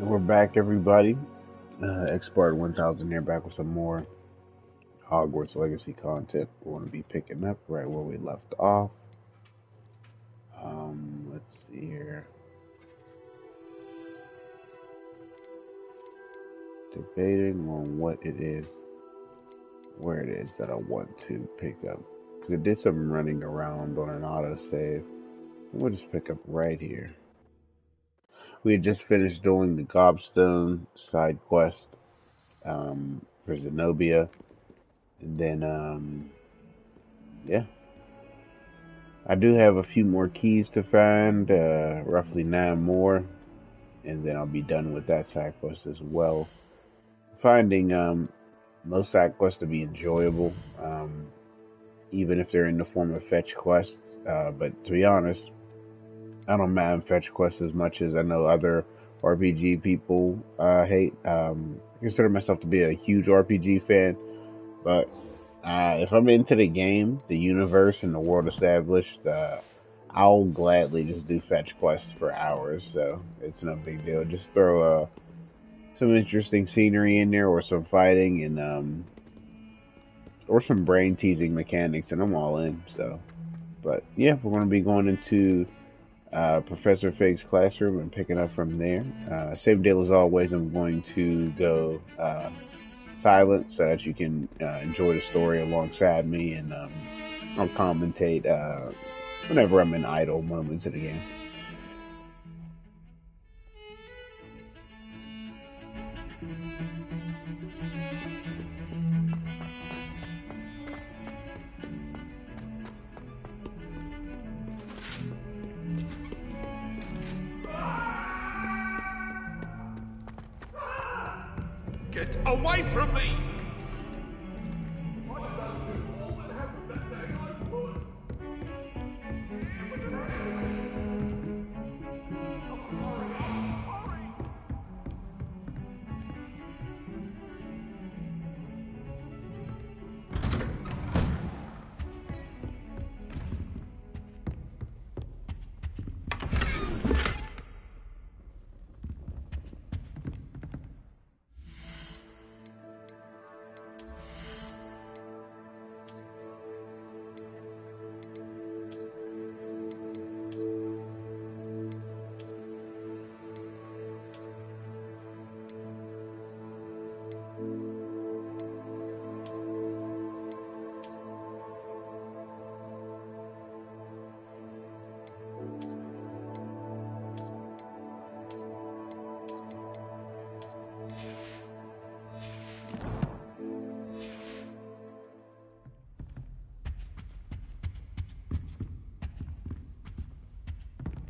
We're back, everybody. Expert 1000 here, back with some more Hogwarts Legacy content. We're going to be picking up right where we left off. Let's see here. Debating on what it is, where it is that I want to pick up. Because it did some running around on an autosave. We'll just pick up right here. We had just finished doing the Gobstone side quest for Zenobia. And then, yeah. I do have a few more keys to find, roughly 9 more. And then I'll be done with that side quest as well. Finding most side quests to be enjoyable, even if they're in the form of fetch quests. But to be honest, I don't mind fetch quests as much as I know other RPG people hate. I consider myself to be a huge RPG fan, but if I'm into the game, the universe, and the world established, I'll gladly just do fetch quests for hours. So it's no big deal. Just throw some interesting scenery in there, or some fighting, and or some brain teasing mechanics, and I'm all in. So, but yeah, we're going to be going into Professor Fig's classroom and picking up from there. Same deal as always. I'm going to go silent so that you can enjoy the story alongside me, and I'll commentate whenever I'm in idle moments of the game. Get away from me!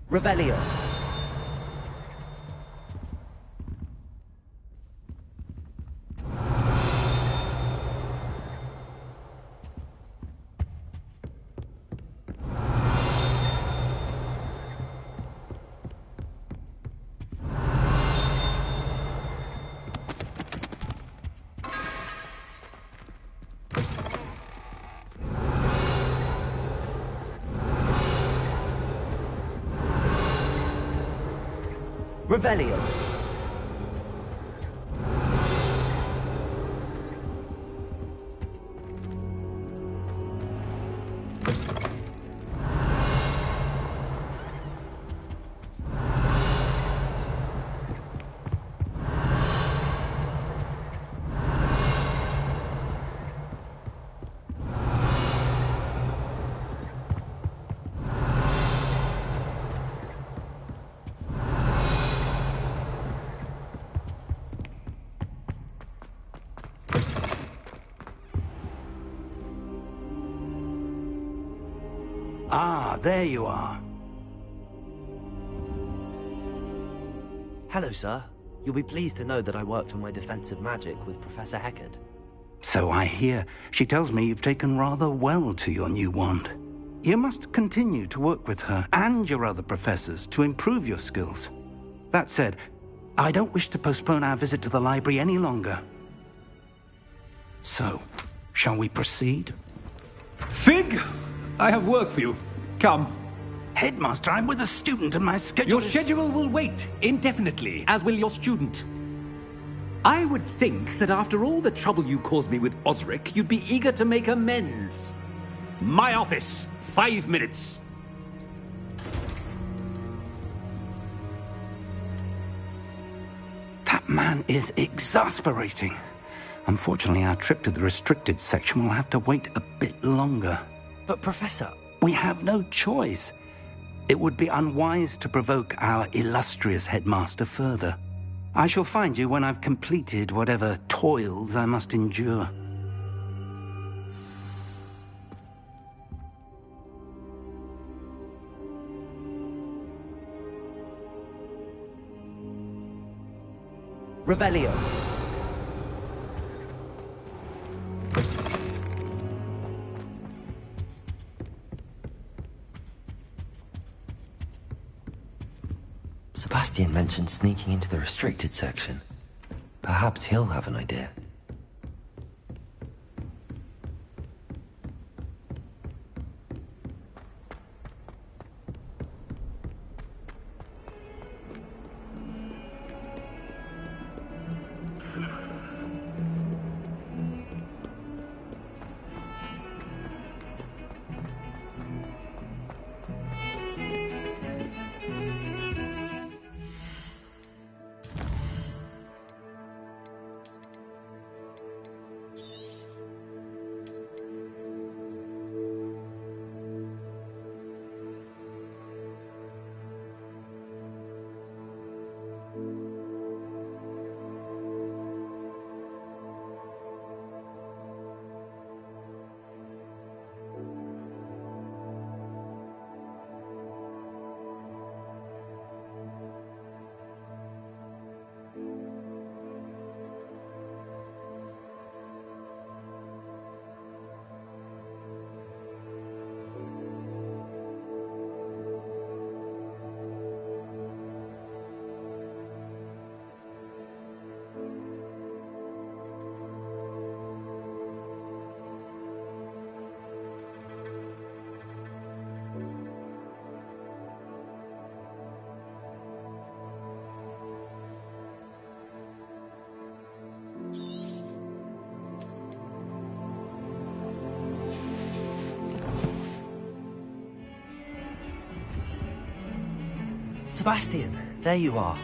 Revelio. Revelio. Ah, there you are. Hello, sir. You'll be pleased to know that I worked on my defensive magic with Professor Heckard. So I hear. She tells me you've taken rather well to your new wand. You must continue to work with her and your other professors to improve your skills. That said, I don't wish to postpone our visit to the library any longer. So, shall we proceed? Fig, I have work for you. Come. Headmaster, I'm with a student and my schedule Your is... schedule will wait indefinitely, as will your student. I would think that after all the trouble you caused me with Osric, you'd be eager to make amends. My office, 5 minutes. That man is exasperating. Unfortunately, our trip to the restricted section will have to wait a bit longer. But Professor... We have no choice. It would be unwise to provoke our illustrious headmaster further. I shall find you when I've completed whatever toils I must endure. Revelio. Sebastian mentioned sneaking into the restricted section. Perhaps he'll have an idea. Sebastian, there you are.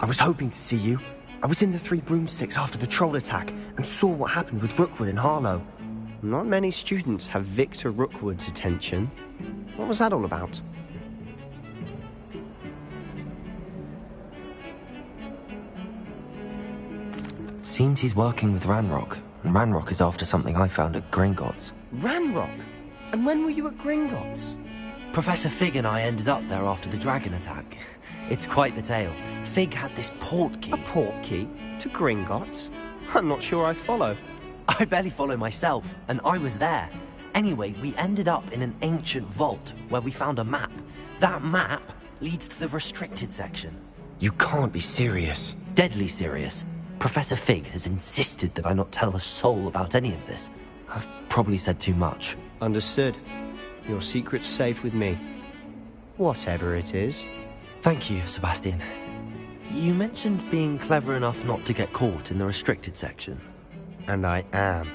I was hoping to see you. I was in the Three Broomsticks after the troll attack and saw what happened with Rookwood and Harlow. Not many students have Victor Rookwood's attention. What was that all about? Seems he's working with Ranrock, and Ranrock is after something I found at Gringotts. Ranrock? And when were you at Gringotts? Professor Fig and I ended up there after the dragon attack. It's quite the tale. Fig had this port key. A port key? To Gringotts? I'm not sure I follow. I barely follow myself, and I was there. Anyway, we ended up in an ancient vault where we found a map. That map leads to the restricted section. You can't be serious. Deadly serious. Professor Fig has insisted that I not tell a soul about any of this. I've probably said too much. Understood. Your secret's safe with me. Whatever it is. Thank you, Sebastian. You mentioned being clever enough not to get caught in the restricted section. And I am.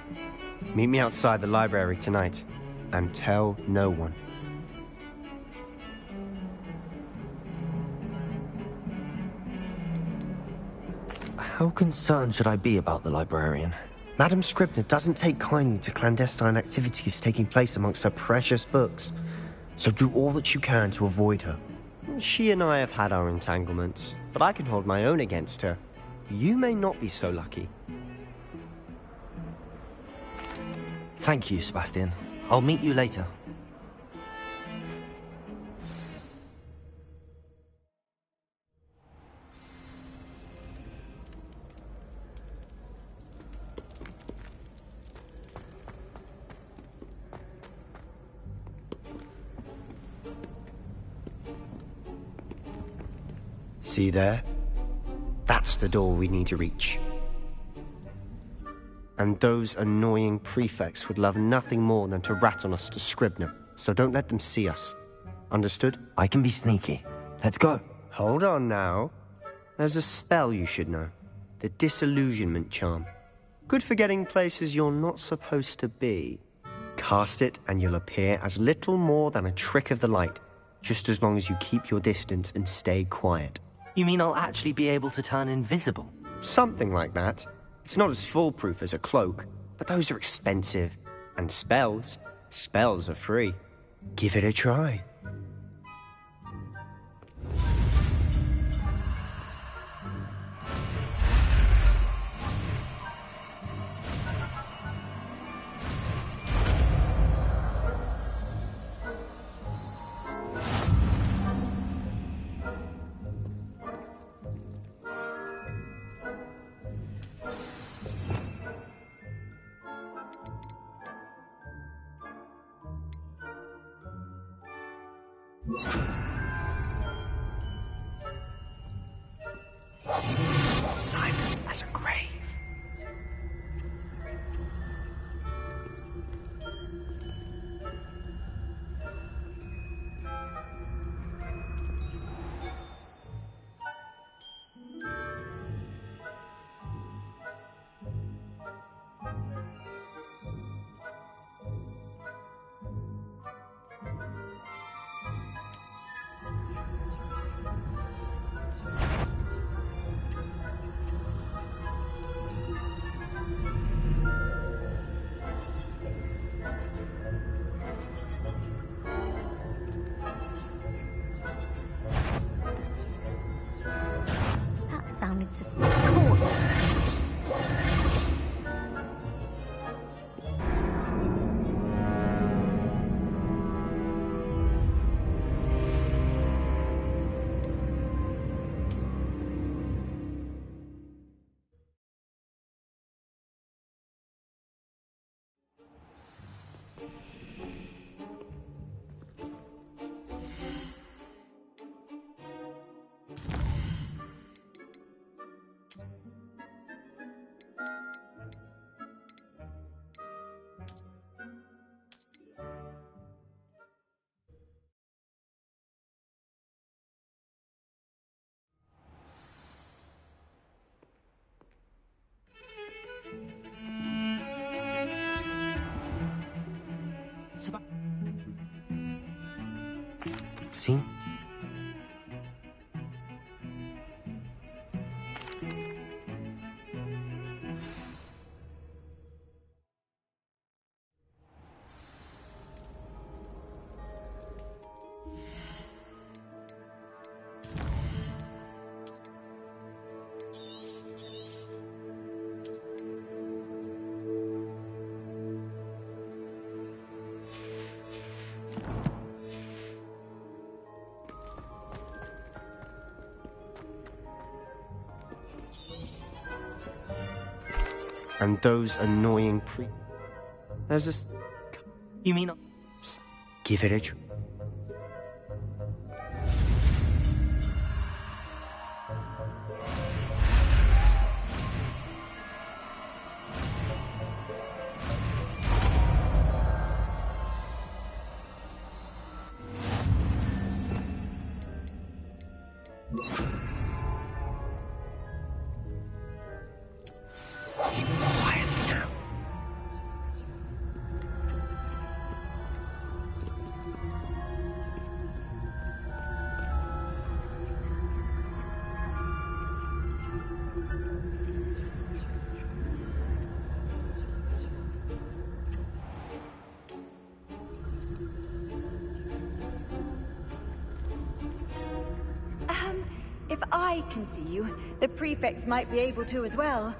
Meet me outside the library tonight, and tell no one. How concerned should I be about the librarian? Madam Scribner doesn't take kindly to clandestine activities taking place amongst her precious books, so do all that you can to avoid her. She and I have had our entanglements, but I can hold my own against her. You may not be so lucky. Thank you, Sebastian. I'll meet you later. See there? That's the door we need to reach. And those annoying prefects would love nothing more than to rat on us to Scribner, so don't let them see us. Understood? I can be sneaky. Let's go. Hold on now. There's a spell you should know. The Disillusionment Charm. Good for getting places you're not supposed to be. Cast it and you'll appear as little more than a trick of the light, just as long as you keep your distance and stay quiet. You mean I'll actually be able to turn invisible? Something like that. It's not as foolproof as a cloak, but those are expensive. And spells are free. Give it a try. Silent as a grave. Sounded suspicious. See? And those annoying There's a... You mean... Give it a try. If I can see you, the prefects might be able to as well.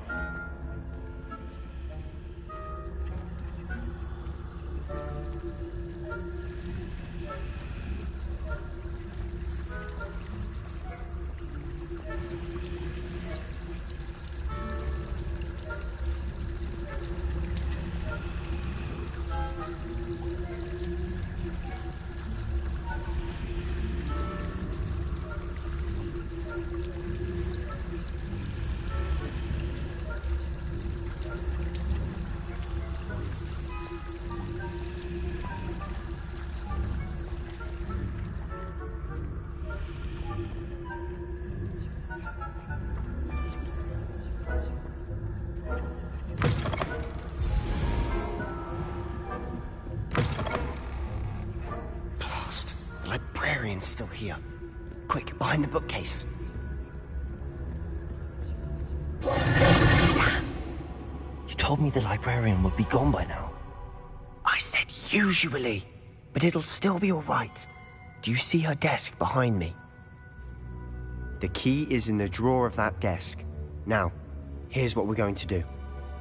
librarian's still here. Quick, behind the bookcase. Damn! You told me the librarian would be gone by now. I said usually, but it'll still be all right. Do you see her desk behind me? The key is in the drawer of that desk. Now, here's what we're going to do.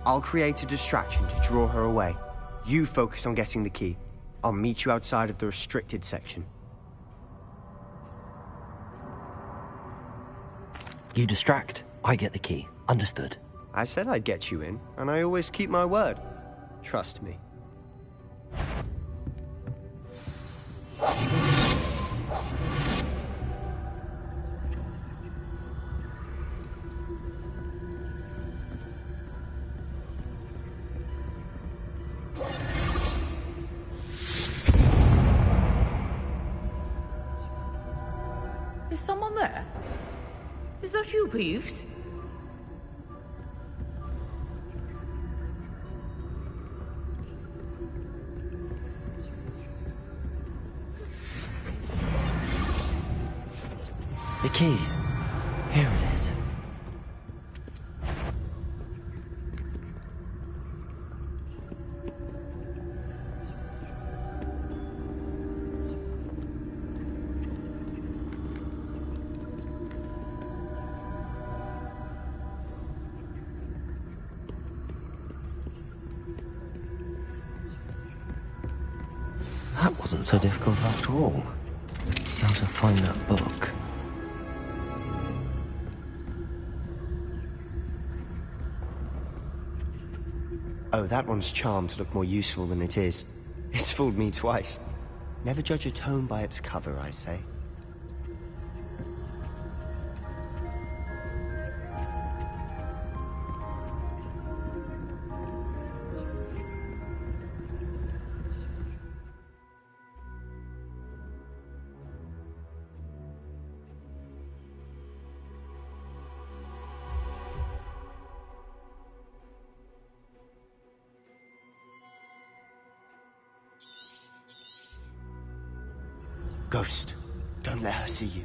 I'll create a distraction to draw her away. You focus on getting the key. I'll meet you outside of the restricted section. You distract, I get the key. Understood. I said I'd get you in, and I always keep my word. Trust me. Is someone there? Is that you, Peeves? The key. Here it is. That wasn't so difficult after all. Now to find that book. Oh, that one's charmed to look more useful than it is. It's fooled me twice. Never judge a tome by its cover, I say. Ghost, don't let her see you.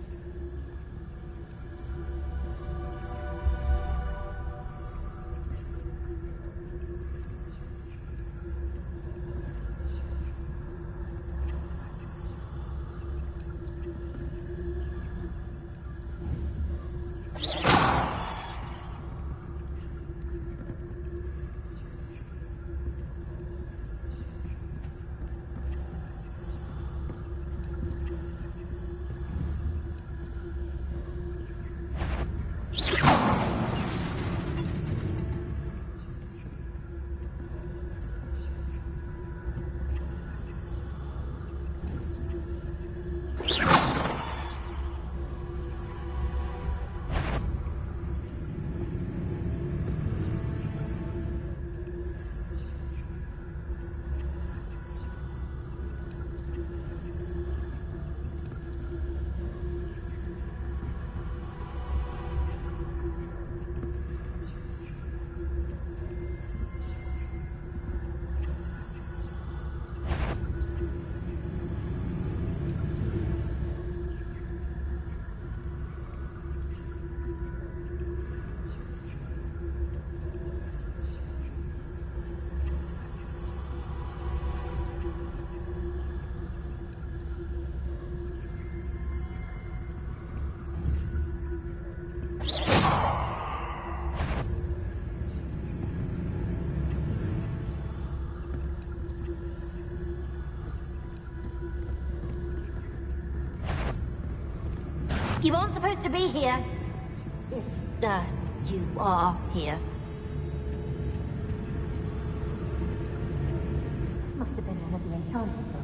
You aren't supposed to be here. You are here. Must have been one of the enchanters' books.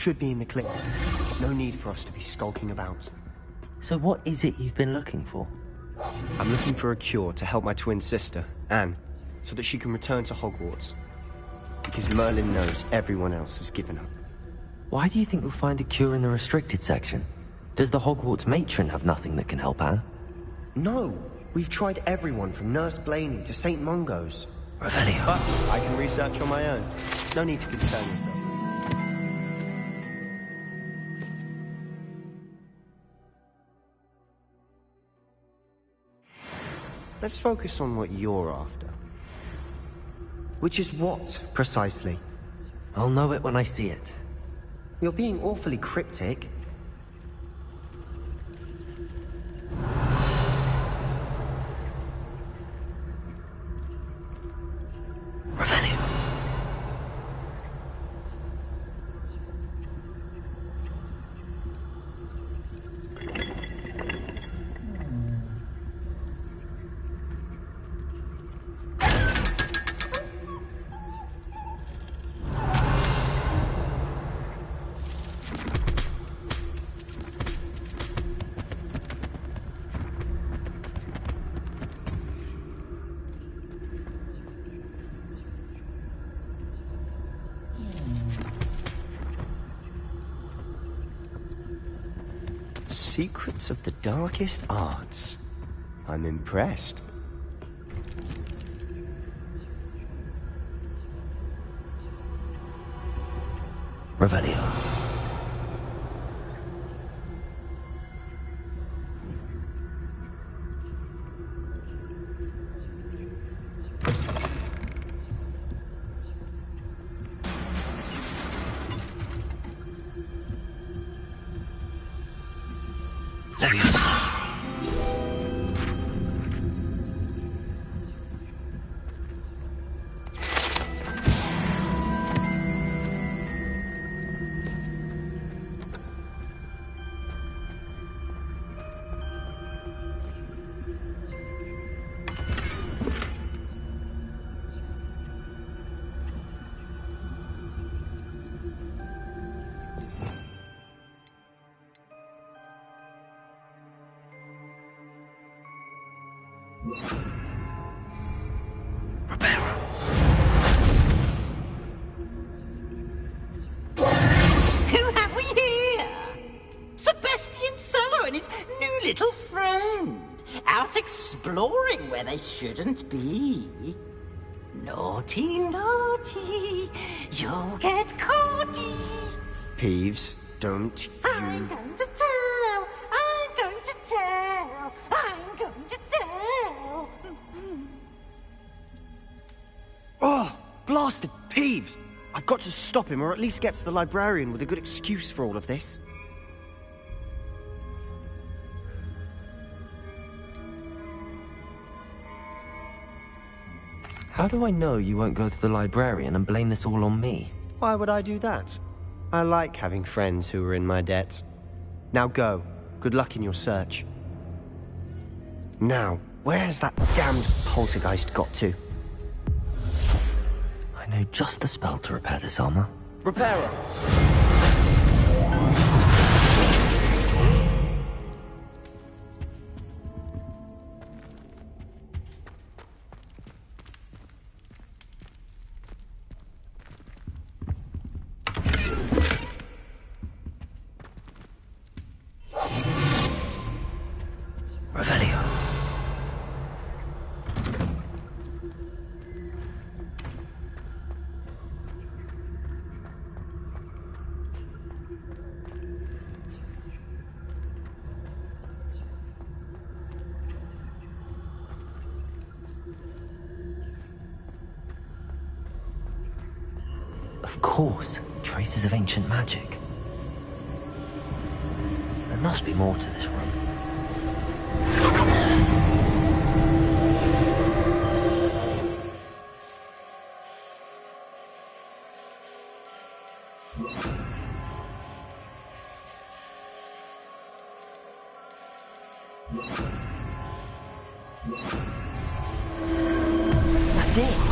should be in the clinic. No need for us to be skulking about. So what is it you've been looking for? I'm looking for a cure to help my twin sister, Anne, so that she can return to Hogwarts. Because Merlin knows everyone else has given up. Why do you think we'll find a cure in the restricted section? Does the Hogwarts matron have nothing that can help Anne? No, we've tried everyone from Nurse Blaney to St. Mungo's. Revelio. But I can research on my own. No need to concern yourself. Let's focus on what you're after. Which is what, precisely? I'll know it when I see it. You're being awfully cryptic. Revelio. Secrets of the darkest arts. I'm impressed. Revelio. Who have we here? Sebastian Solo and his new little friend. Out exploring where they shouldn't be. Naughty, naughty. You'll get caughty. Peeves, don't I'm you... going to tell. I'm going to tell. I'm going to tell. Oh, blasted Peeves! I've got to stop him, or at least get to the librarian with a good excuse for all of this. How do I know you won't go to the librarian and blame this all on me? Why would I do that? I like having friends who are in my debt. Now go. Good luck in your search. Now, where's that damned poltergeist got to? I know just the spell to repair this armor. Reparo! Revelio. Of course, traces of ancient magic. There must be more to this room. That's it!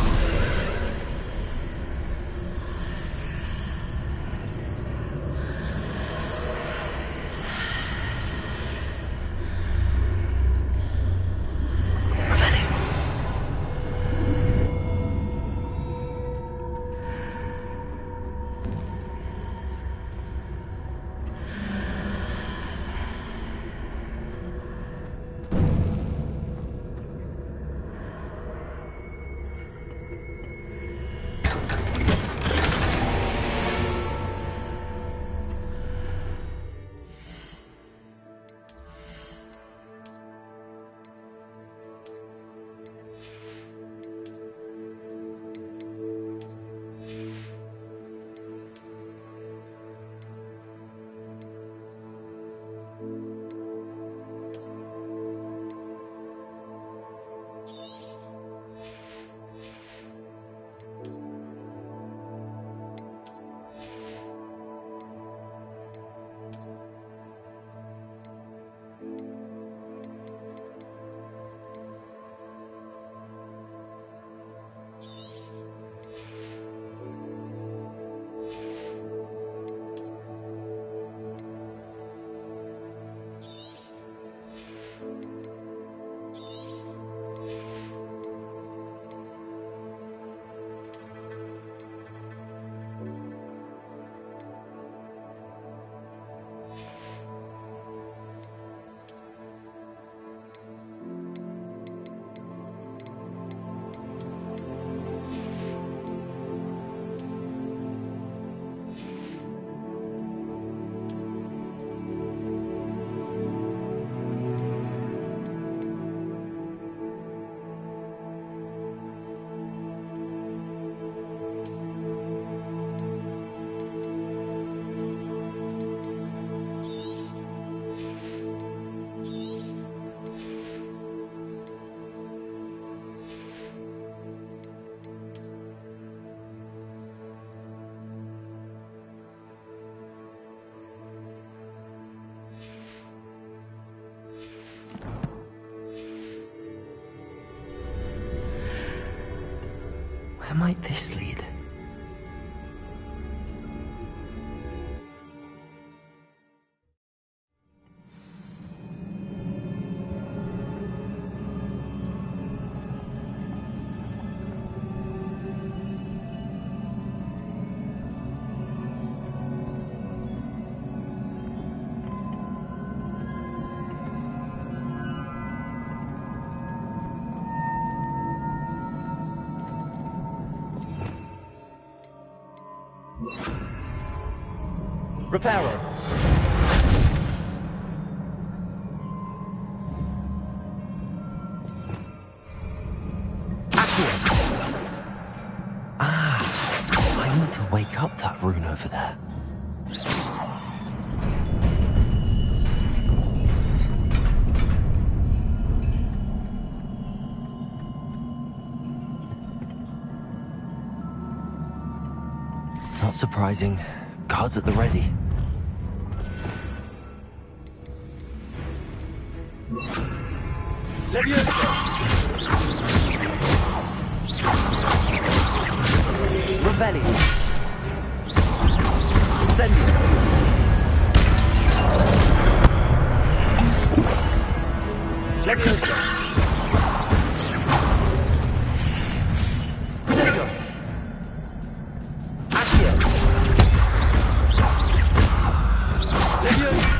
Where might this lead? Reparo. I need to wake up that rune over there. Not surprising. Guards at the ready. Leviosa! Revelio! Incendio! Leviosa! Protego! Accio! Leviosa!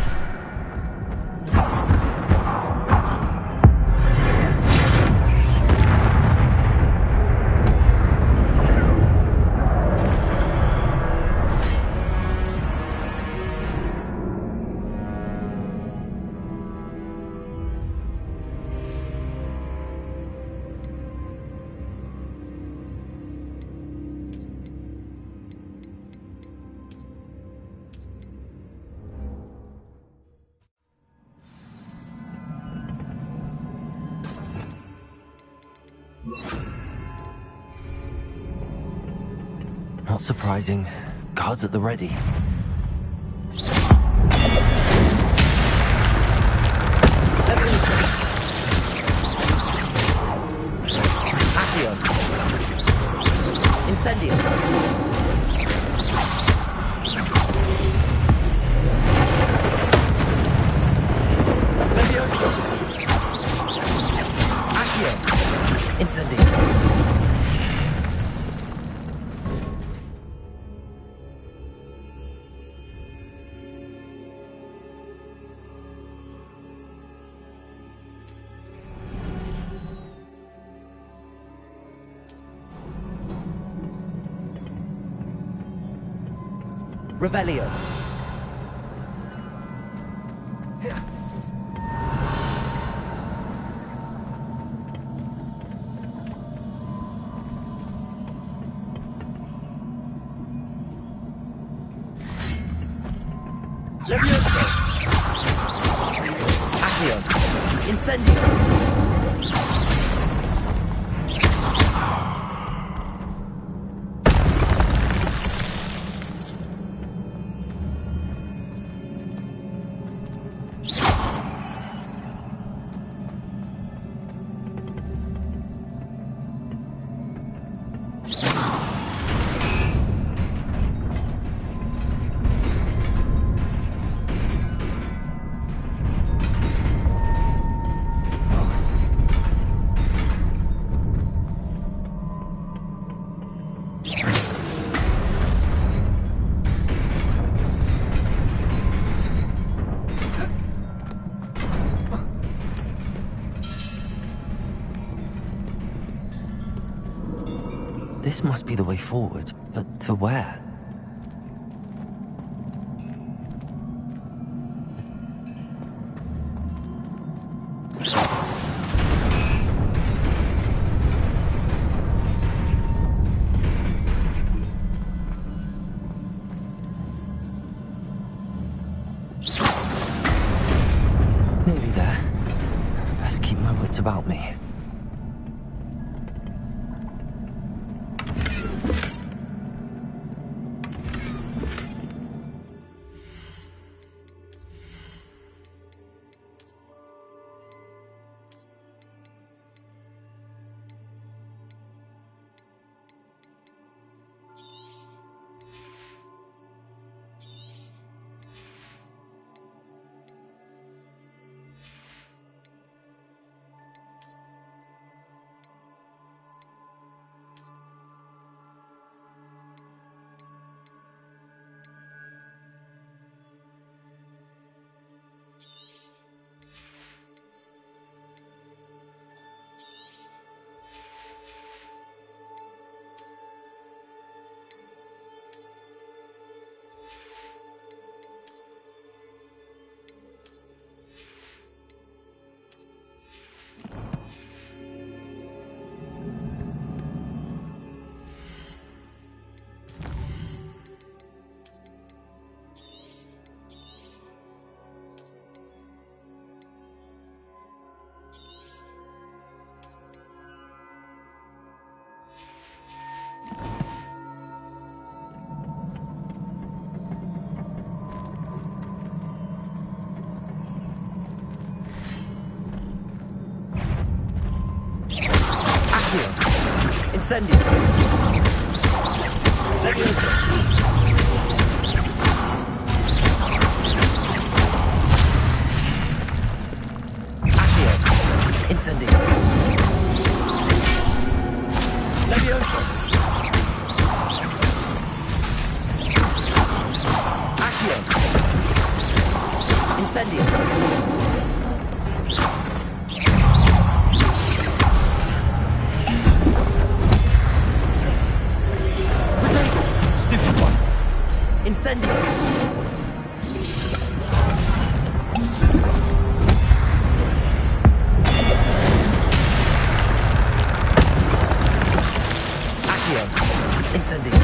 Not surprising. Guards at the ready. Accio. Incendio. Leviosa. Accio. Incendio. Revelio. Levioso. Accio. Incendio. This must be the way forward, but to where? Nearly there. Best keep my wits about me. Incendio. Levioso. Accio. Incendio. Levioso. Accio. Incendio. Stupid one. Incendio. Accio. Incendio.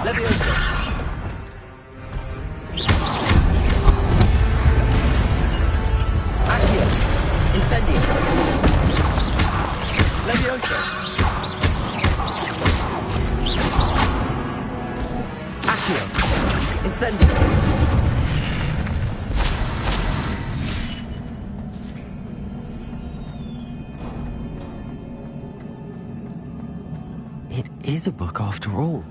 Levioso. Accio. Incendio. Levioso. Accio. Incendio. It is a book after all.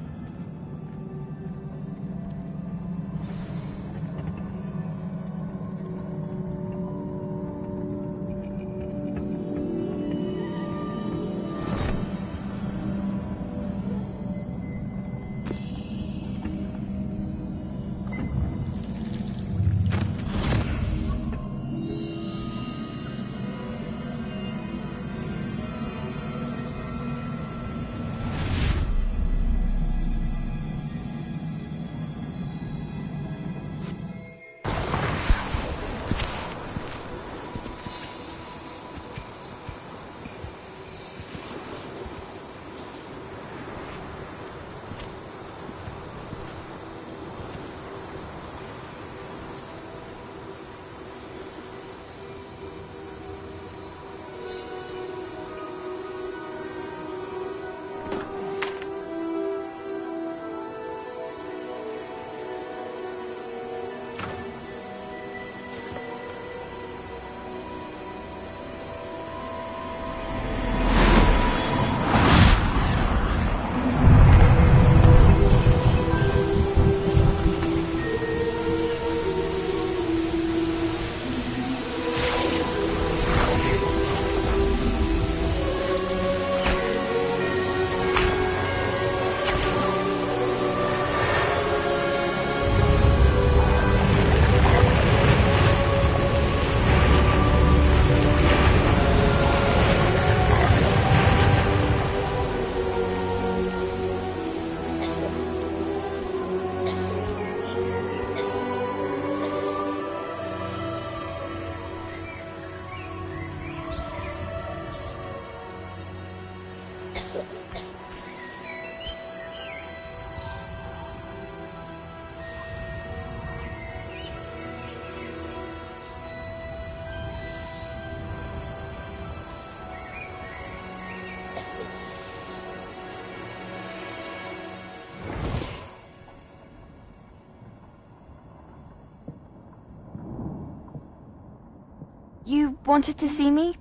You wanted to see me?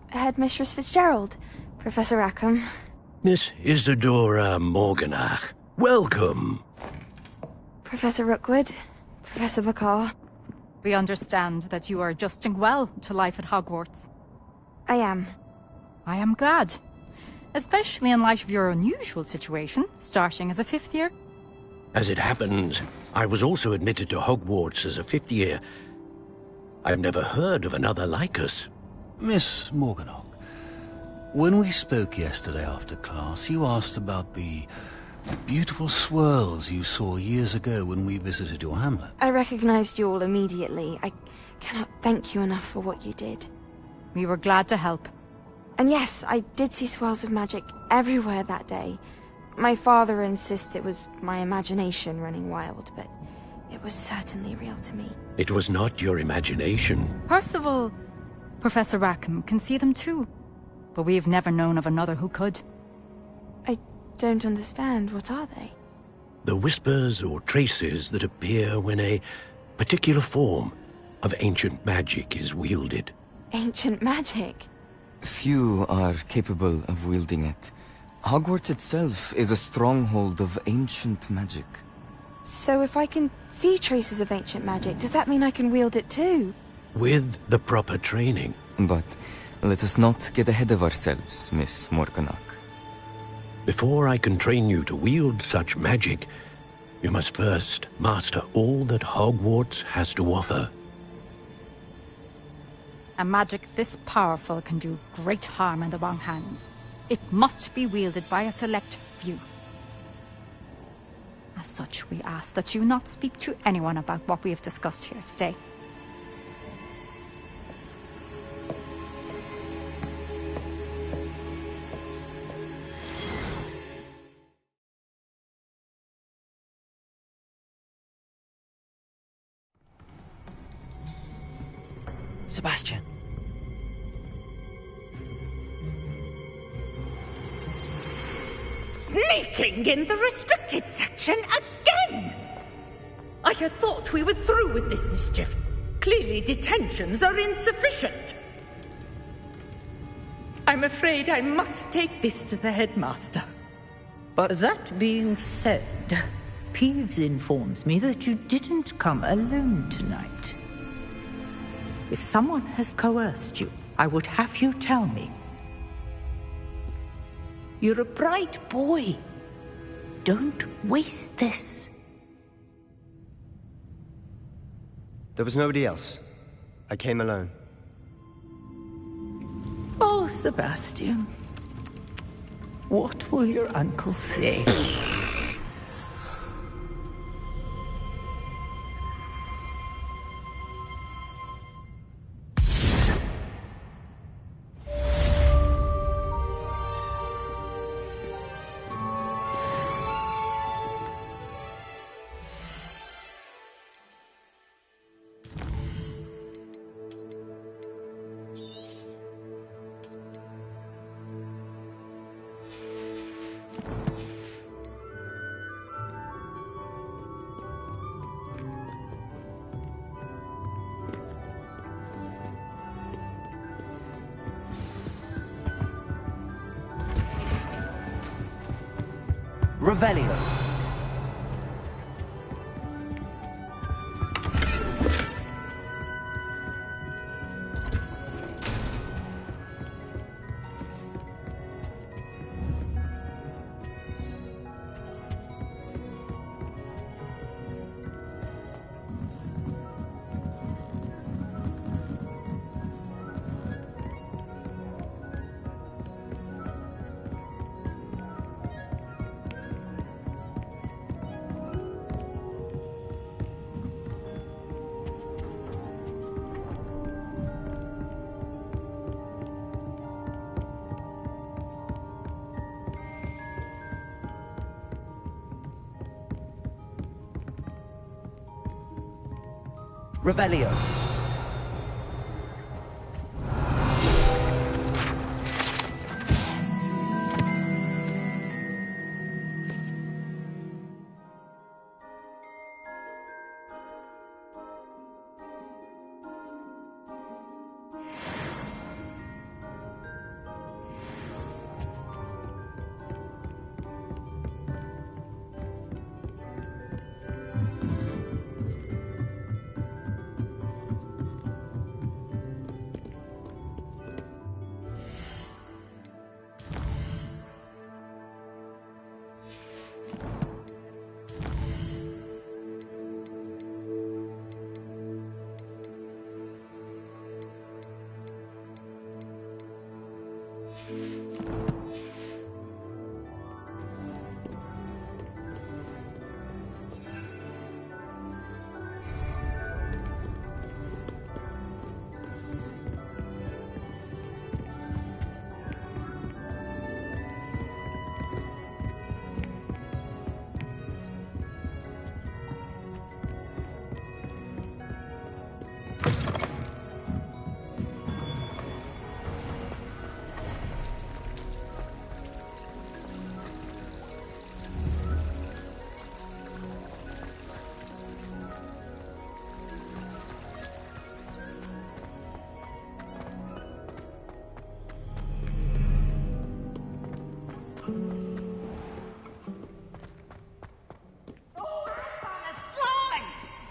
Headmistress Fitzgerald? Professor Rackham? Miss Isadora Morganach, welcome. Professor Rookwood? Professor Bakar? We understand that you are adjusting well to life at Hogwarts. I am. I am glad. Especially in light of your unusual situation, starting as a 5th year. As it happens, I was also admitted to Hogwarts as a 5th year. I've never heard of another like us. Miss Morganach, when we spoke yesterday after class, you asked about the beautiful swirls you saw years ago when we visited your hamlet. I recognized you all immediately. I cannot thank you enough for what you did. We were glad to help. And yes, I did see swirls of magic everywhere that day. My father insists it was my imagination running wild, but it was certainly real to me. It was not your imagination. Percival, Professor Rackham can see them too. But we've never known of another who could. I don't understand. What are they? The whispers or traces that appear when a particular form of ancient magic is wielded. Ancient magic? Few are capable of wielding it. Hogwarts itself is a stronghold of ancient magic. So if I can see traces of ancient magic, does that mean I can wield it too? With the proper training. But let us not get ahead of ourselves, Miss Morganach. Before I can train you to wield such magic, you must first master all that Hogwarts has to offer. A magic this powerful can do great harm in the wrong hands. It must be wielded by a select few. As such, we ask that you not speak to anyone about what we have discussed here today. Sebastian. Sneaking in the restricted section again! I had thought we were through with this mischief. Clearly detentions are insufficient. I'm afraid I must take this to the headmaster. But that being said, Peeves informs me that you didn't come alone tonight. If someone has coerced you, I would have you tell me. You're a bright boy. Don't waste this. There was nobody else. I came alone. Oh, Sebastian. What will your uncle say? Revelio. Revelio.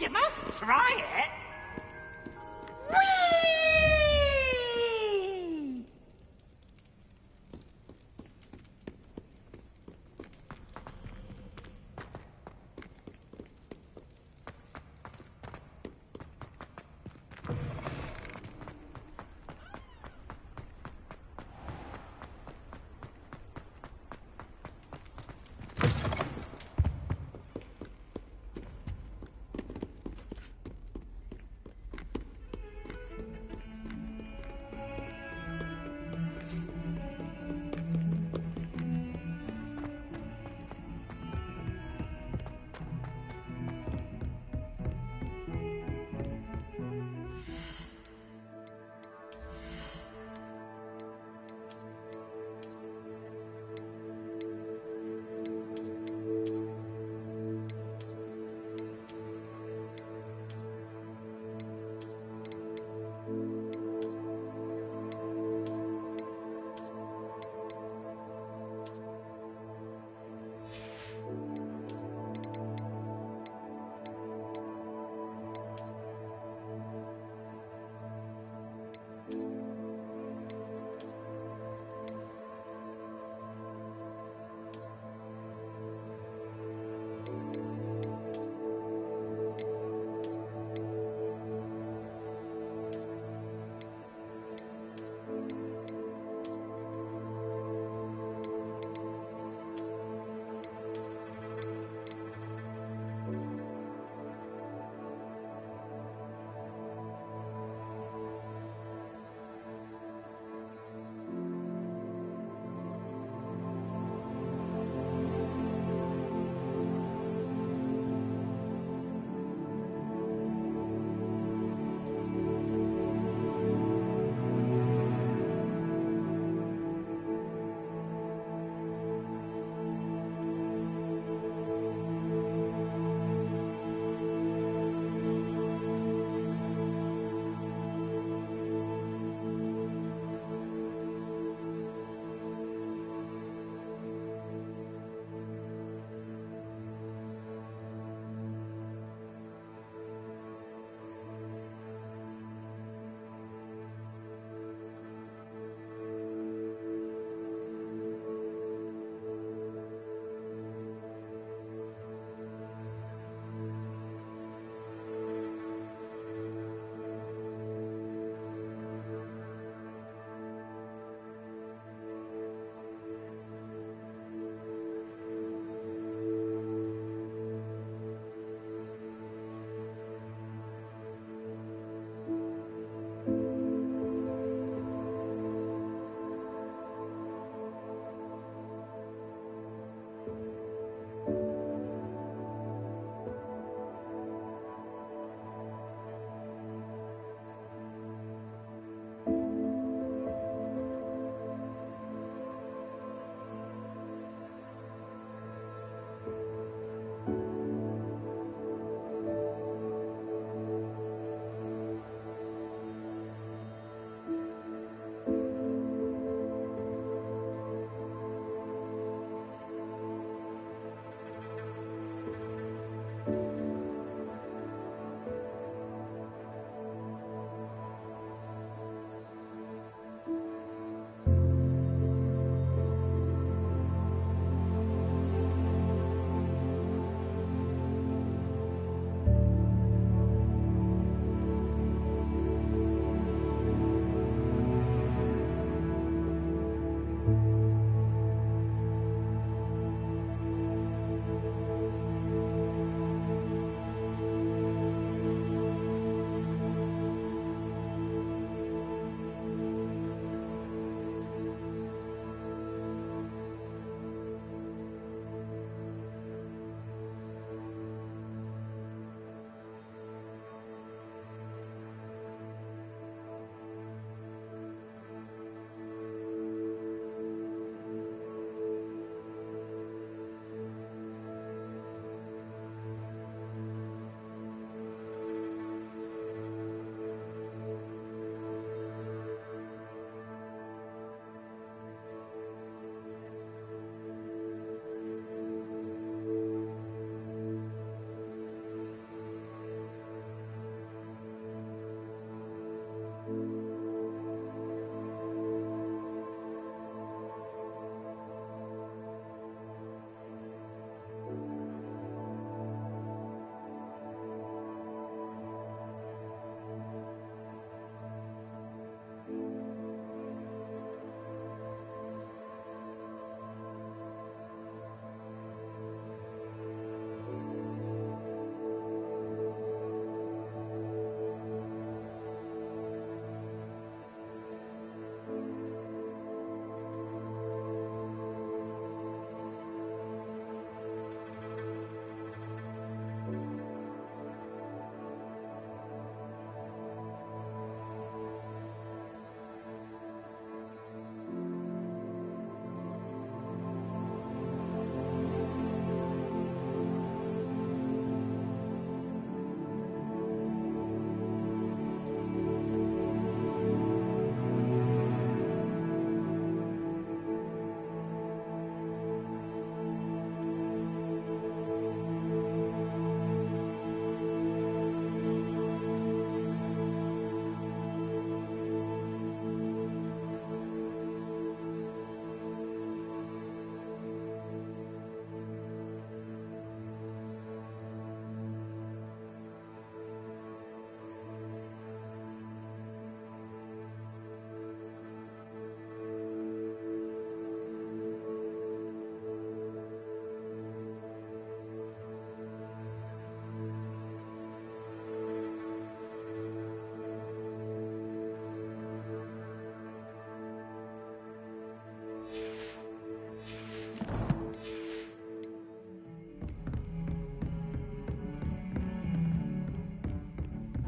You must try it. Whee!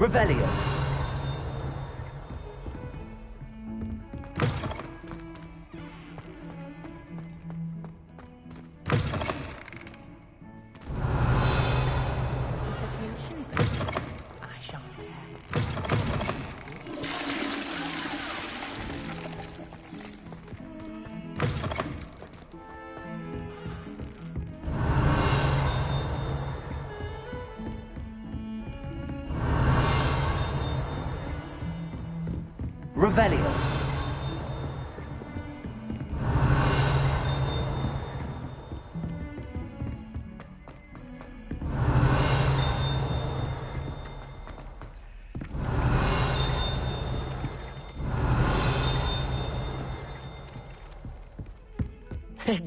Revelio. Revelio.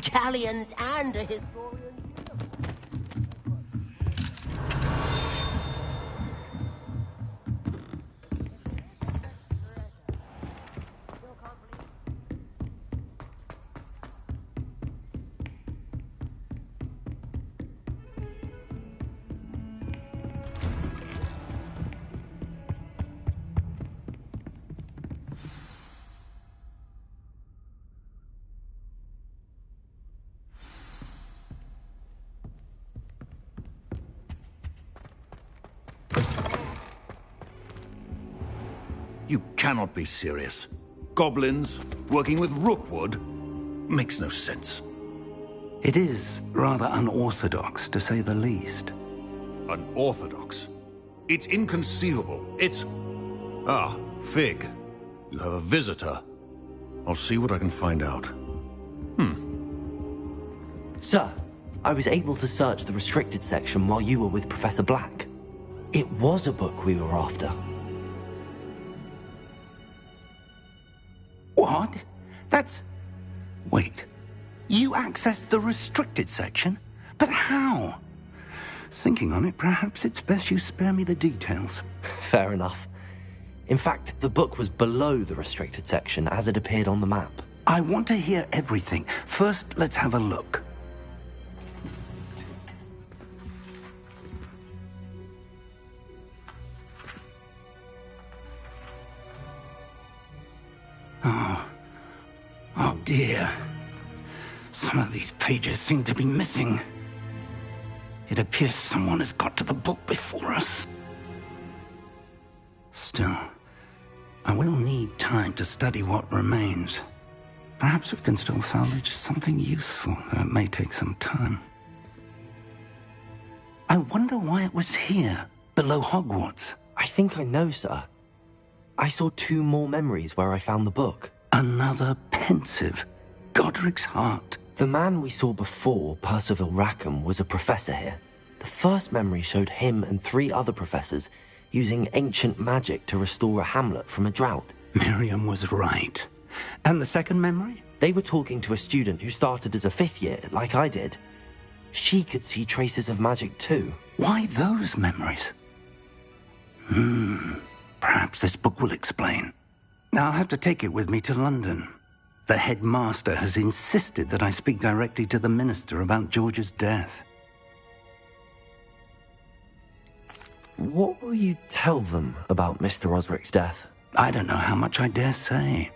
Galleons and a historian. You cannot be serious. Goblins working with Rookwood makes no sense. It is rather unorthodox, to say the least. Unorthodox? It's inconceivable. It's... Ah, Fig. You have a visitor. I'll see what I can find out. Sir, I was able to search the restricted section while you were with Professor Black. It was a book we were after. What? That's... Wait. You accessed the restricted section? But how? Thinking on it, perhaps it's best you spare me the details. Fair enough. In fact, the book was below the restricted section as it appeared on the map. I want to hear everything. First, let's have a look. Oh dear. Some of these pages seem to be missing. It appears someone has got to the book before us. Still, I will need time to study what remains. Perhaps we can still salvage something useful, though it may take some time. I wonder why it was here, below Hogwarts. I think I know, sir. I saw 2 more memories where I found the book. Another pensive. Godric's heart. The man we saw before, Percival Rackham, was a professor here. The first memory showed him and 3 other professors using ancient magic to restore a hamlet from a drought. Miriam was right. And the second memory? They were talking to a student who started as a 5th year, like I did. She could see traces of magic too. Why those memories? Perhaps this book will explain. I'll have to take it with me to London. The headmaster has insisted that I speak directly to the minister about George's death. What will you tell them about Mr. Osric's death? I don't know how much I dare say.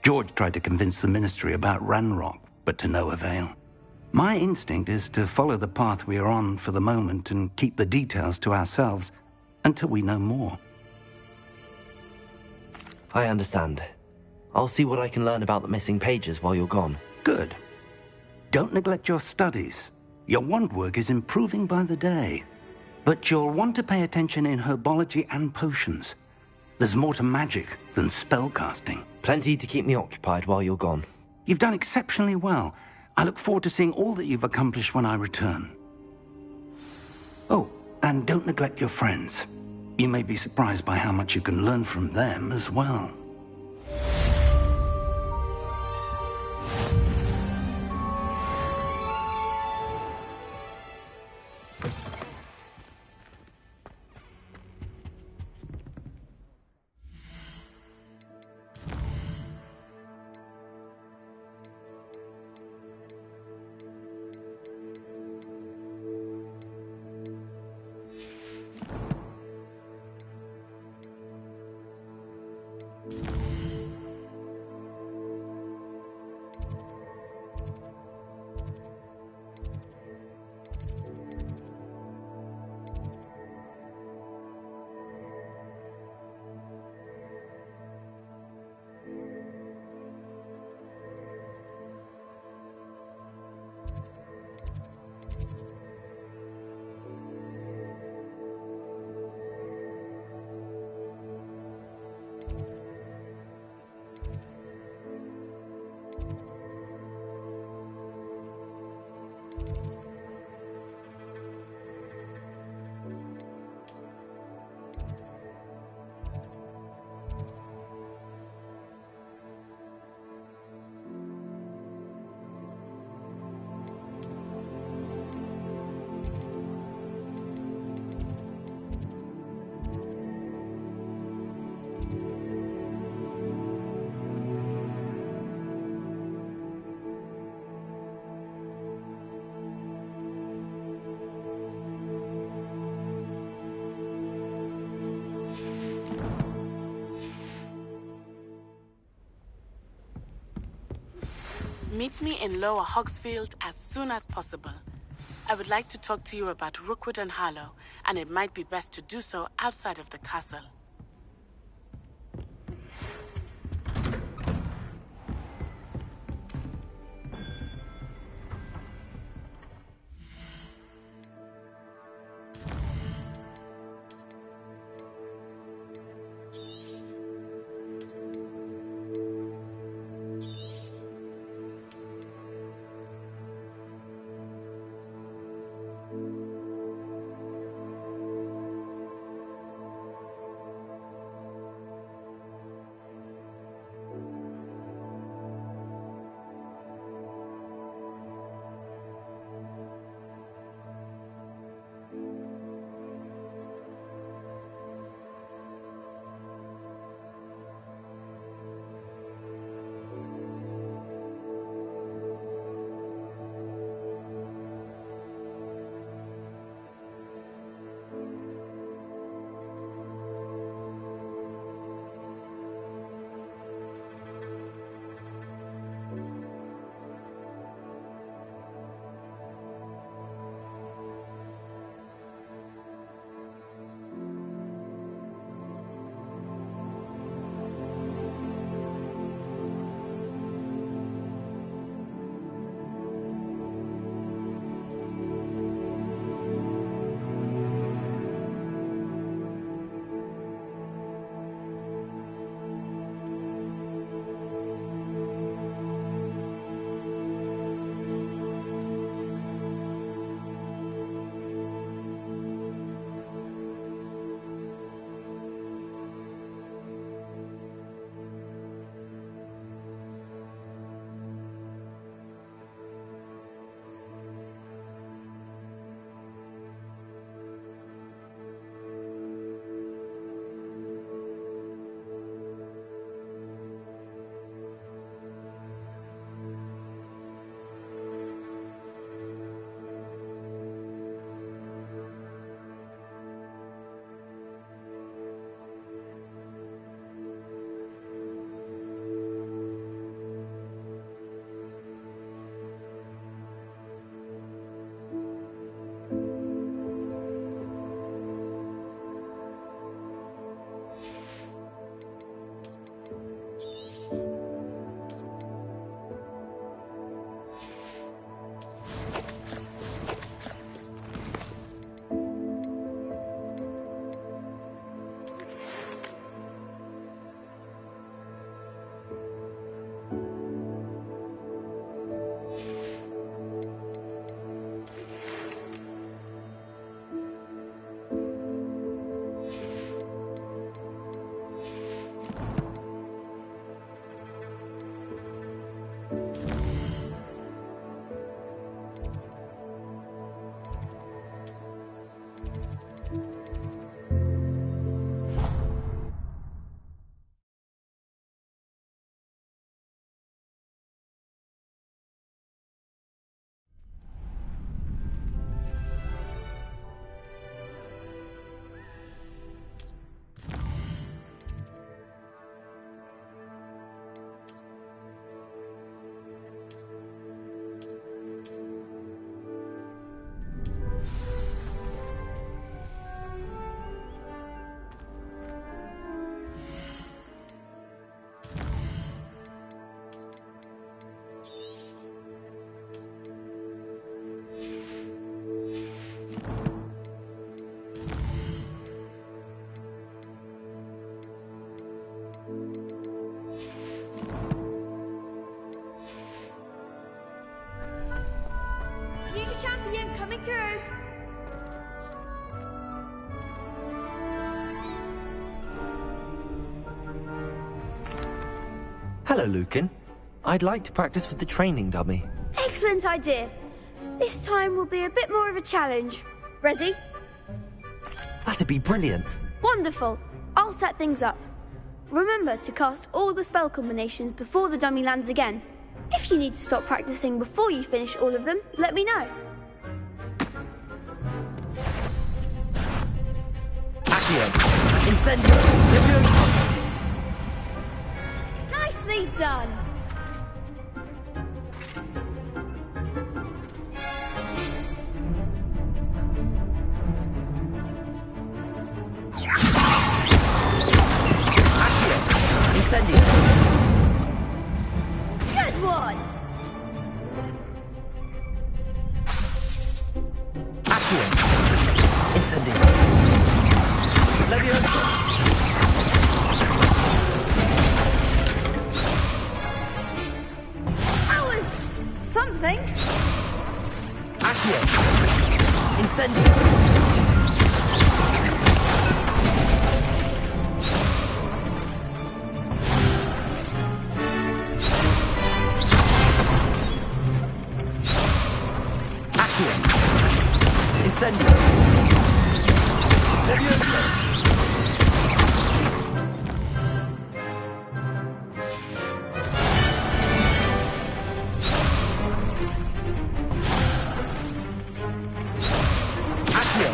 George tried to convince the ministry about Ranrock, but to no avail. My instinct is to follow the path we are on for the moment and keep the details to ourselves until we know more. I understand. I'll see what I can learn about the missing pages while you're gone. Good. Don't neglect your studies. Your wand work is improving by the day. But you'll want to pay attention in herbology and potions. There's more to magic than spellcasting. Plenty to keep me occupied while you're gone. You've done exceptionally well. I look forward to seeing all that you've accomplished when I return. Oh, and don't neglect your friends. You may be surprised by how much you can learn from them as well. Meet me in Lower Hogsfield as soon as possible. I would like to talk to you about Rookwood and Harlow, and it might be best to do so outside of the castle. Future champion coming through. Hello, Lucan. I'd like to practice with the training dummy. Excellent idea. This time will be a bit more of a challenge. Ready? That'd be brilliant. Wonderful. I'll set things up. Remember to cast all the spell combinations before the dummy lands again. If you need to stop practicing before you finish all of them, let me know. Accio! Incendio! Leviosa! Nicely done! Incendio. Leviosa. That was something. Accio. Incendio. Incendio. Leviosa. Accio.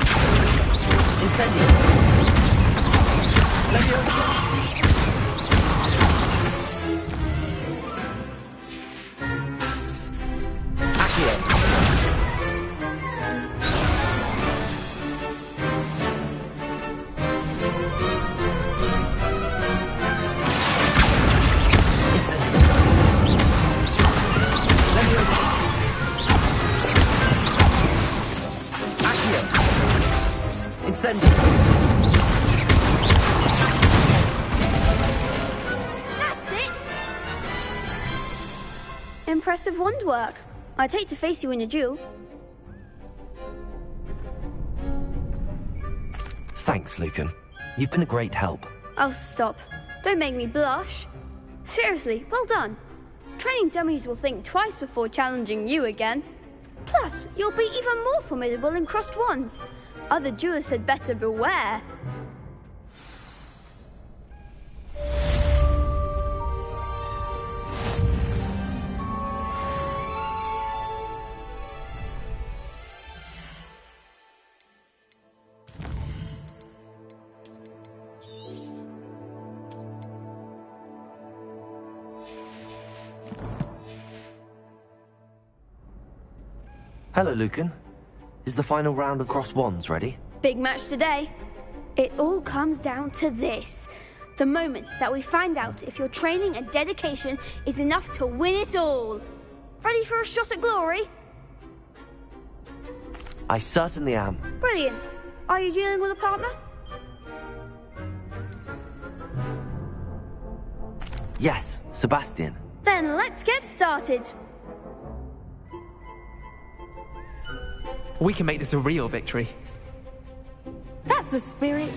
Incendio. Leviosa. Accio. Incendio. That's it. Impressive wand work. I'd hate to face you in a duel. Thanks, Lucan. You've been a great help. Oh, stop. Don't make me blush. Seriously, well done. Training dummies will think twice before challenging you again. Plus, you'll be even more formidable in crossed wands. Other duelists had better beware. Hello, Lucan. Is the final round of cross wands ready? Big match today. It all comes down to this. The moment that we find out if your training and dedication is enough to win it all. Ready for a shot at glory? I certainly am. Brilliant. Are you dealing with a partner? Yes, Sebastian. Then let's get started. We can make this a real victory. That's the spirit.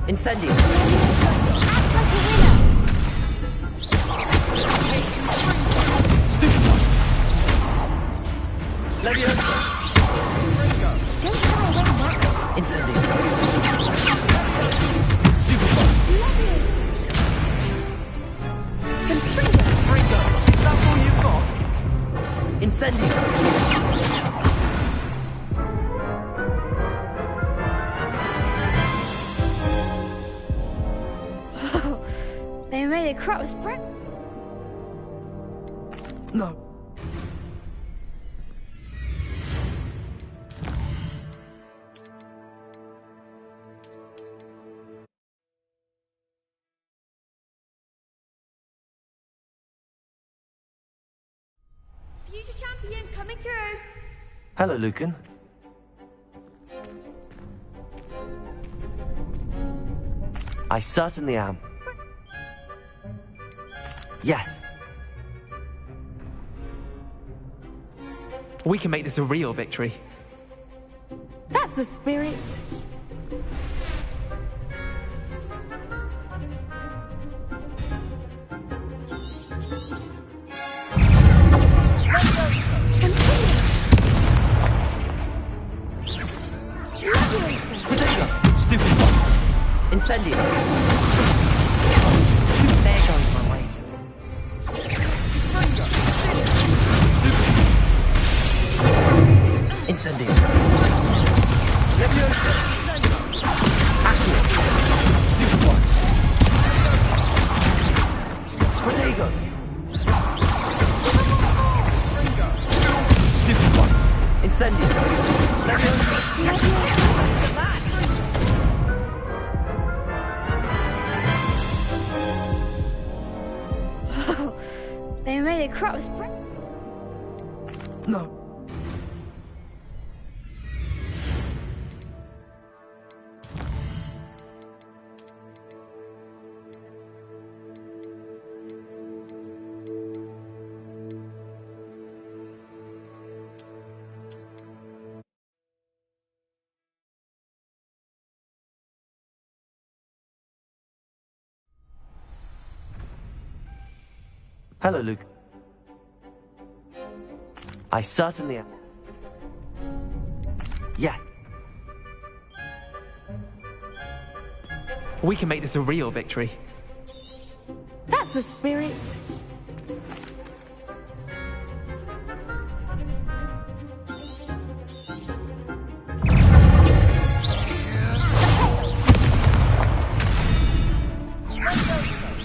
Incendio. Leviosa. Incendio. Ringo. Is that all you've got? Incendio. They made a crap's break. No. Future champion coming through. Hello, Lucan. I certainly am. Yes. We can make this a real victory. That's the spirit. Incendio. There goes my way. Incendio. Leviosa. Protego! Stupefy! Incendio! Oh, they made a crop spring. No. Hello, Luke. I certainly am. Yes. We can make this a real victory. That's the spirit.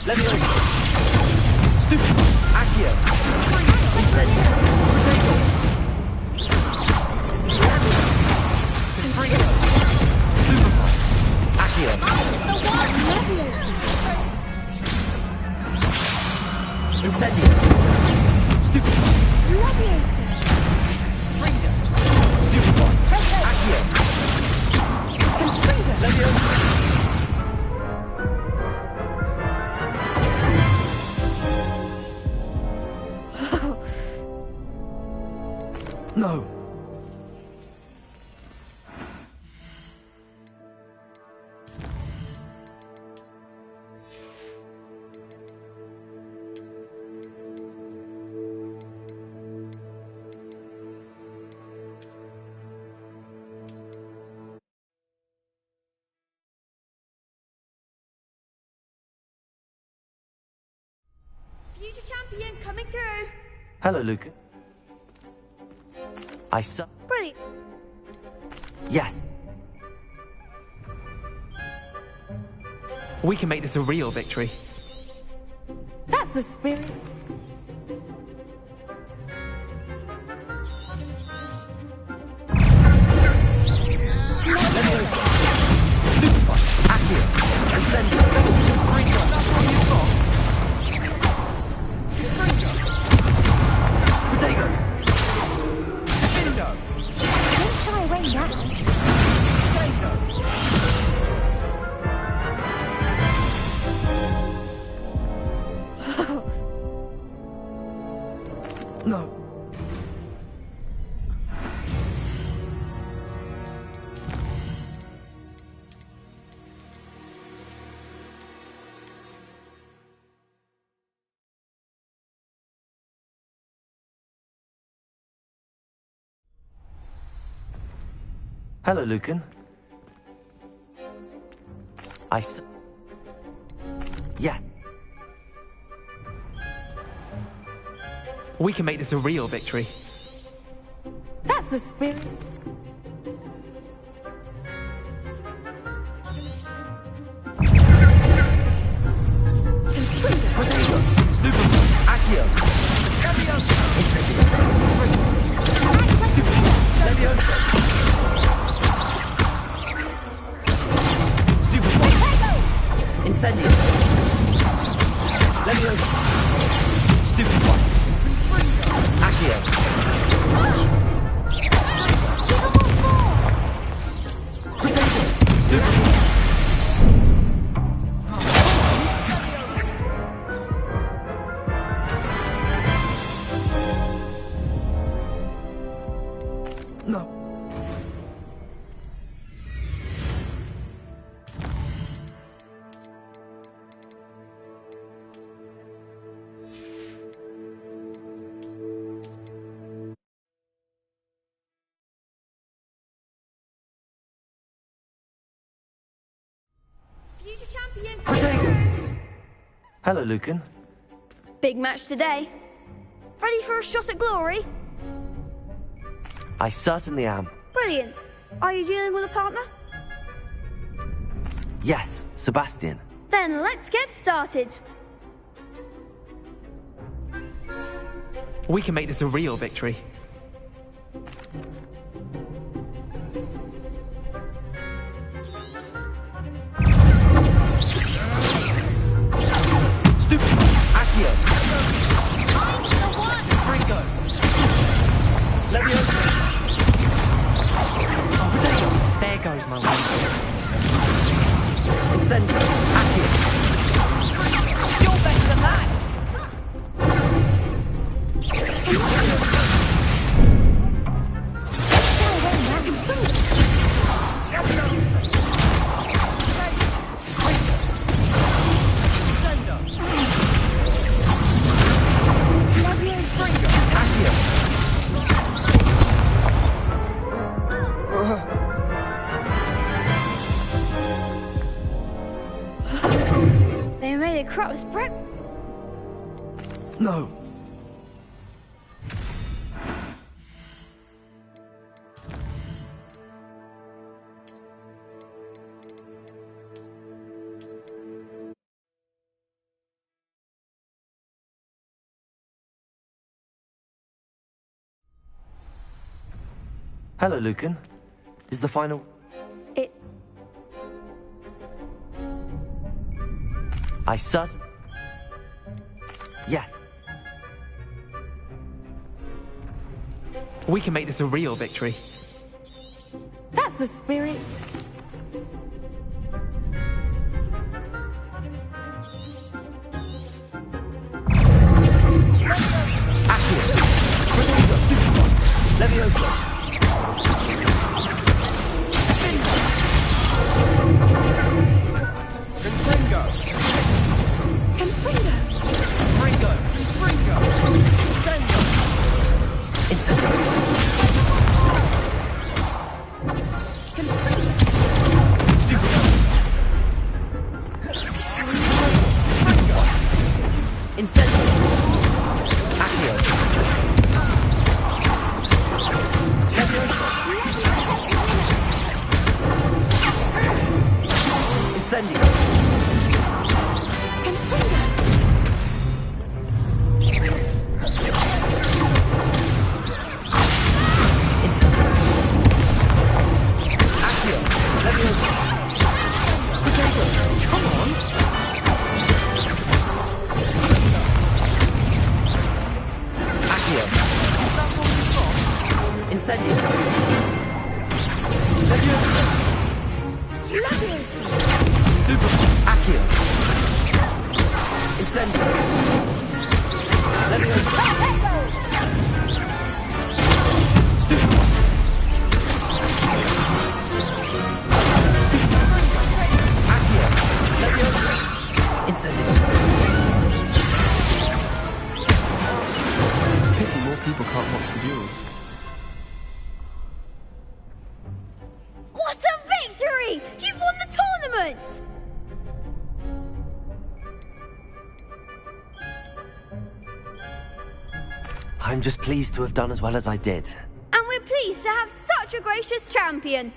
Leviosa! Stupid! Accio! Incendio! Protego! Confringo! Stupefy! Accio! Incendio! Stupefy! Confringo! Stupefy! Accio! Leviosa! No. Future champion coming through. Hello, Luke. Brilliant. Yes. We can make this a real victory. That's the spirit. Leviosa! Stupefy! Accio! Incendio! Confringo! Protego! Defendo! Don't shy away now. No. Hello, Lucan. Yes. We can make this a real victory. That's the spirit. Protego! Stupefy! Accio! Incendio! Stupefy! Leviosa! Stupefy! Incendio! Leviosa! Stupefy! Accio! Protego! Stupefy! No. Future champion. Protego! Hello, Lucan. Big match today. Ready for a shot at glory? I certainly am. Brilliant. Are you dealing with a partner? Yes, Sebastian. Then let's get started. We can make this a real victory. Stupid! Accio! I'm the one! Fringo! Leviosa! Oh, potato! There goes my way. Incendio! Accio! You're better than that! They made a crop's break. No. Hello, Lucan. Is the final... It... I sut... Yeah. We can make this a real victory. That's the spirit. Leviosa! Confringo! Confringo! Fringo! Fringo! Incendio! Incendio! Confringo! Stupid! Fringo! Incendio! Accio! Incendio! Incendio! Accio! Leviosa! Potato! Come on! Accio! Incendio! Leviosa! Stupid! Accio! Incendio! Leviosa! Stupid! Accio! Leviosa! Incendio! Pity more people can't watch the duels. What a victory! You've won the tournament! I'm just pleased to have done as well as I did. And we're pleased to have such a gracious champion.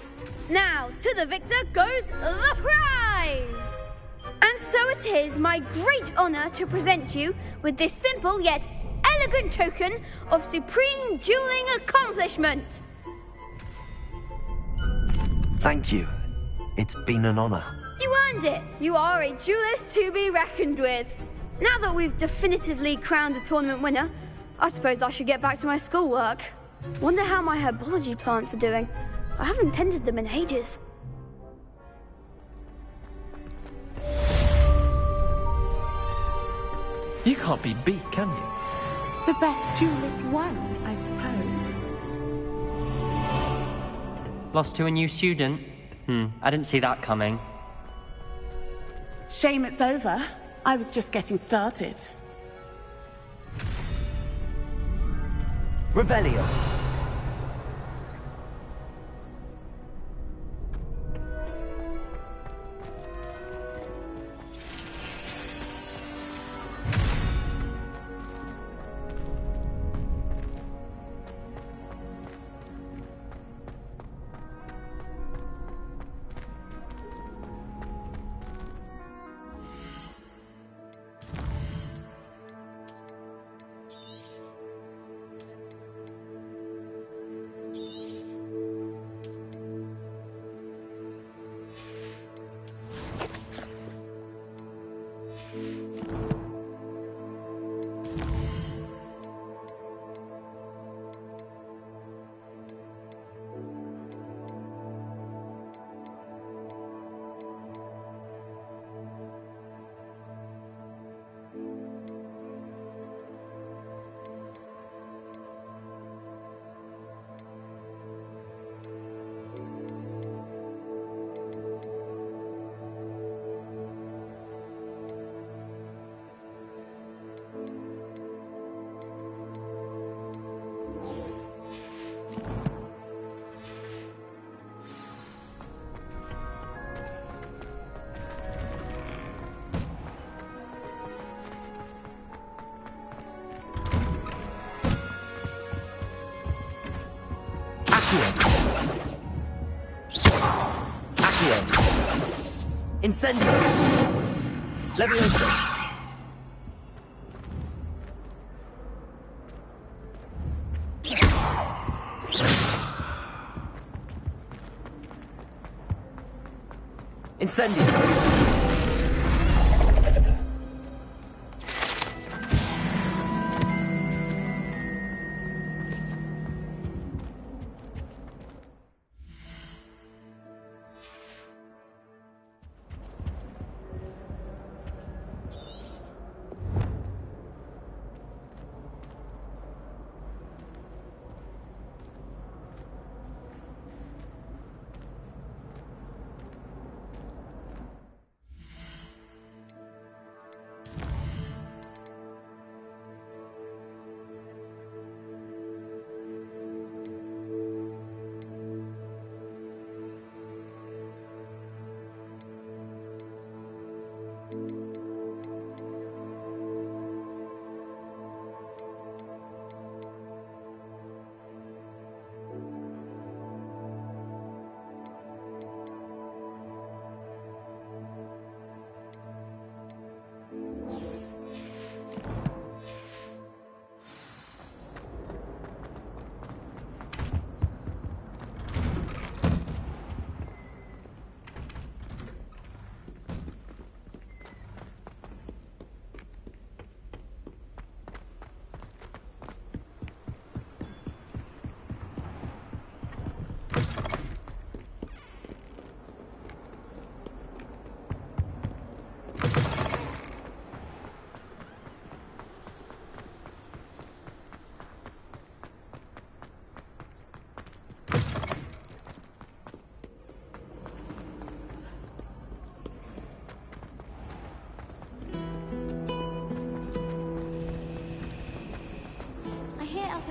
Now, to the victor goes the prize! And so it is my great honor to present you with this simple yet elegant token of supreme dueling accomplishment. Thank you. It's been an honor. You earned it. You are a duelist to be reckoned with. Now that we've definitively crowned the tournament winner, I suppose I should get back to my schoolwork. Wonder how my herbology plants are doing. I haven't tended them in ages. You can't be beat, can you? The best duelist won, I suppose. Lost to a new student? I didn't see that coming. Shame it's over. I was just getting started. Revelio. Accio. Incendio. Levioso. Incendio.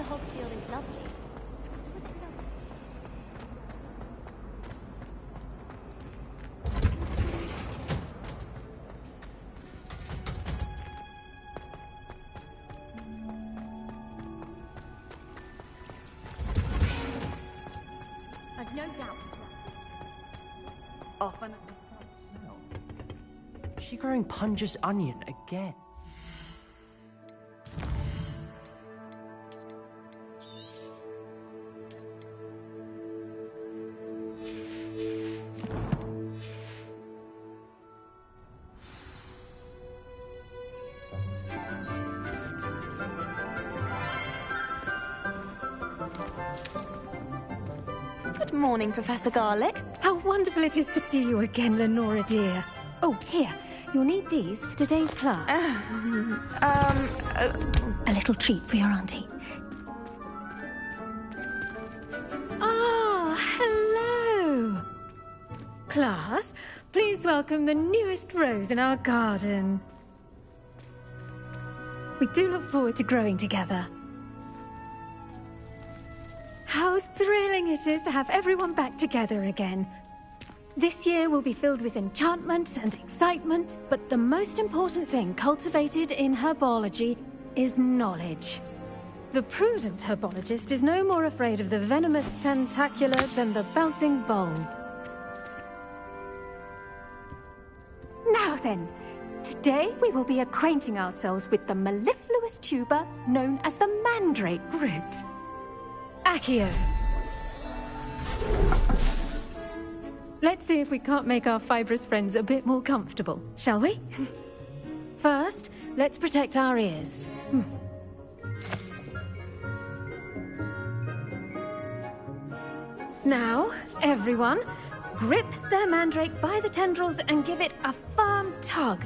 Hogsfield is lovely. I've no doubt. Often. She growing Punja's onion again. Good morning, Professor Garlick. How wonderful it is to see you again, Lenora dear. Oh, here. You'll need these for today's class. A little treat for your auntie. Ah, hello. Class, please welcome the newest rose in our garden. We do look forward to growing together. How thrilling it is to have everyone back together again. This year will be filled with enchantment and excitement, but the most important thing cultivated in herbology is knowledge. The prudent herbologist is no more afraid of the venomous tentacular than the bouncing bulb. Now then, today we will be acquainting ourselves with the mellifluous tuber known as the mandrake root. Accio. Let's see if we can't make our fibrous friends a bit more comfortable, shall we? First, let's protect our ears. Now, everyone, grip their mandrake by the tendrils and give it a firm tug.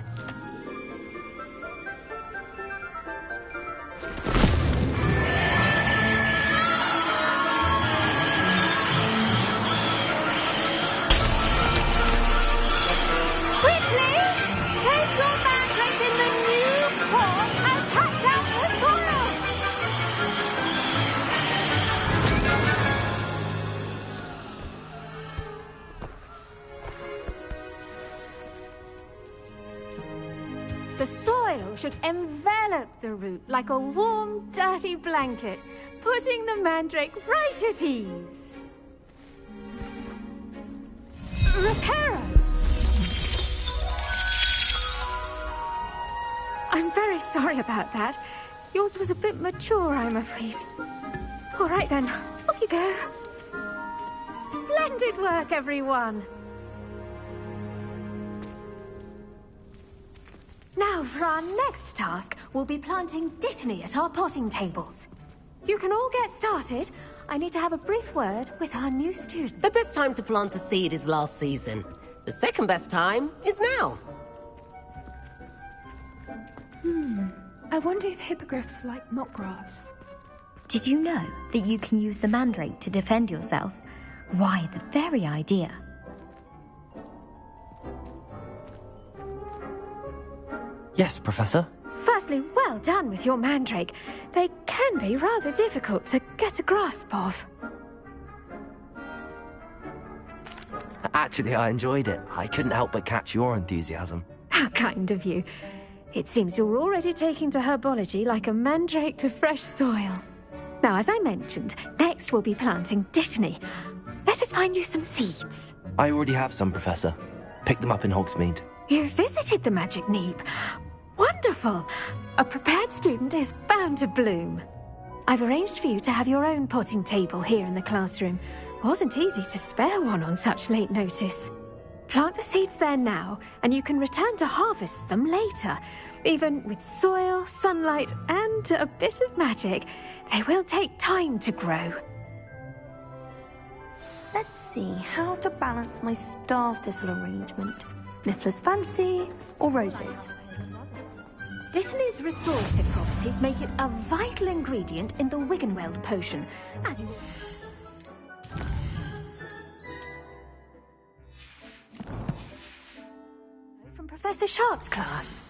The soil should envelop the root like a warm, dirty blanket, putting the mandrake right at ease. Reparo! I'm very sorry about that. Yours was a bit mature, I'm afraid. All right then, off you go. Splendid work, everyone! Now, for our next task, we'll be planting Dittany at our potting tables. You can all get started. I need to have a brief word with our new student. The best time to plant a seed is last season. The second best time is now. I wonder if hippogriffs like knotgrass. Did you know that you can use the mandrake to defend yourself? Why, the very idea. Yes, Professor. Firstly, well done with your mandrake. They can be rather difficult to get a grasp of. Actually, I enjoyed it. I couldn't help but catch your enthusiasm. How kind of you. It seems you're already taking to herbology like a mandrake to fresh soil. Now, as I mentioned, next we'll be planting Dittany. Let us find you some seeds. I already have some, Professor. Picked them up in Hogsmeade. You visited the Magic Neep. Wonderful! A prepared student is bound to bloom. I've arranged for you to have your own potting table here in the classroom. Wasn't easy to spare one on such late notice. Plant the seeds there now, and you can return to harvest them later. Even with soil, sunlight, and a bit of magic, they will take time to grow. Let's see how to balance my star thistle arrangement. Niffler's fancy or roses? Dittany's restorative properties make it a vital ingredient in the Wiggenweld potion, as you... From Professor Sharp's class.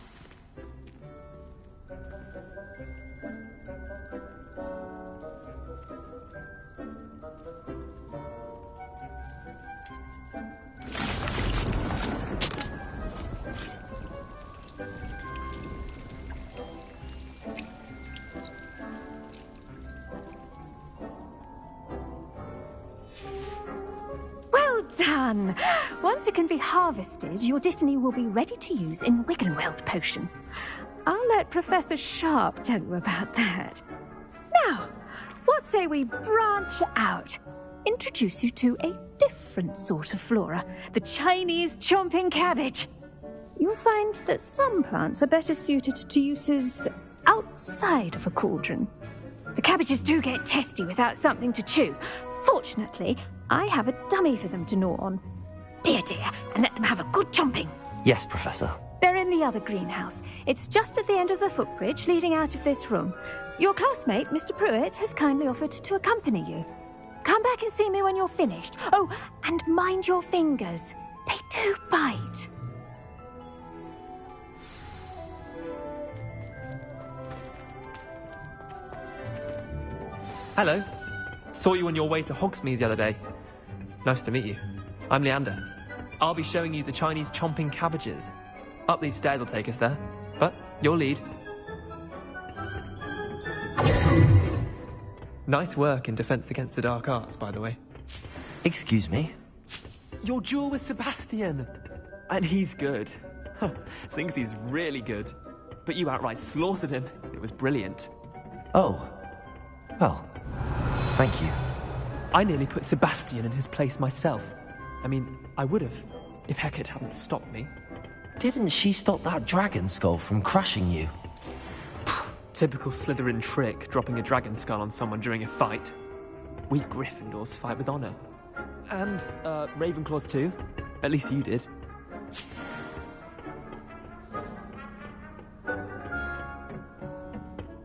Done! Once it can be harvested, your Dittany will be ready to use in Wiggenweld potion. I'll let Professor Sharp tell you about that. Now, what say we branch out? Introduce you to a different sort of flora, the Chinese chomping cabbage. You'll find that some plants are better suited to uses outside of a cauldron. The cabbages do get testy without something to chew. Fortunately, I have a dummy for them to gnaw on. Be a dear and let them have a good chomping. Yes, Professor. They're in the other greenhouse. It's just at the end of the footbridge leading out of this room. Your classmate, Mr. Pruitt, has kindly offered to accompany you. Come back and see me when you're finished. Oh, and mind your fingers. They do bite. Hello. Saw you on your way to Hogsmeade the other day. Nice to meet you. I'm Leander. I'll be showing you the Chinese chomping cabbages. Up these stairs will take us there, but your lead. Nice work in Defense Against the Dark Arts, by the way. Excuse me? Your duel with Sebastian! And he's good. Thinks he's really good. But you outright slaughtered him. It was brilliant. Oh. Well, thank you. I nearly put Sebastian in his place myself. I mean, I would have, if Hecate hadn't stopped me. Didn't she stop that dragon skull from crushing you? Typical Slytherin trick, dropping a dragon skull on someone during a fight. We Gryffindors fight with honor. And, Ravenclaws too. At least you did.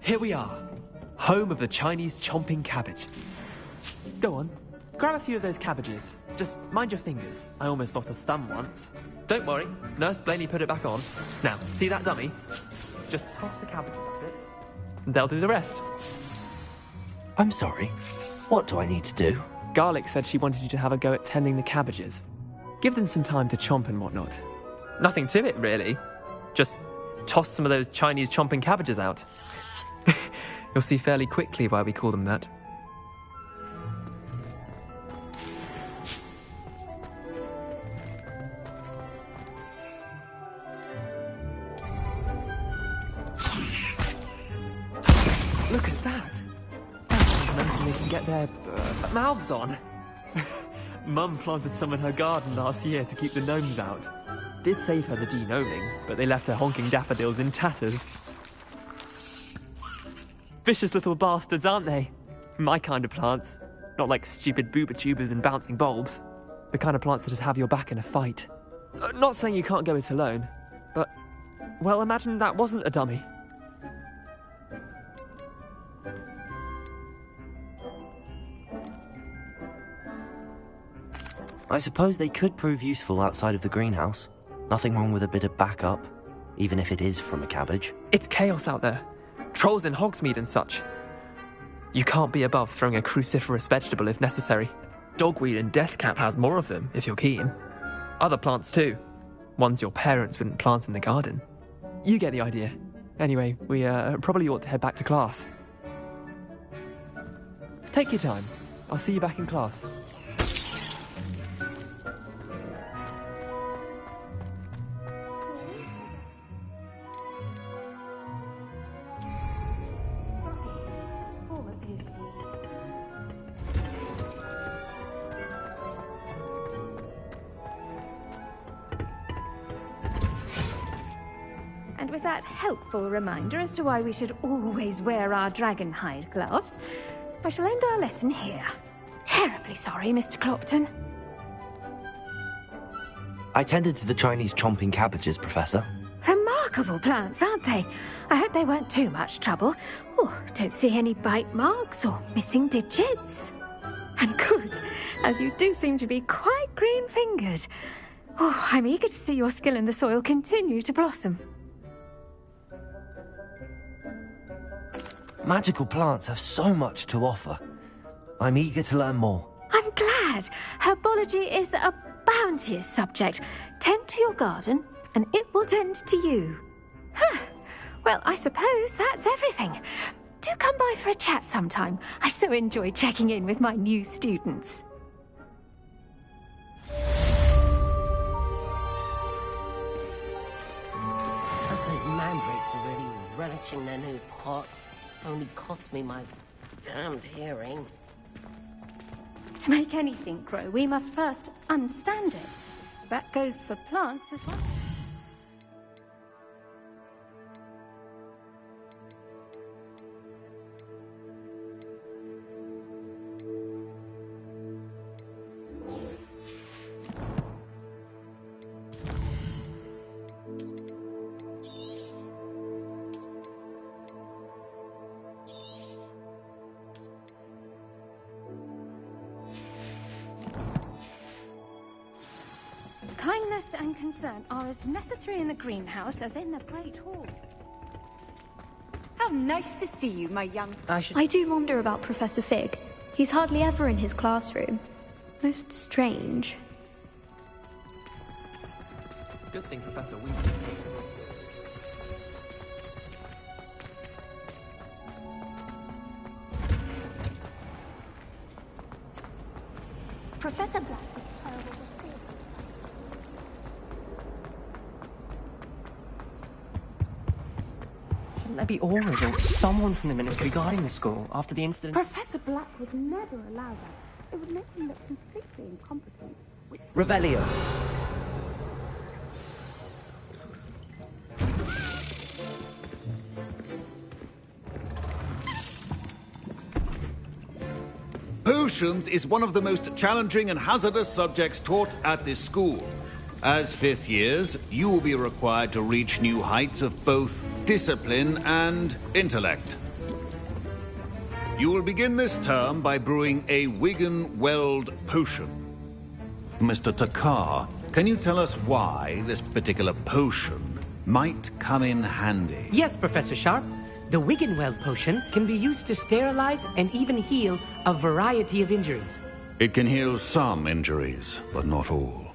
Here we are. Home of the Chinese chomping cabbage. Go on, grab a few of those cabbages. Just mind your fingers. I almost lost a thumb once. Don't worry, Nurse Blaney put it back on. Now, see that dummy? Just toss the cabbages at it, and they'll do the rest. I'm sorry. What do I need to do? Garlic said she wanted you to have a go at tending the cabbages. Give them some time to chomp and whatnot. Nothing to it, really. Just toss some of those Chinese chomping cabbages out. You'll see fairly quickly why we call them that. their mouths on. Mum planted some in her garden last year to keep the gnomes out. Did save her the de-gnoming, but they left her honking daffodils in tatters. Vicious little bastards, aren't they? My kind of plants. Not like stupid booba tubers and bouncing bulbs. The kind of plants that'd have your back in a fight. Not saying you can't go it alone, but, well, imagine that wasn't a dummy. I suppose they could prove useful outside of the greenhouse. Nothing wrong with a bit of backup, even if it is from a cabbage. It's chaos out there. Trolls in Hogsmeade and such. You can't be above throwing a cruciferous vegetable if necessary. Dogweed and deathcap has more of them, if you're keen. Other plants too. Ones your parents wouldn't plant in the garden. You get the idea. Anyway, we probably ought to head back to class. Take your time. I'll see you back in class. And with that helpful reminder as to why we should always wear our dragon hide gloves, I shall end our lesson here. Terribly sorry, Mr. Clopton. I tended to the Chinese chomping cabbages, Professor. Remarkable plants, aren't they? I hope they weren't too much trouble. Oh, don't see any bite marks or missing digits. And good, as you do seem to be quite green-fingered. Oh, I'm eager to see your skill in the soil continue to blossom. Magical plants have so much to offer. I'm eager to learn more. I'm glad. Herbology is a bounteous subject. Tend to your garden, and it will tend to you. Huh. Well, I suppose that's everything. Do come by for a chat sometime. I so enjoy checking in with my new students. Those mandrakes are really relishing their new pots. Only cost me my damned hearing. To make anything grow, we must first understand it. That goes for plants as well. Kindness and concern are as necessary in the greenhouse as in the Great Hall. How nice to see you, my young... I do wonder about Professor Fig. He's hardly ever in his classroom. Most strange. Good thing Professor Weasley. Professor Black was terrible. Shouldn't there be Aurors or someone from the Ministry guarding the school after the incident? Professor Black would never allow that. It would make him look completely incompetent. Revelio. Potions is one of the most challenging and hazardous subjects taught at this school. As fifth years, you will be required to reach new heights of both discipline and intellect. You will begin this term by brewing a Wigan-Weld potion. Mr. Takar, can you tell us why this particular potion might come in handy? Yes, Professor Sharp. The Wiggenweld potion can be used to sterilize and even heal a variety of injuries. It can heal some injuries, but not all.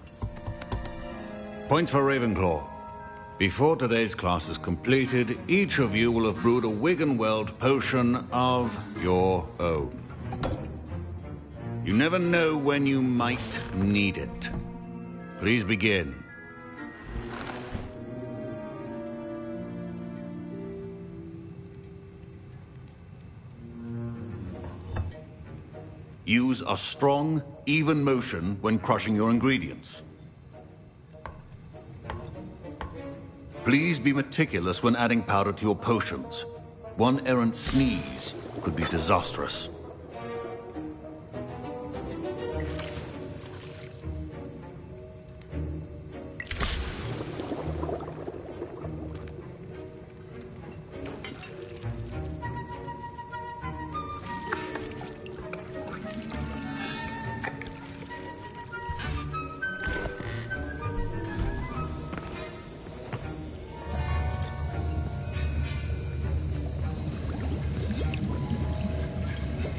Points for Ravenclaw. Before today's class is completed, each of you will have brewed a Wiggenweld potion of your own. You never know when you might need it. Please begin. Use a strong, even motion when crushing your ingredients. Please be meticulous when adding powder to your potions. One errant sneeze could be disastrous.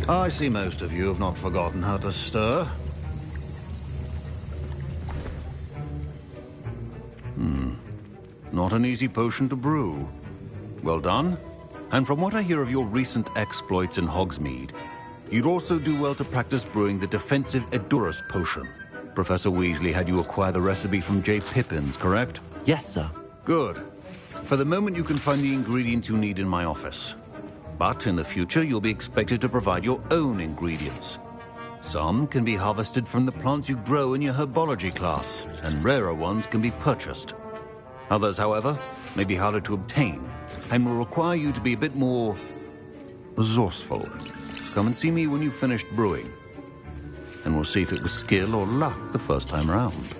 I see most of you have not forgotten how to stir. Not an easy potion to brew. Well done. And from what I hear of your recent exploits in Hogsmeade, you'd also do well to practice brewing the defensive Edurus potion. Professor Weasley had you acquire the recipe from J. Pippin's, correct? Yes, sir. Good. For the moment, you can find the ingredients you need in my office. But in the future, you'll be expected to provide your own ingredients. Some can be harvested from the plants you grow in your herbology class, and rarer ones can be purchased. Others, however, may be harder to obtain, and will require you to be a bit more resourceful. Come and see me when you've finished brewing, and we'll see if it was skill or luck the first time around.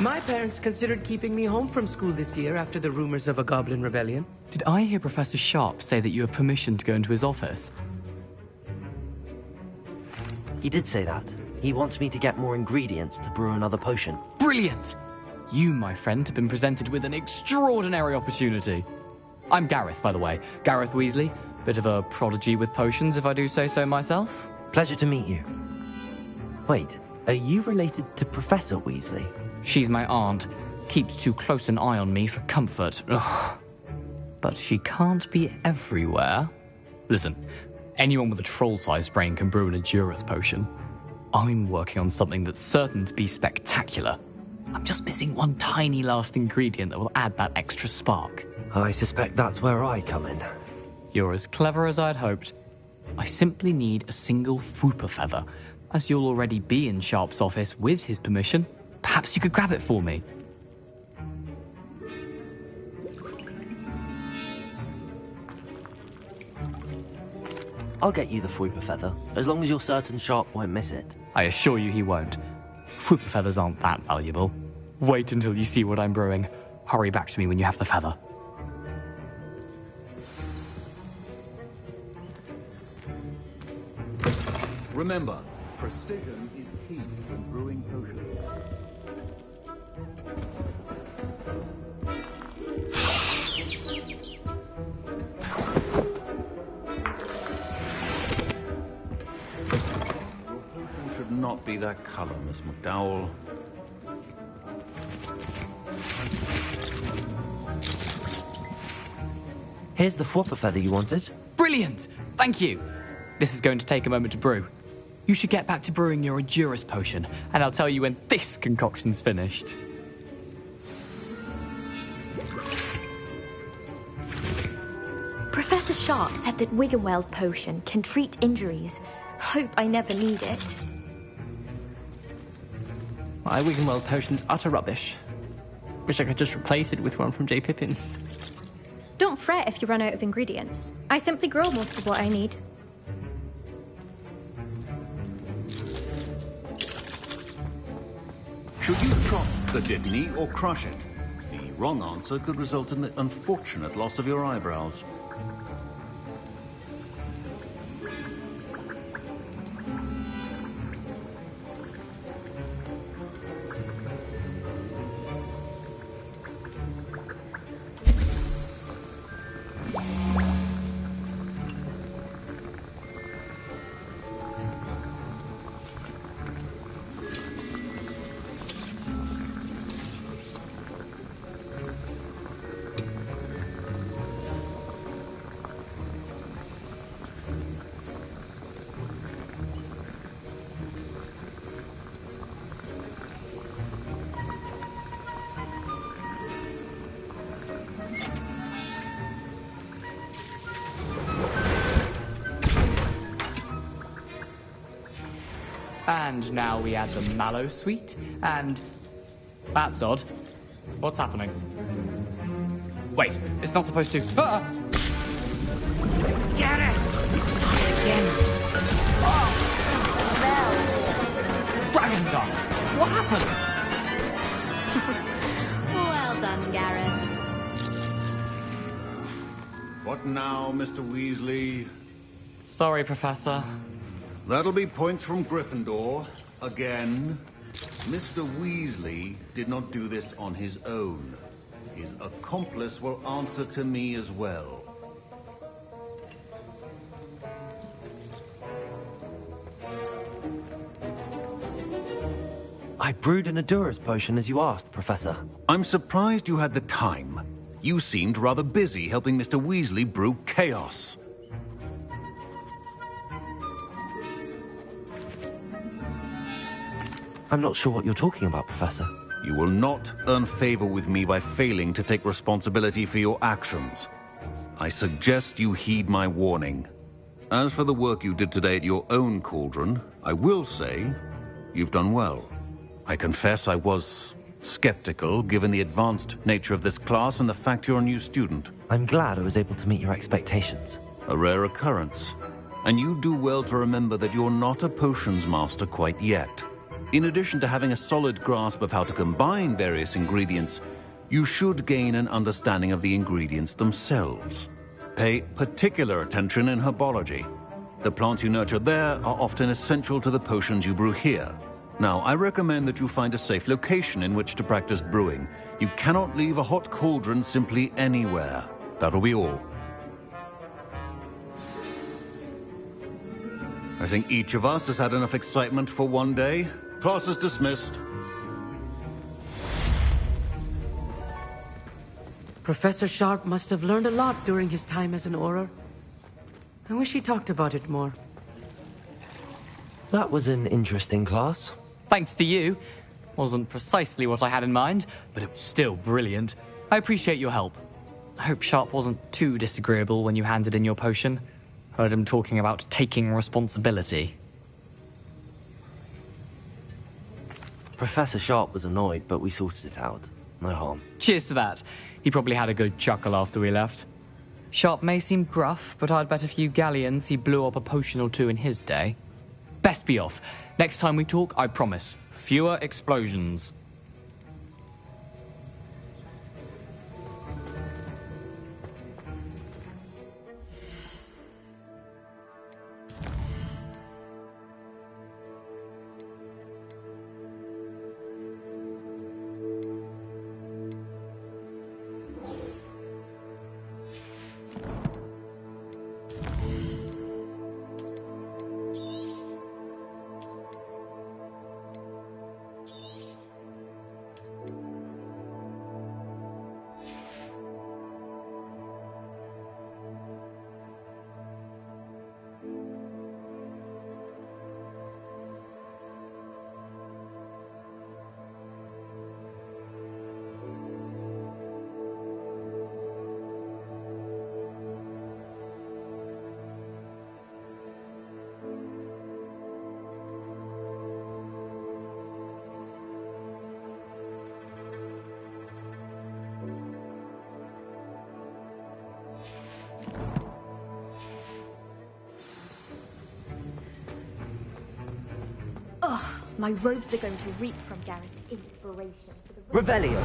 My parents considered keeping me home from school this year after the rumors of a goblin rebellion. Did I hear Professor Sharp say that you have permission to go into his office? He did say that. He wants me to get more ingredients to brew another potion. Brilliant! You, my friend, have been presented with an extraordinary opportunity. I'm Gareth, by the way. Gareth Weasley. Bit of a prodigy with potions, if I do say so myself. Pleasure to meet you. Wait, are you related to Professor Weasley? She's my aunt. Keeps too close an eye on me for comfort. Ugh. But she can't be everywhere. Listen, anyone with a troll-sized brain can brew an Edurus potion. I'm working on something that's certain to be spectacular. I'm just missing one tiny last ingredient that will add that extra spark. I suspect that's where I come in. You're as clever as I'd hoped. I simply need a single Fwooper feather. As you'll already be in Sharp's office with his permission, perhaps you could grab it for me. I'll get you the Fwooper feather, as long as you're certain Sharp won't miss it. I assure you he won't. Fwooper feathers aren't that valuable. Wait until you see what I'm brewing. Hurry back to me when you have the feather. Remember, precision is key when brewing potions. Should not be that color, Miss McDowell. Here's the Fwooper feather you wanted. Brilliant! Thank you! This is going to take a moment to brew. You should get back to brewing your Edurus potion, and I'll tell you when this concoction's finished. Professor Sharp said that Wiggenweld potion can treat injuries. Hope I never need it. My Wiggenweld potion's utter rubbish. Wish I could just replace it with one from J. Pippin's. Don't fret if you run out of ingredients. I simply grow most of what I need. Should you chop the Dittany or crush it? The wrong answer could result in the unfortunate loss of your eyebrows. And now we add the mallow sweet, and... That's odd. What's happening? Wait, it's not supposed to... Ah! Get it! Again. Oh! Dragon tongue! What happened? Well done, Gareth. What now, Mr. Weasley? Sorry, Professor. That'll be points from Gryffindor. Again. Mr. Weasley did not do this on his own. His accomplice will answer to me as well. I brewed an Adurus potion as you asked, Professor. I'm surprised you had the time. You seemed rather busy helping Mr. Weasley brew chaos. I'm not sure what you're talking about, Professor. You will not earn favor with me by failing to take responsibility for your actions. I suggest you heed my warning. As for the work you did today at your own cauldron, I will say you've done well. I confess I was skeptical, given the advanced nature of this class and the fact you're a new student. I'm glad I was able to meet your expectations. A rare occurrence. And you do well to remember that you're not a potions master quite yet. In addition to having a solid grasp of how to combine various ingredients, you should gain an understanding of the ingredients themselves. Pay particular attention in herbology. The plants you nurture there are often essential to the potions you brew here. Now, I recommend that you find a safe location in which to practice brewing. You cannot leave a hot cauldron simply anywhere. That'll be all. I think each of us has had enough excitement for one day. Class is dismissed. Professor Sharp must have learned a lot during his time as an Auror. I wish he talked about it more. That was an interesting class. Thanks to you. Wasn't precisely what I had in mind, but it was still brilliant. I appreciate your help. I hope Sharp wasn't too disagreeable when you handed in your potion. Heard him talking about taking responsibility. Professor Sharp was annoyed, but we sorted it out. No harm. Cheers to that. He probably had a good chuckle after we left. Sharp may seem gruff, but I'd bet a few galleons he blew up a potion or two in his day. Best be off. Next time we talk, I promise, fewer explosions. Ugh, my robes are going to reek from Gareth's inspiration for the... Revelio.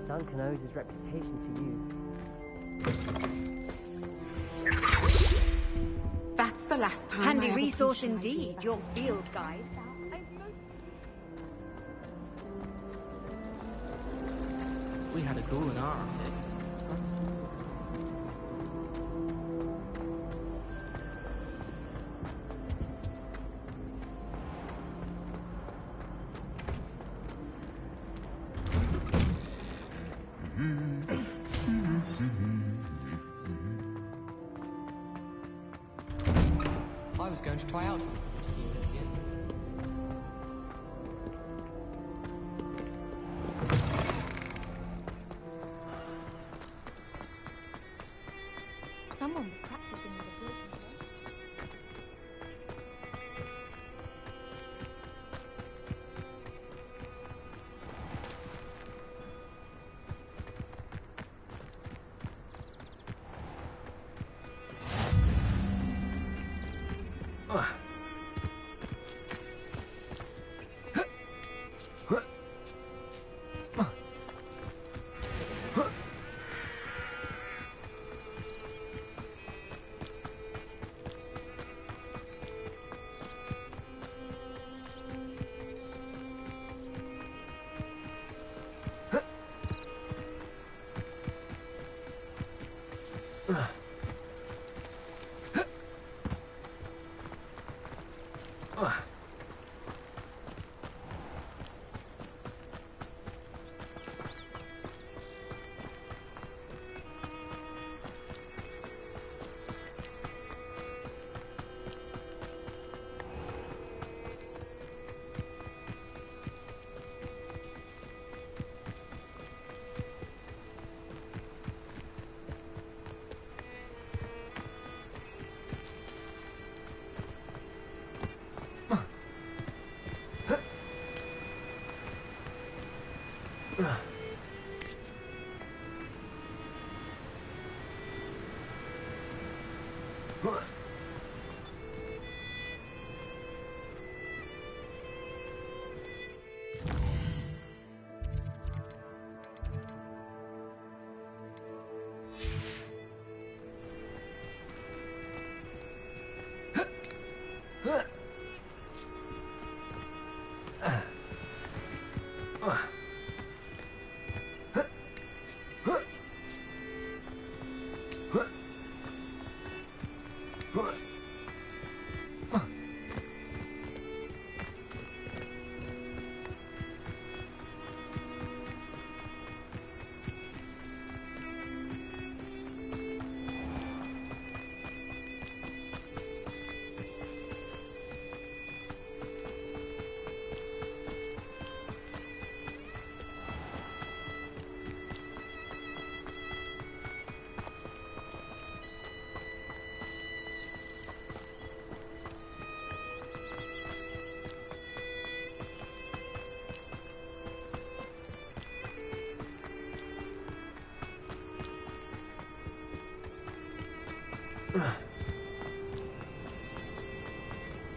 Duncan owes his reputation to you. That's the last time Handy I ever resource preached my indeed, view. your field guide. We had a cool in our Arctic. I was going to try out for the scheme this year. Someone was practicing with a book.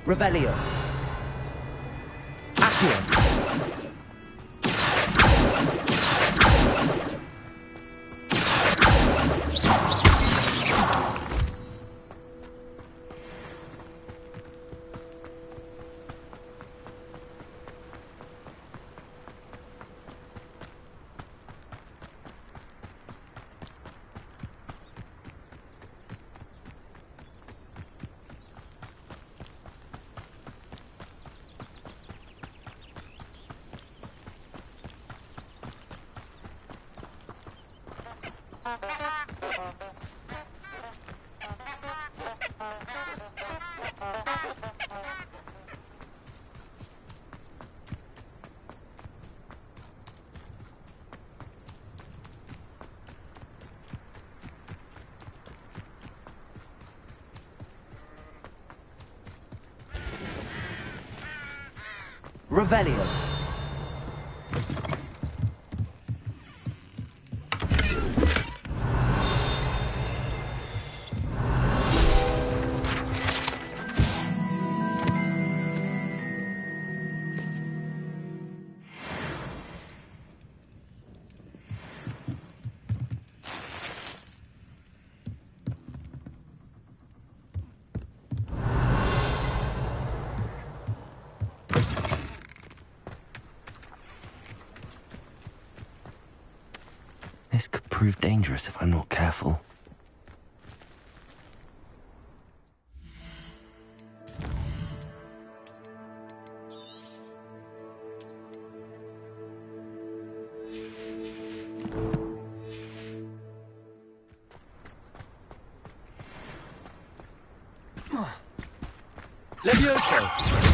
Revelio. Accio. Revelio. prove dangerous if I'm not careful. Levioso!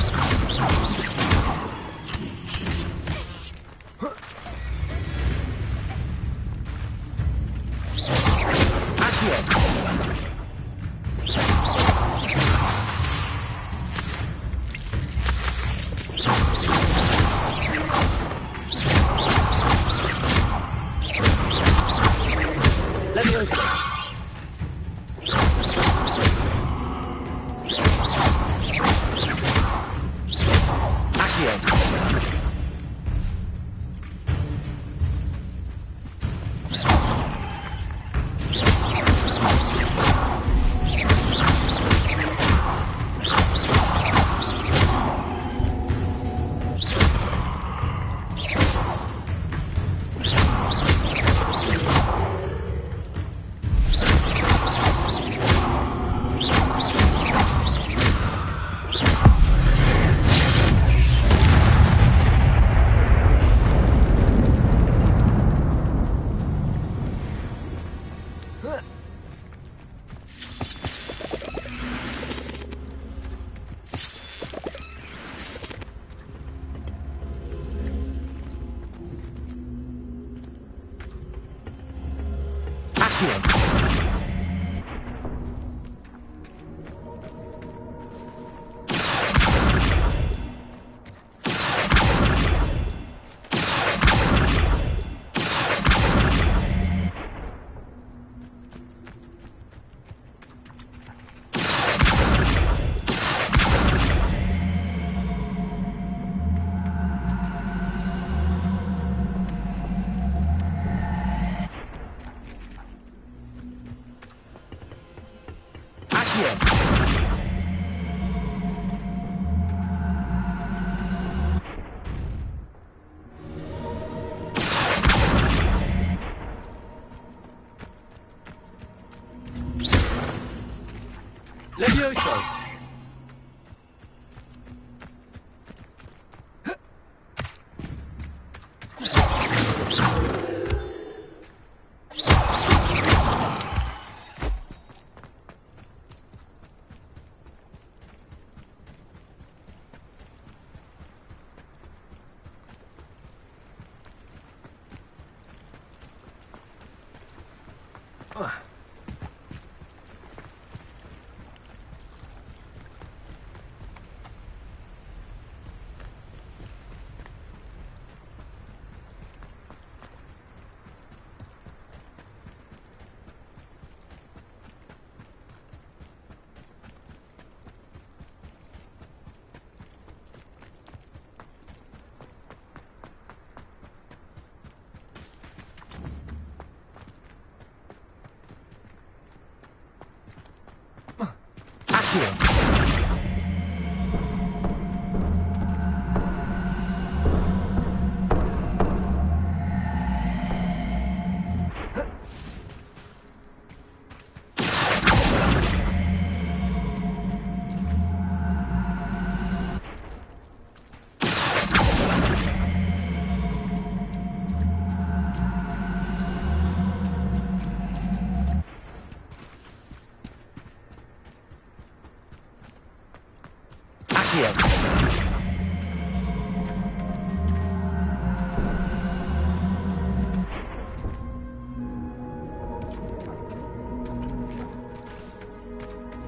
Levioso!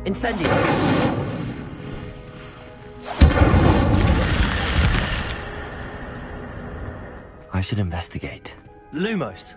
Incendio! I should investigate. Lumos!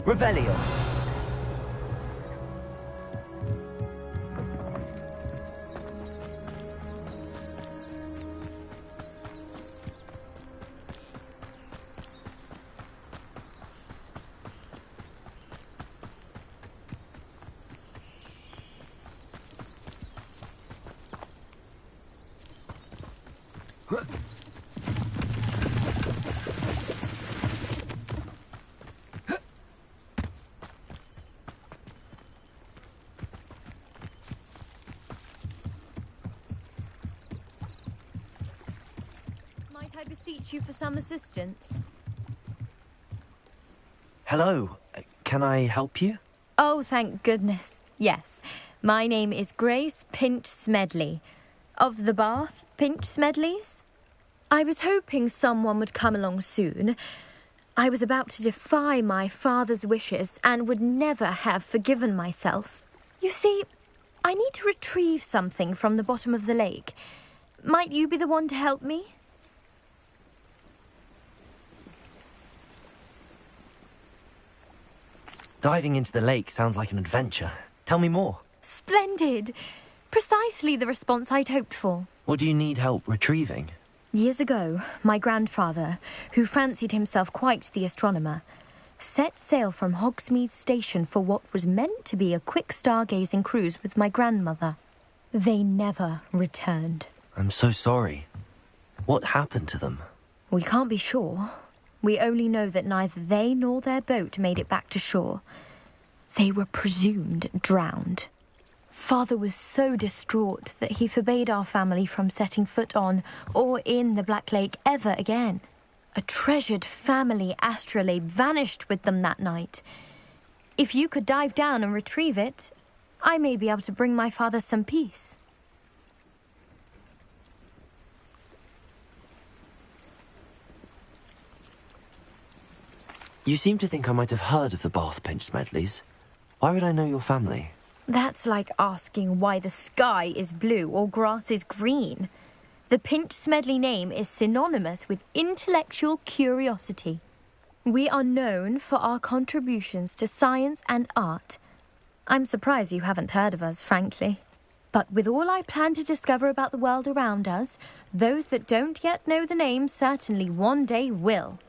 Revelio. Might I beseech you for some assistance? Hello. Can I help you? Oh, thank goodness. Yes. My name is Grace Pinch Smedley. Of the Bath Pinch Smedleys? I was hoping someone would come along soon. I was about to defy my father's wishes and would never have forgiven myself. You see, I need to retrieve something from the bottom of the lake. Might you be the one to help me? Diving into the lake sounds like an adventure. Tell me more. Splendid! Precisely the response I'd hoped for. What do you need help retrieving? Years ago, my grandfather, who fancied himself quite the astronomer, set sail from Hogsmeade Station for what was meant to be a quick stargazing cruise with my grandmother. They never returned. I'm so sorry. What happened to them? We can't be sure. We only know that neither they nor their boat made it back to shore. They were presumed drowned. Father was so distraught that he forbade our family from setting foot on or in the Black Lake ever again. A treasured family astrolabe vanished with them that night. If you could dive down and retrieve it, I may be able to bring my father some peace. You seem to think I might have heard of the Bath Pinch Smedleys. Why would I know your family? That's like asking why the sky is blue or grass is green. The Pinch Smedley name is synonymous with intellectual curiosity. We are known for our contributions to science and art. I'm surprised you haven't heard of us, frankly. But with all I plan to discover about the world around us, those that don't yet know the name certainly one day will.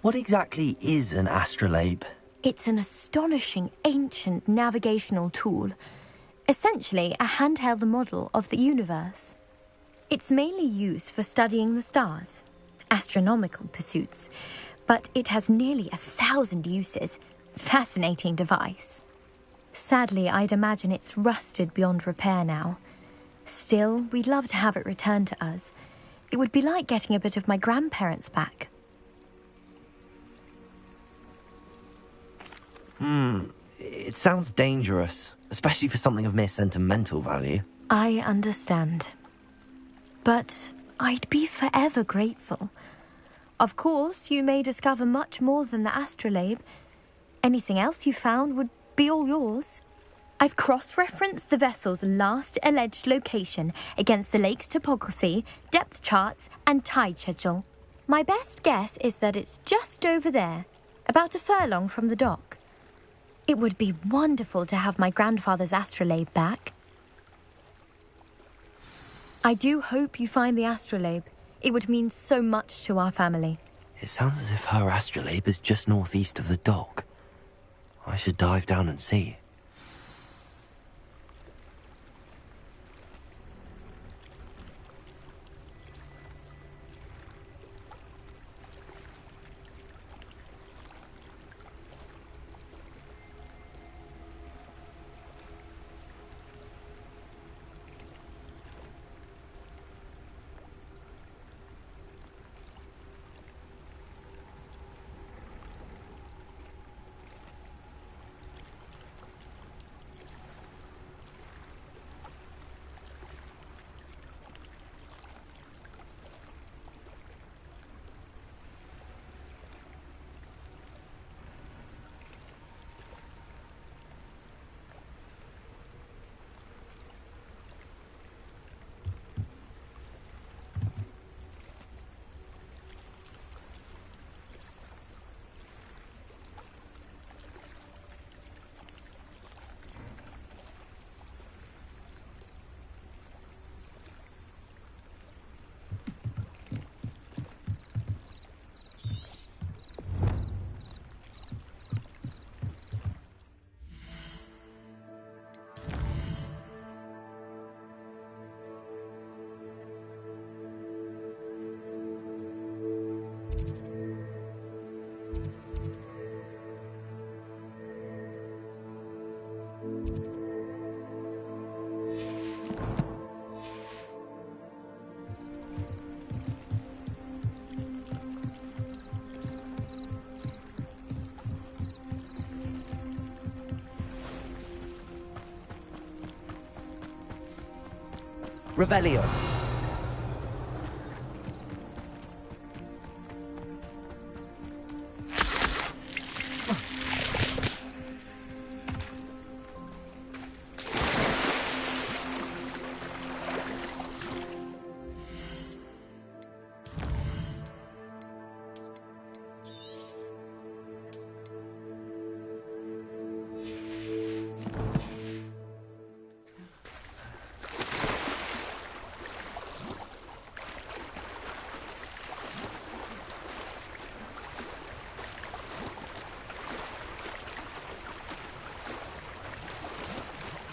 What exactly is an astrolabe? It's an astonishing ancient navigational tool, essentially a handheld model of the universe. It's mainly used for studying the stars, astronomical pursuits, but it has nearly 1,000 uses. Fascinating device. Sadly, I'd imagine it's rusted beyond repair now. Still, we'd love to have it returned to us. It would be like getting a bit of my grandparents back. It sounds dangerous, especially for something of mere sentimental value. I understand. But I'd be forever grateful. Of course, you may discover much more than the astrolabe. Anything else you found would be all yours. I've cross-referenced the vessel's last alleged location against the lake's topography, depth charts, and tide schedule. My best guess is that it's just over there, about a furlong from the dock. It would be wonderful to have my grandfather's astrolabe back. I do hope you find the astrolabe. It would mean so much to our family. It sounds as if her astrolabe is just northeast of the dock. I should dive down and see. Revelio.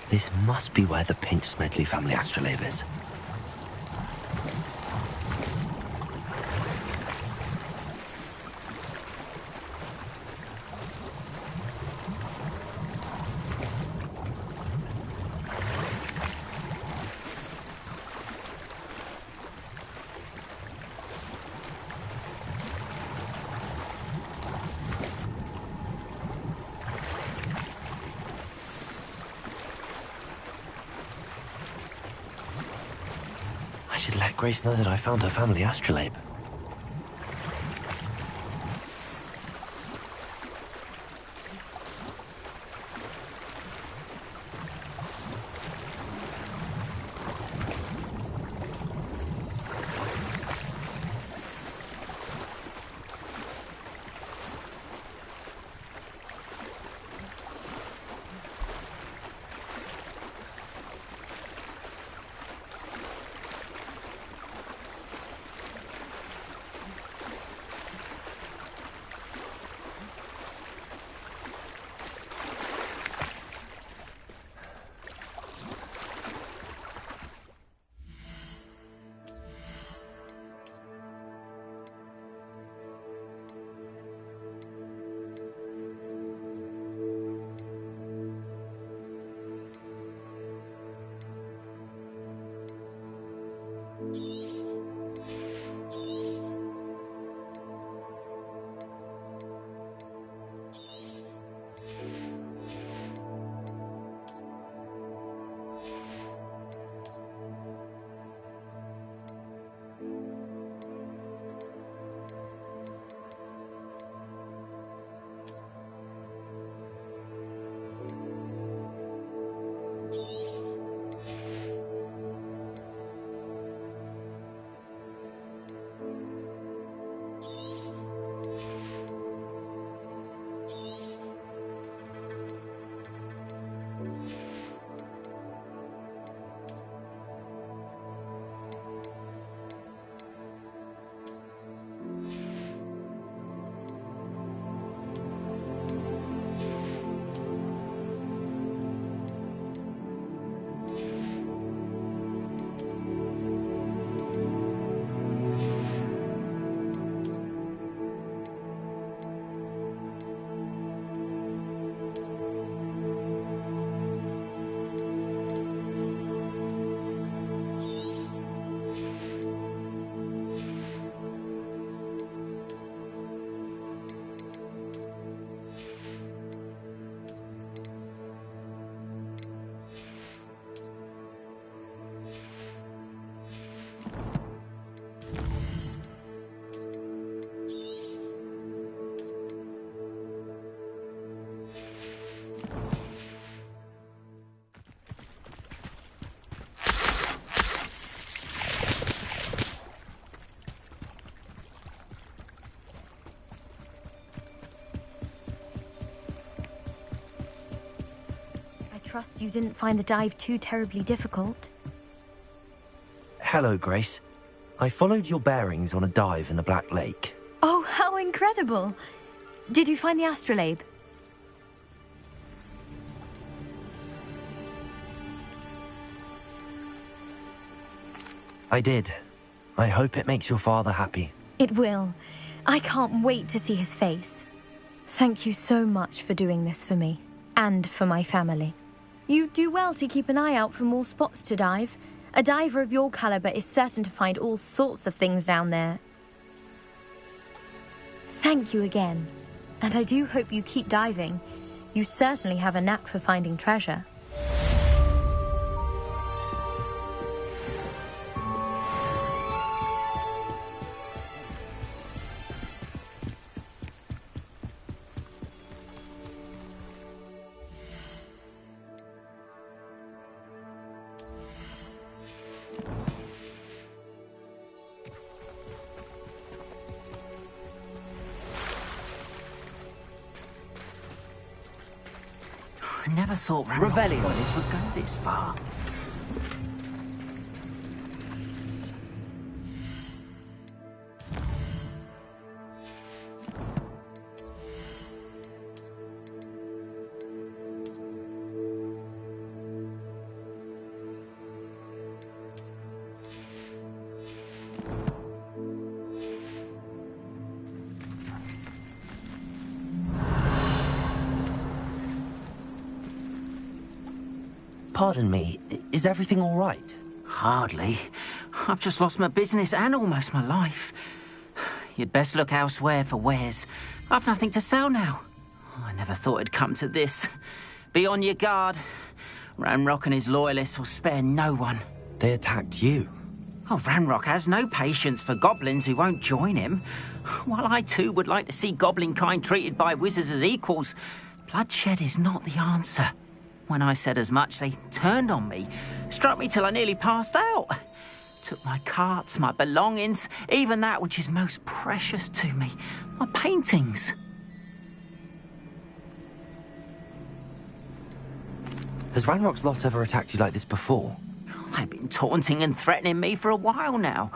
This must be where the Pinch-Smedley family astrolabe is. I should let Grace know that I found her family astrolabe. Trust you didn't find the dive too terribly difficult. Hello, Grace. I followed your bearings on a dive in the Black Lake. Oh, how incredible! Did you find the astrolabe? I did. I hope it makes your father happy. It will. I can't wait to see his face. Thank you so much for doing this for me, and for my family. You do well to keep an eye out for more spots to dive. A diver of your caliber is certain to find all sorts of things down there. Thank you again. And I do hope you keep diving. You certainly have a knack for finding treasure. I never thought Ranrock's spoilers would go this far. Pardon me, is everything all right? Hardly. I've just lost my business and almost my life. You'd best look elsewhere for wares. I've nothing to sell now. I never thought it'd come to this. Be on your guard. Ranrock and his loyalists will spare no one. They attacked you? Oh, Ranrock has no patience for goblins who won't join him. While I too would like to see goblin kind treated by wizards as equals, bloodshed is not the answer. When I said as much, they turned on me, struck me till I nearly passed out. Took my carts, my belongings, even that which is most precious to me, my paintings. Has Ranrock's lot ever attacked you like this before? They've been taunting and threatening me for a while now,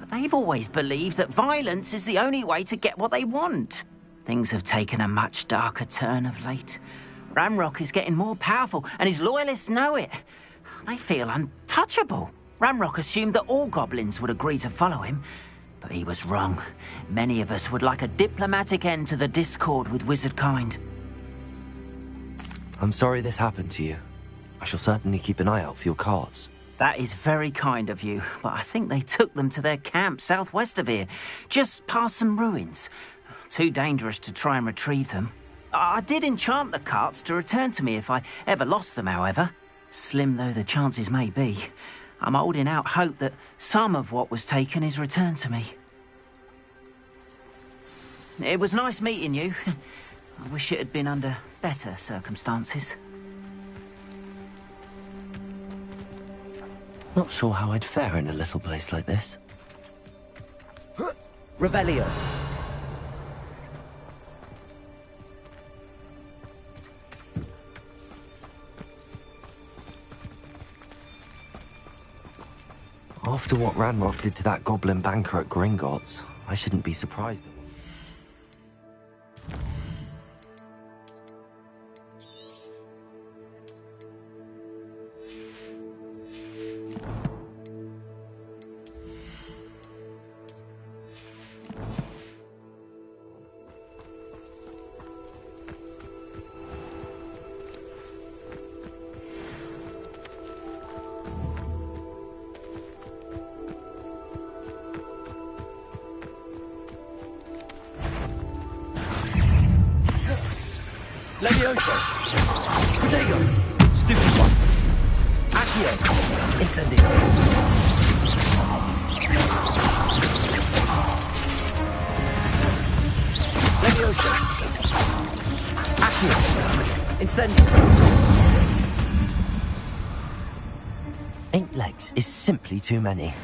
but they've always believed that violence is the only way to get what they want. Things have taken a much darker turn of late. Ranrock is getting more powerful, and his loyalists know it. They feel untouchable. Ranrock assumed that all goblins would agree to follow him, but he was wrong. Many of us would like a diplomatic end to the discord with wizard kind. I'm sorry this happened to you. I shall certainly keep an eye out for your carts. That is very kind of you, but I think they took them to their camp southwest of here, just past some ruins. Too dangerous to try and retrieve them. I did enchant the carts to return to me if I ever lost them, however. Slim though the chances may be, I'm holding out hope that some of what was taken is returned to me. It was nice meeting you. I wish it had been under better circumstances. Not sure how I'd fare in a little place like this. Revelio. After what Ranrock did to that goblin banker at Gringotts, I shouldn't be surprised. Levioso! Protego! Stupid one! Accio! Incendio! Levioso! Accio! Incendio! 8 legs is simply too many.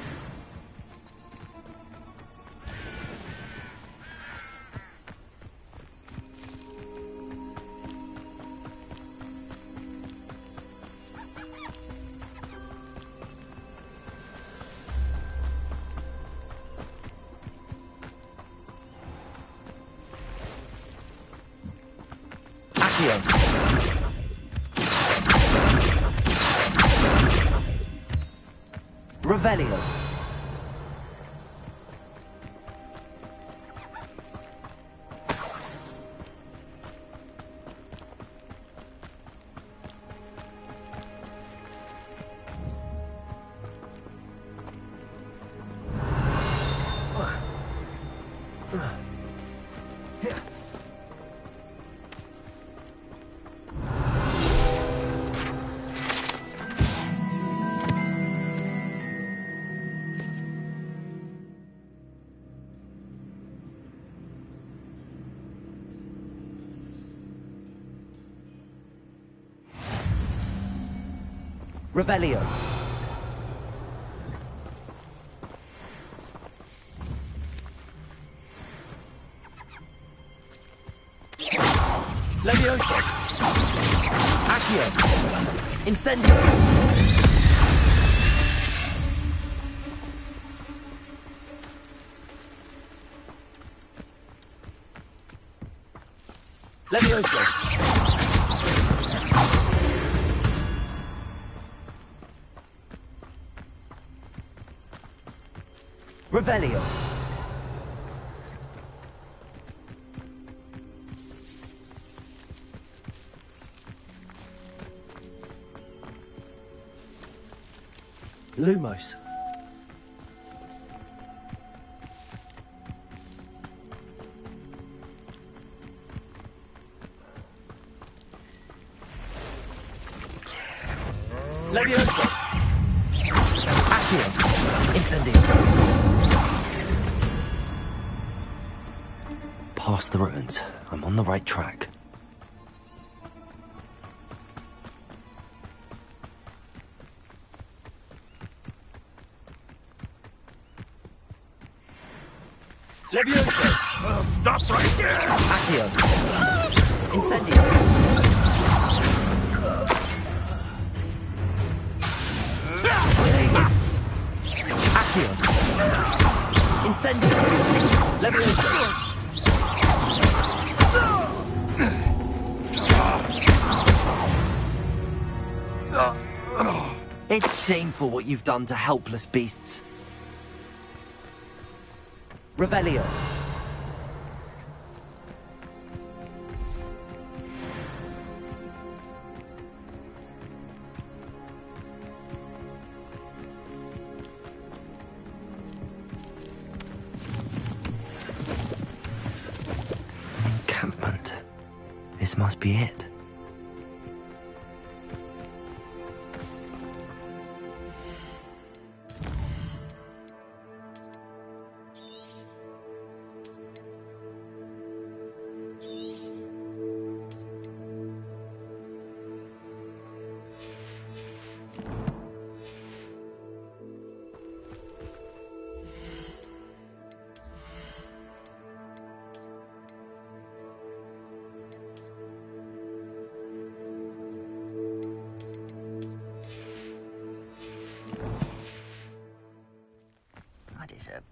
Revelio. Revelio. Levioso. Accio! Incendio! Levioso! Revelio! Lumos. Levioso. Accio. Incendio. Past the ruins. I'm on the right track. Levioso! Stop right there! Accio. Incendio. Accio. Incendio. Levioso. It's shameful what you've done to helpless beasts. Revelio. Encampment. This must be it.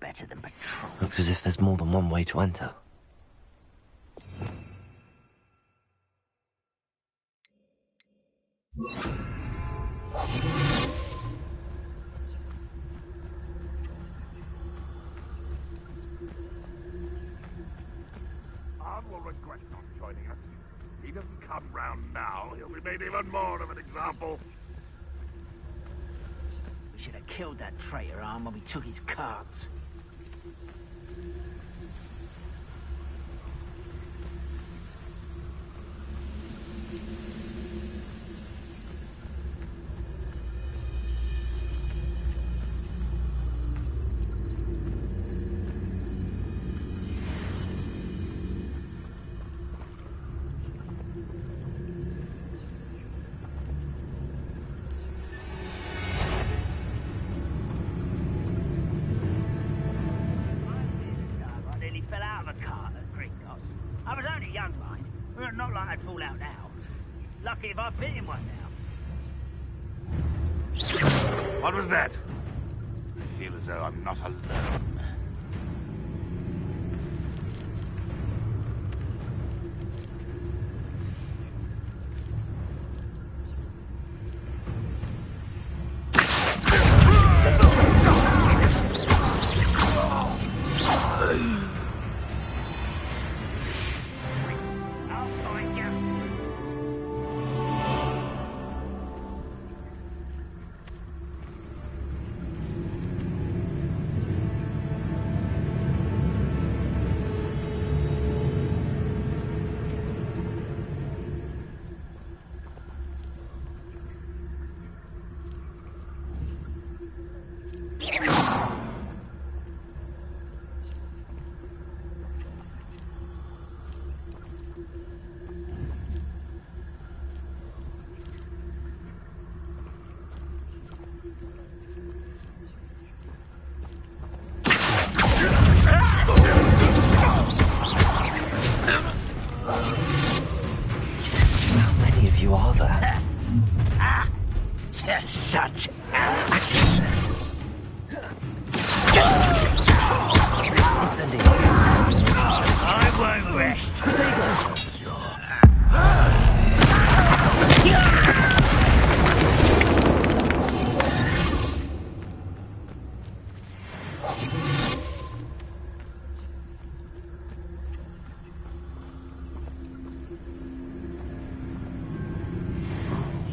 Better than patrol. Looks as if there's more than one way to enter. Arn will regret not joining us. If he doesn't come round now, he'll be made even more of an example. We should have killed that traitor, Arn, when we took his cards. I was only young, mind. Not like I'd fall out now. Lucky if I fit in one now. What was that? I feel as though I'm not alone. How many of you are there? such Incendio. I won't rest.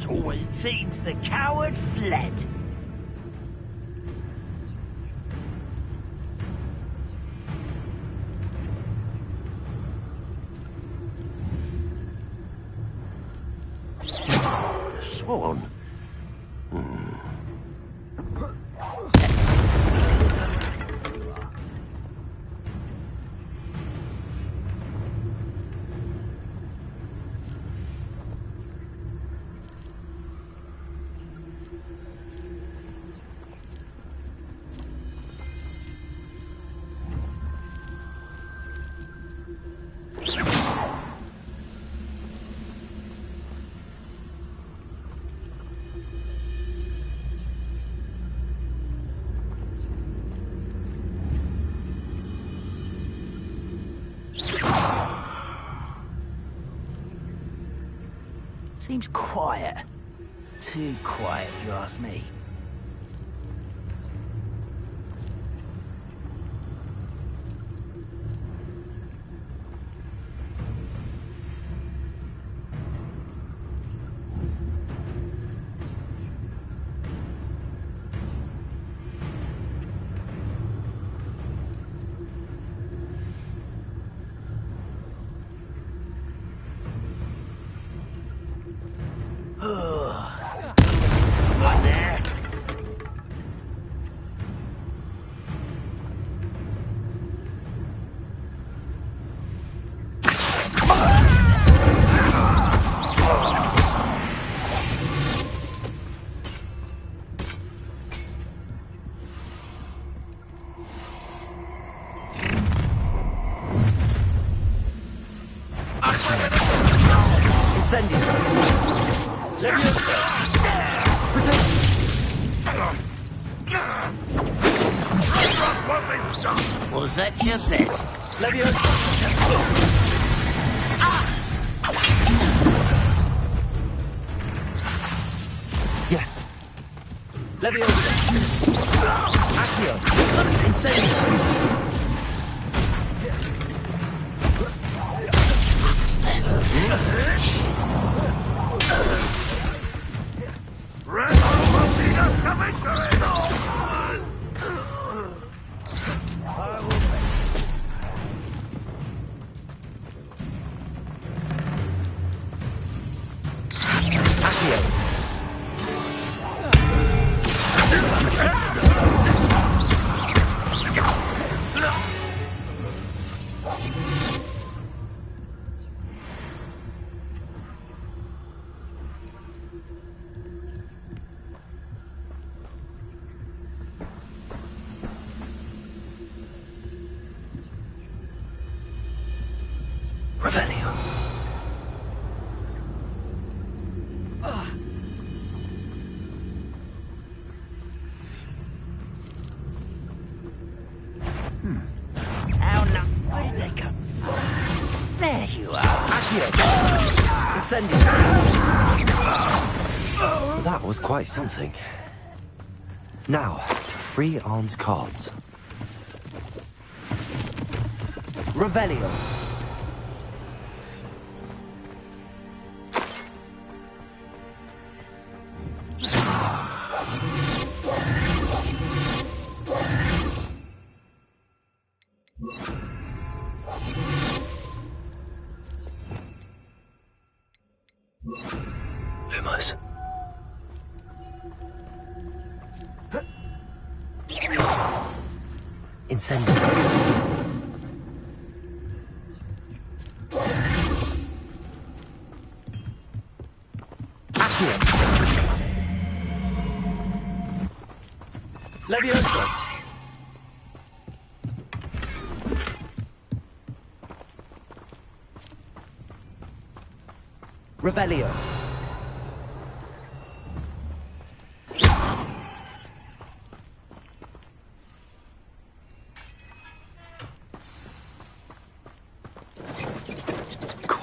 So it seems the coward fled. Swan. Seems quiet. Too quiet, if you ask me. Right there. Incendio. Was that your best? Yes. Leviosa. Accio. Incendio. Revelio. How now? Where did they come? There you are. Accio. Incendio. That was quite something. Now, to free Arn's cards. Revelio. Lumos. Incendio. Accio. Leviosa. Revelio.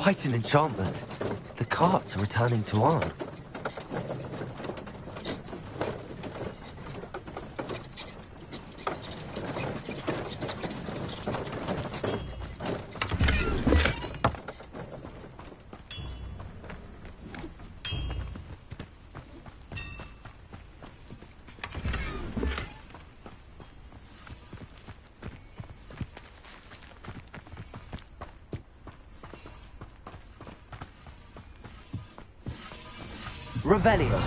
quite an enchantment. The carts are returning to Arn. Revelio.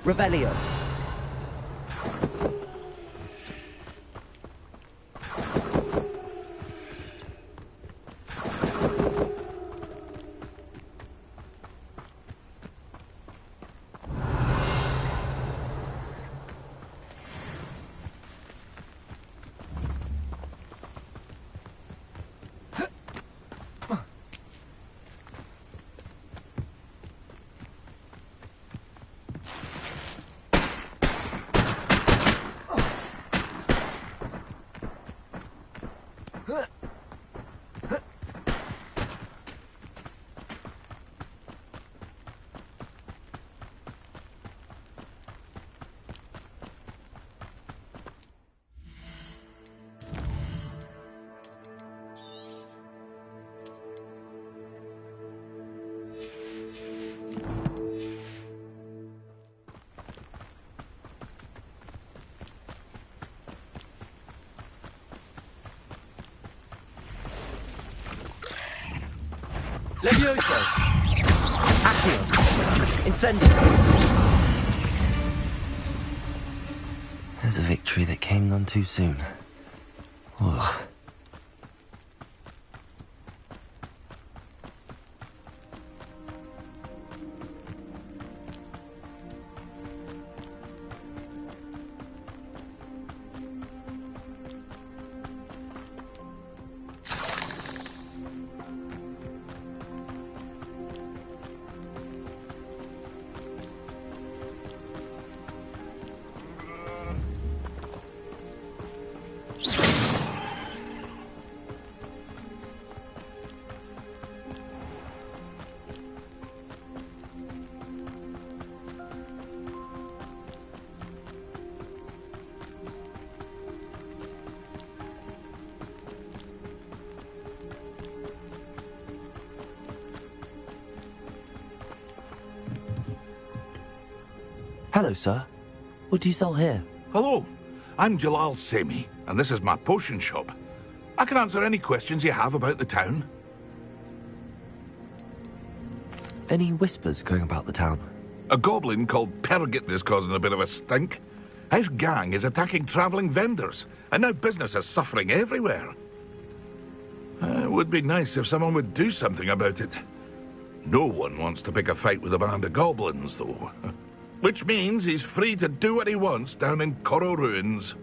Revelio. Levioso! Accio! Incendio! There's a victory that came none too soon. Ugh. Hello, sir. What do you sell here? Hello, I'm Jalal Semi, and this is my potion shop. I can answer any questions you have about the town. Any whispers going about the town? A goblin called Pergit is causing a bit of a stink. His gang is attacking travelling vendors, and now business is suffering everywhere. It would be nice if someone would do something about it. No one wants to pick a fight with a band of goblins, though. Which means he's free to do what he wants down in Coral Ruins.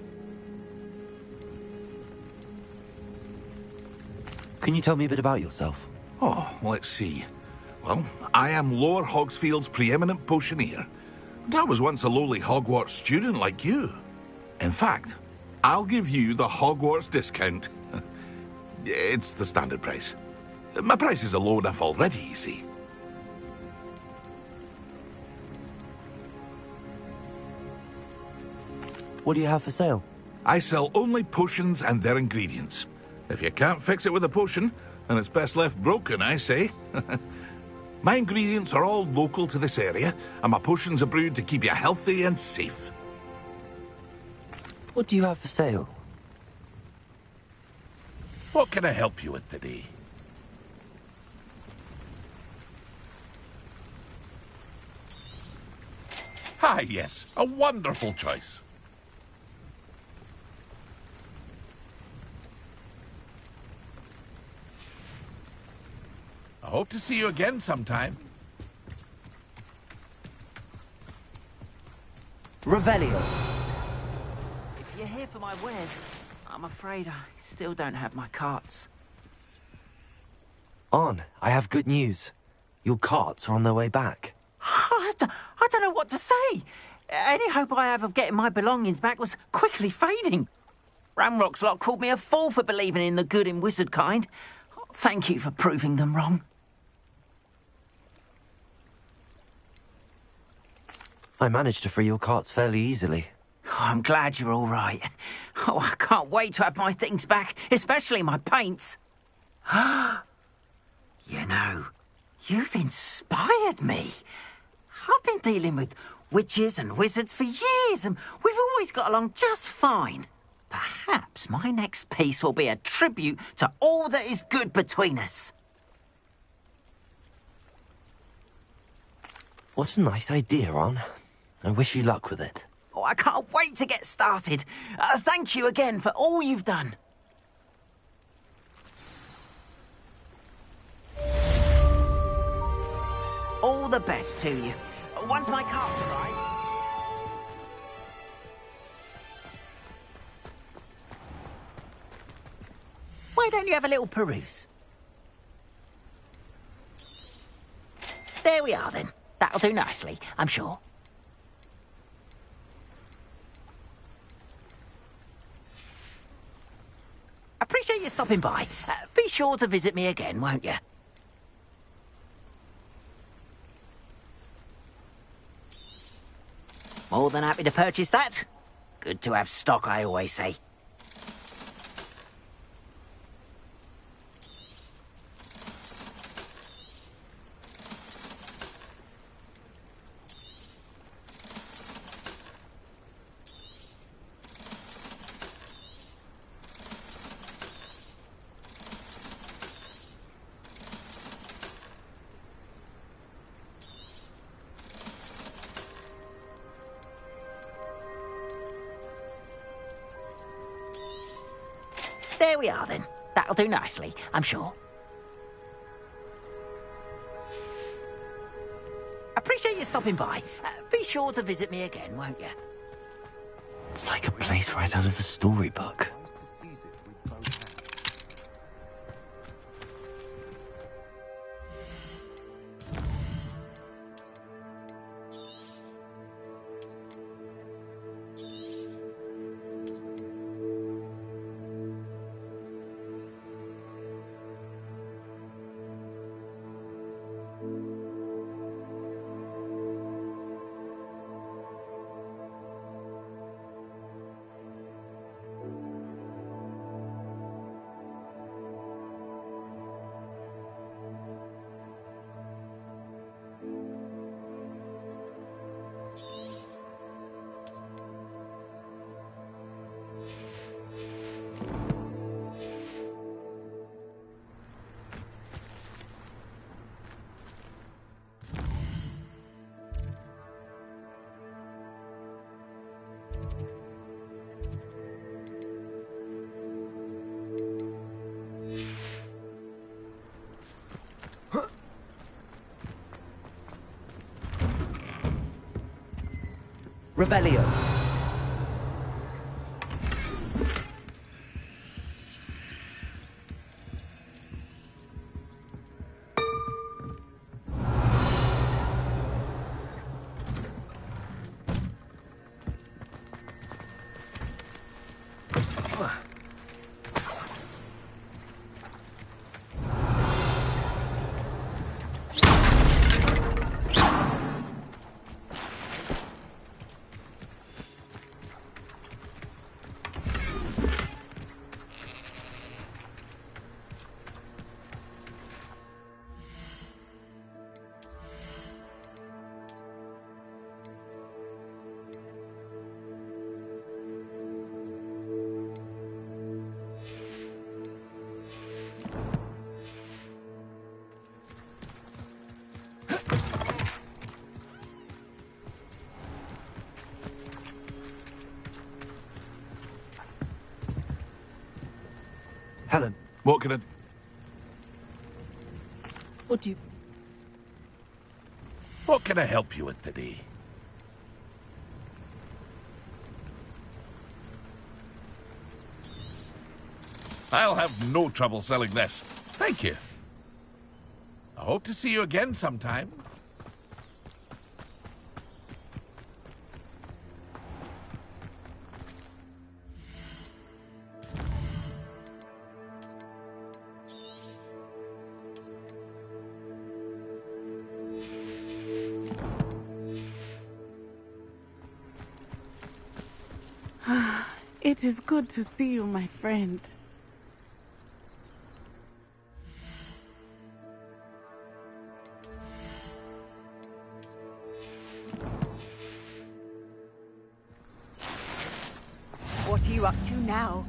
Can you tell me a bit about yourself? Oh, let's see. Well, I am Lower Hogsfield's preeminent potioneer. And I was once a lowly Hogwarts student like you. In fact, I'll give you the Hogwarts discount. It's the standard price. My prices are low enough already, you see. What do you have for sale? I sell only potions and their ingredients. If you can't fix it with a potion, then it's best left broken, I say. My ingredients are all local to this area, and my potions are brewed to keep you healthy and safe. What do you have for sale? What can I help you with today? Ah, yes, a wonderful choice. I hope to see you again sometime. Revelio. If you're here for my wares, I'm afraid I still don't have my carts. On, I have good news. Your carts are on their way back. I don't know what to say. Any hope I have of getting my belongings back was quickly fading. Ramrock's lot called me a fool for believing in the good in wizard kind. Thank you for proving them wrong. I managed to free your carts fairly easily. Oh, I'm glad you're all right. Oh, I can't wait to have my things back, especially my paints. You know, you've inspired me. I've been dealing with witches and wizards for years, and we've always got along just fine. Perhaps my next piece will be a tribute to all that is good between us. What a nice idea, On. I wish you luck with it. Oh, I can't wait to get started. Thank you again for all you've done. All the best to you. Once my carts arrive... Why don't you have a little peruse? There we are, then. That'll do nicely, I'm sure. Appreciate you stopping by. Be sure to visit me again, won't you? More than happy to purchase that. Good to have stock, I always say. There we are, then. That'll do nicely, I'm sure. Appreciate you stopping by. Be sure to visit me again, won't you? It's like a place right out of a storybook. Revelio. Helen. What can I... What do you... What can I help you with today? I'll have no trouble selling this. Thank you. I hope to see you again sometime. It is good to see you, my friend. What are you up to now?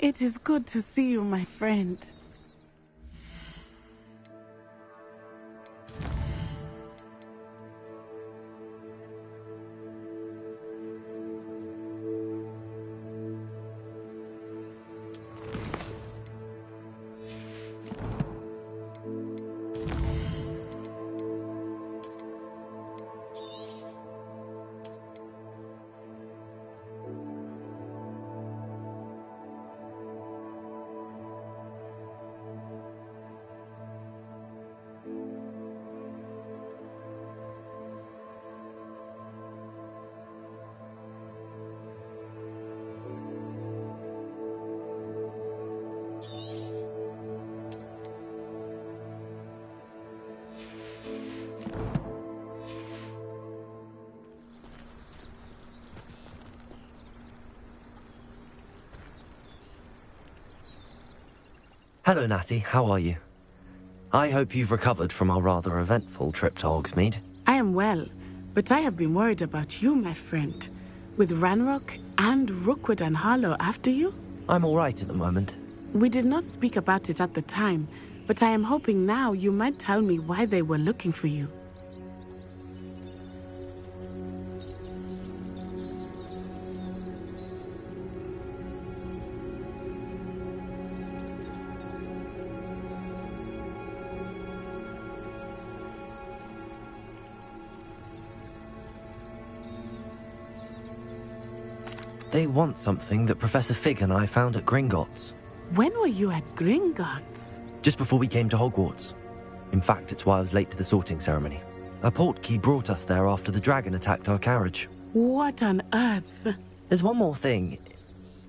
It is good to see you, my friend. Hello, Natty. How are you? I hope you've recovered from our rather eventful trip to Hogsmeade. I am well, but I have been worried about you, my friend. With Ranrock and Rookwood and Harlow after you? I'm all right at the moment. We did not speak about it at the time, but I am hoping now you might tell me why they were looking for you. They want something that Professor Fig and I found at Gringotts. When were you at Gringotts? Just before we came to Hogwarts. In fact, it's why I was late to the sorting ceremony. A portkey brought us there after the dragon attacked our carriage. What on earth? There's one more thing.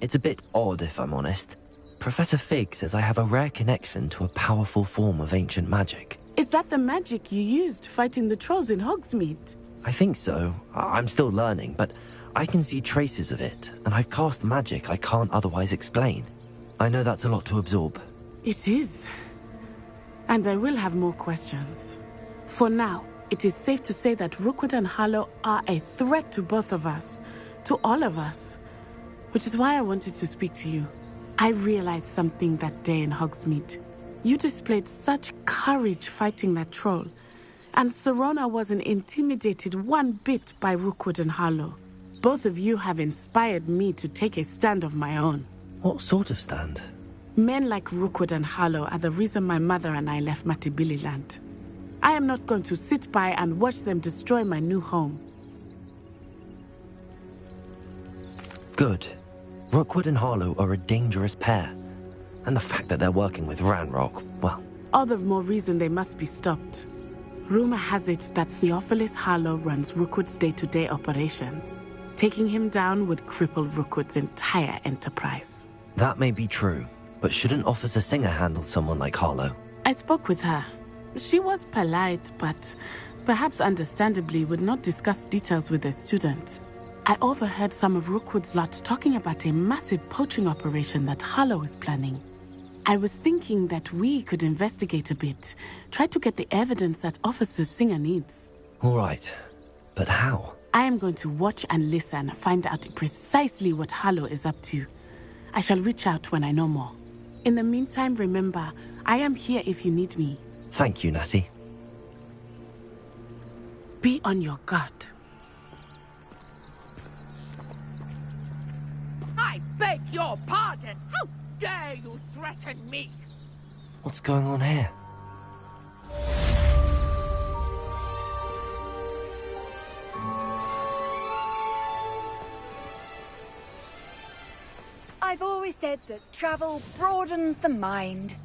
It's a bit odd, if I'm honest. Professor Fig says I have a rare connection to a powerful form of ancient magic. Is that the magic you used fighting the trolls in Hogsmeade? I think so. I'm still learning, but I can see traces of it, and I've cast magic I can't otherwise explain. I know that's a lot to absorb. It is. And I will have more questions. For now, it is safe to say that Rookwood and Harlow are a threat to both of us, to all of us. Which is why I wanted to speak to you. I realized something that day in Hogsmeade. You displayed such courage fighting that troll, and Serona wasn't intimidated one bit by Rookwood and Harlow. Both of you have inspired me to take a stand of my own. What sort of stand? Men like Rookwood and Harlow are the reason my mother and I left Matibili land. I am not going to sit by and watch them destroy my new home. Good. Rookwood and Harlow are a dangerous pair. And the fact that they're working with Ranrock, well... All the more reason they must be stopped. Rumor has it that Theophilus Harlow runs Rookwood's day-to-day operations. Taking him down would cripple Rookwood's entire enterprise. That may be true, but shouldn't Officer Singer handle someone like Harlow? I spoke with her. She was polite, but perhaps understandably would not discuss details with a student. I overheard some of Rookwood's lot talking about a massive poaching operation that Harlow is planning. I was thinking that we could investigate a bit, try to get the evidence that Officer Singer needs. All right, but how? I am going to watch and listen, find out precisely what Harlow is up to. I shall reach out when I know more. In the meantime, remember, I am here if you need me. Thank you, Natty. Be on your guard. I beg your pardon! How dare you threaten me? What's going on here? I've always said that travel broadens the mind.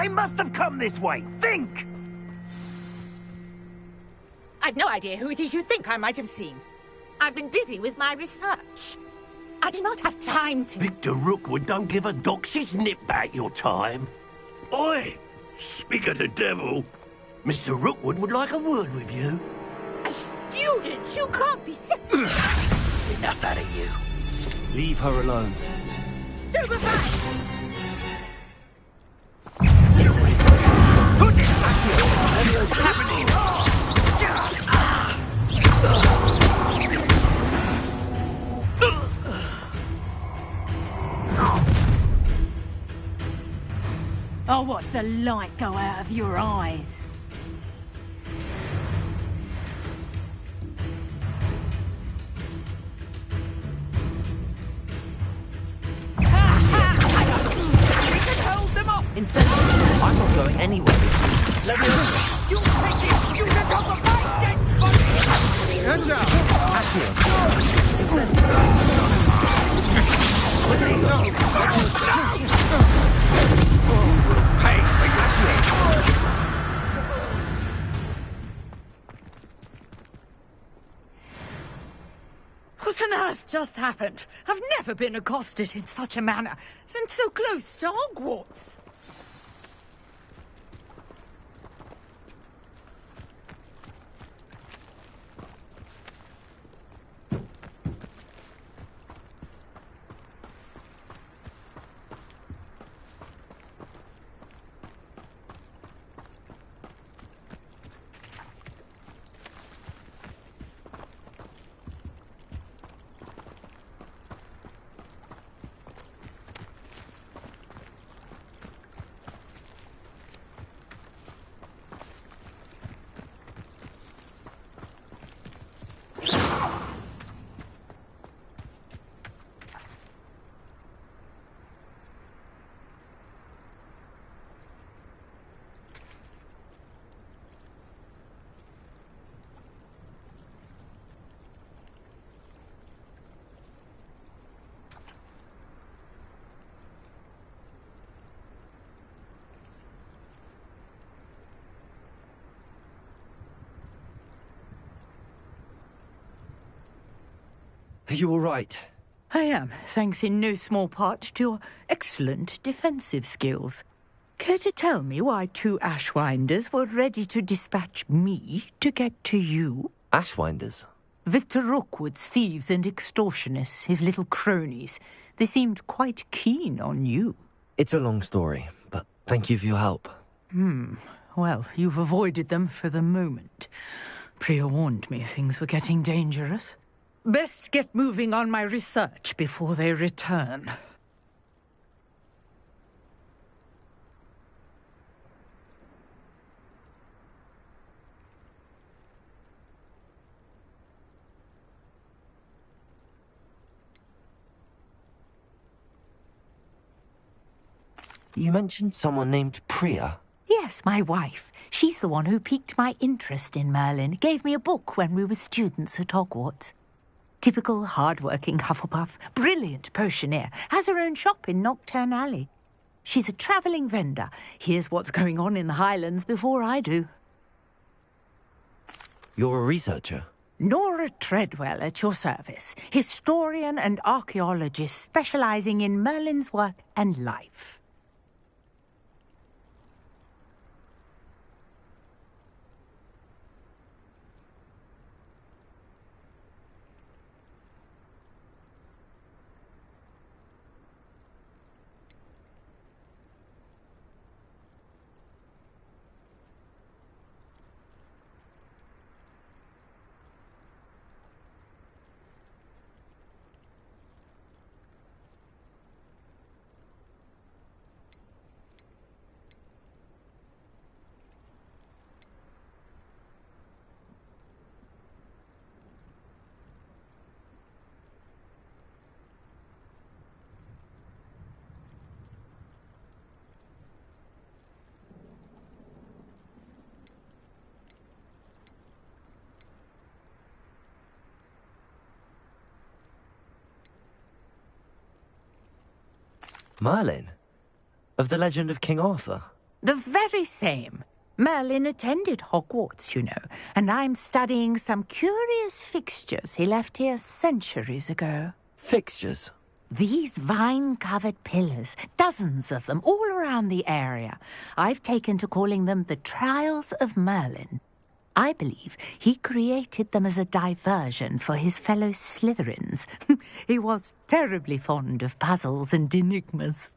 They must have come this way. Think! I've no idea who it is you think I might have seen. I've been busy with my research. I do not have time to... Victor Rookwood don't give a doxy's nip back your time. Oi! Speak of the devil. Mr. Rookwood would like a word with you. A student? You can't be serious. Enough out of you. Leave her alone. Stupefy! Put it back here! What's happening? I'll watch the light go out of your eyes. We can hold them off! Incentive. I'm not going anywhere. Let me in. You take this student off of my dead body! Hands out! Accio. Incentive. Hey, What on earth just happened? I've never been accosted in such a manner, and so close to Hogwarts. Are you all right? I am, thanks in no small part to your excellent defensive skills. Care to tell me why two Ashwinders were ready to dispatch me to get to you? Ashwinders? Victor Rookwood's thieves and extortionists, his little cronies. They seemed quite keen on you. It's a long story, but thank you for your help. Well, you've avoided them for the moment. Priya warned me things were getting dangerous. Best get moving on my research before they return. You mentioned someone named Priya. Yes, my wife. She's the one who piqued my interest in Merlin. Gave me a book when we were students at Hogwarts. Typical hard-working Hufflepuff, brilliant potioneer, has her own shop in Knockturn Alley. She's a travelling vendor. Hears what's going on in the Highlands before I do. You're a researcher? Nora Treadwell at your service. Historian and archaeologist specialising in Merlin's work and life. Merlin? Of the legend of King Arthur? The very same. Merlin attended Hogwarts, you know, and I'm studying some curious fixtures he left here centuries ago. Fixtures? These vine-covered pillars, dozens of them, all around the area. I've taken to calling them the Trials of Merlin. I believe he created them as a diversion for his fellow Slytherins. He was terribly fond of puzzles and enigmas.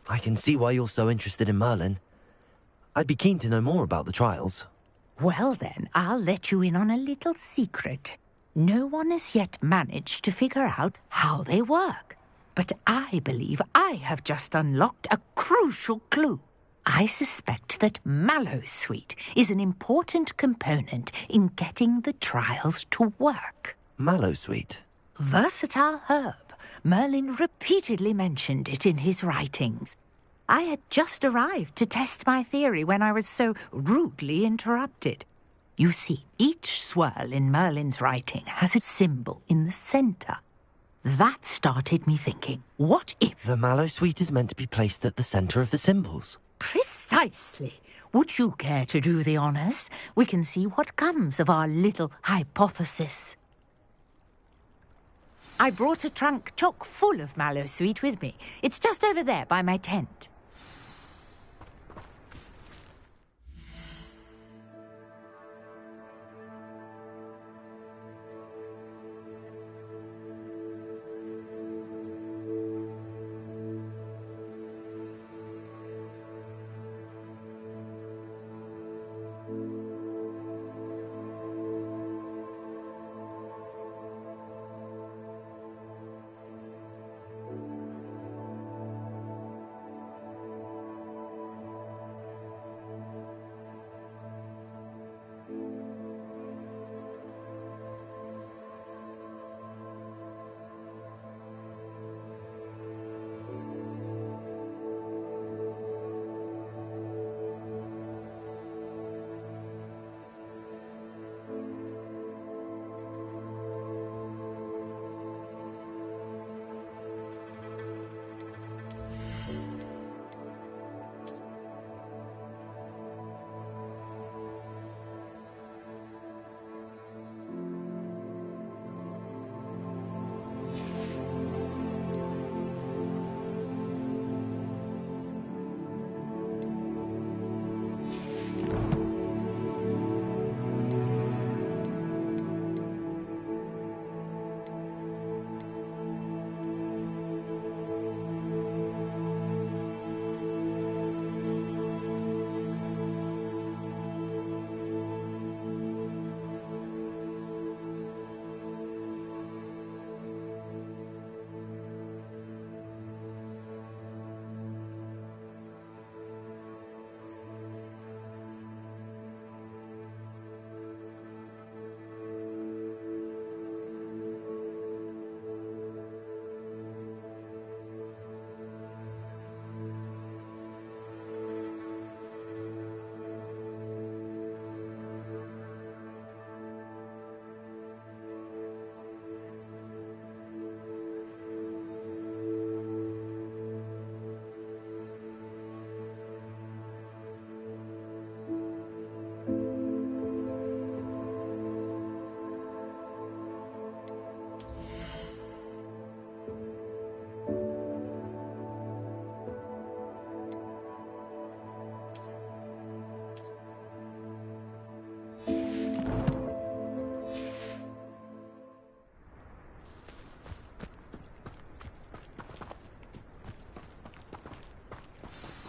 I can see why you're so interested in Merlin. I'd be keen to know more about the trials. Well then, I'll let you in on a little secret. No one has yet managed to figure out how they work. But I believe I have just unlocked a crucial clue. I suspect that Mallowsweet is an important component in getting the trials to work. Mallowsweet? Versatile herb. Merlin repeatedly mentioned it in his writings. I had just arrived to test my theory when I was so rudely interrupted. You see, each swirl in Merlin's writing has a symbol in the centre. That started me thinking, what if... The Mallowsweet is meant to be placed at the centre of the symbols. Precisely. Would you care to do the honours? We can see what comes of our little hypothesis. I brought a trunk chock full of Mallowsweet with me. It's just over there by my tent.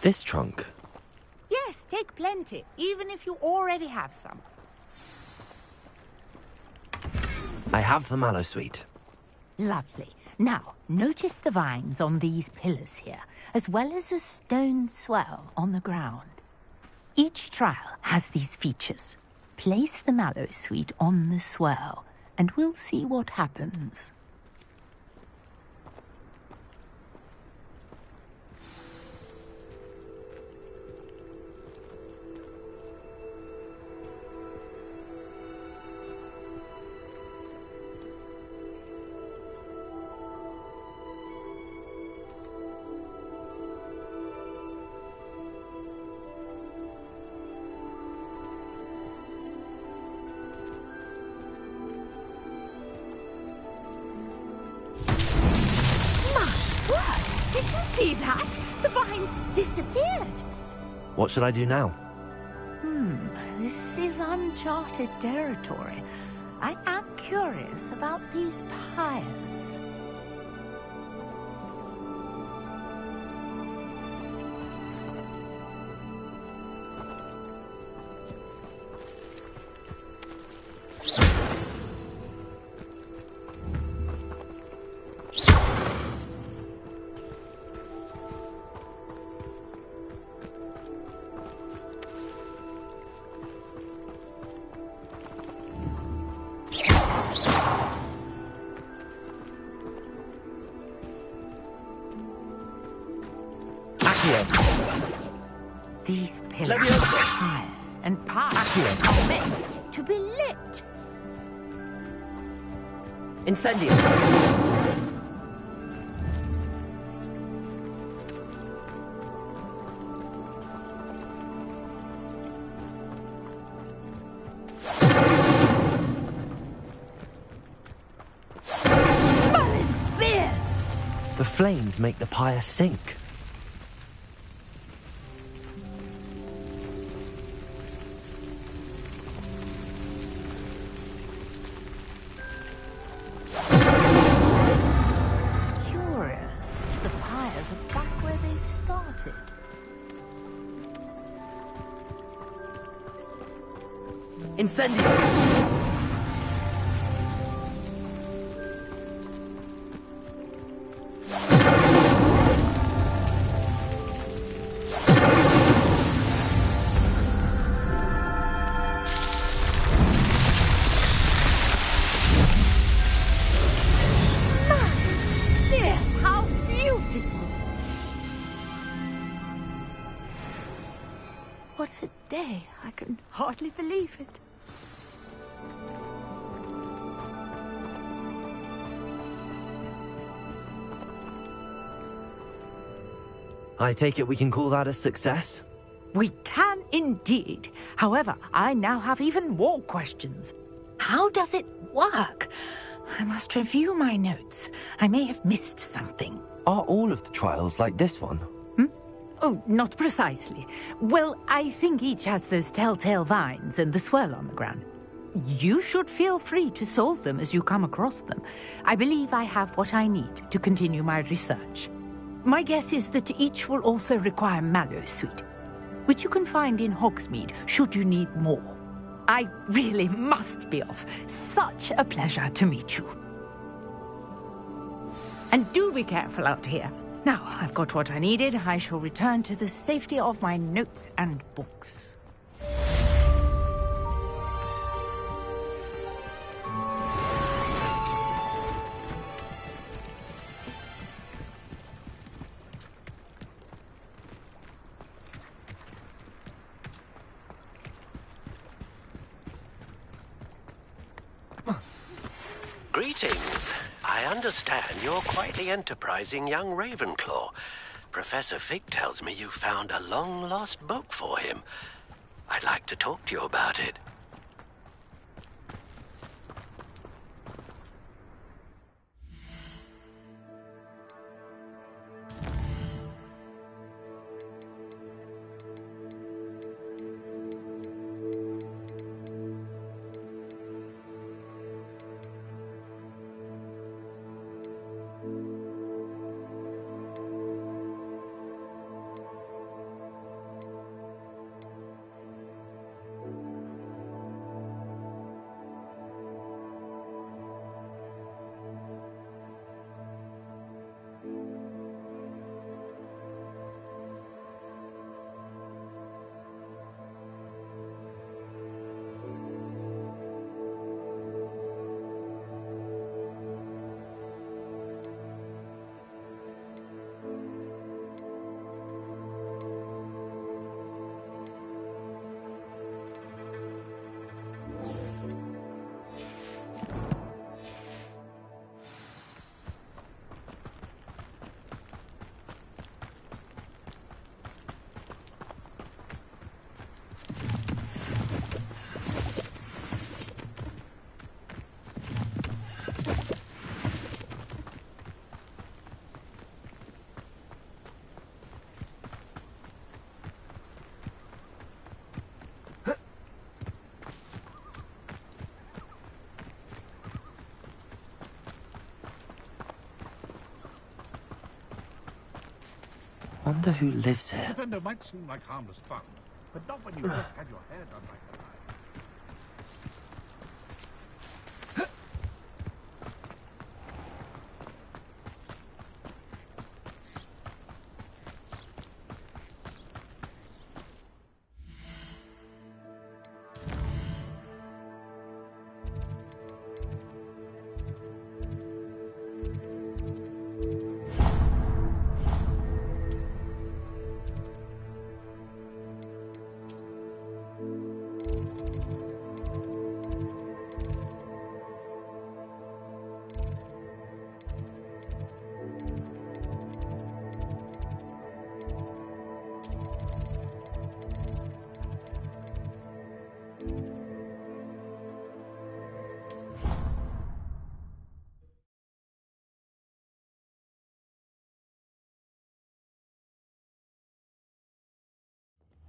This trunk? Yes, take plenty, even if you already have some. I have the mallow sweet. Lovely. Now, notice the vines on these pillars here, as well as a stone swell on the ground. Each trial has these features. Place the mallow sweet on the swell, and we'll see what happens. See that? The vines disappeared. What should I do now? This is uncharted territory. I am curious about these pyres. These pillars are pyres, and pyres are meant to be lit. Incendio! Merlin's beard! The flames make the pyre sink. Incendio! How beautiful! What a day! I can hardly believe it. I take it we can call that a success? We can indeed. However, I now have even more questions. How does it work? I must review my notes. I may have missed something. Are all of the trials like this one? Oh, not precisely. Well, I think each has those telltale vines and the swirl on the ground. You should feel free to solve them as you come across them. I believe I have what I need to continue my research. My guess is that each will also require mallow sweet, which you can find in Hogsmeade should you need more. I really must be off. Such a pleasure to meet you. And do be careful out here. Now, I've got what I needed. I shall return to the safety of my notes and books. Greetings. I understand you're quite the enterprising young Ravenclaw. Professor Fig tells me you found a long-lost book for him. I'd like to talk to you about it. Wonder who lives here. Defender might seem like harmless fun, but not when you just had your hair done like that.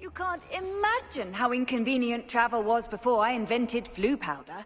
You can't imagine how inconvenient travel was before I invented flu powder.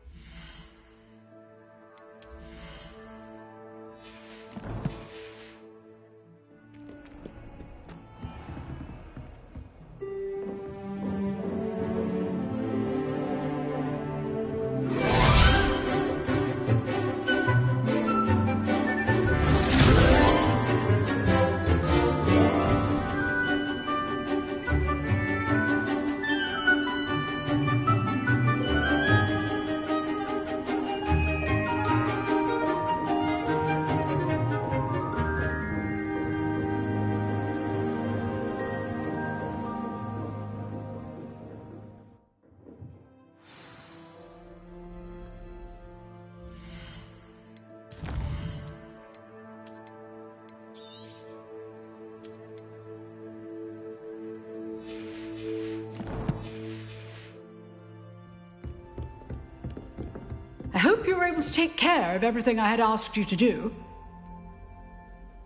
I hope you were able to take care of everything I had asked you to do.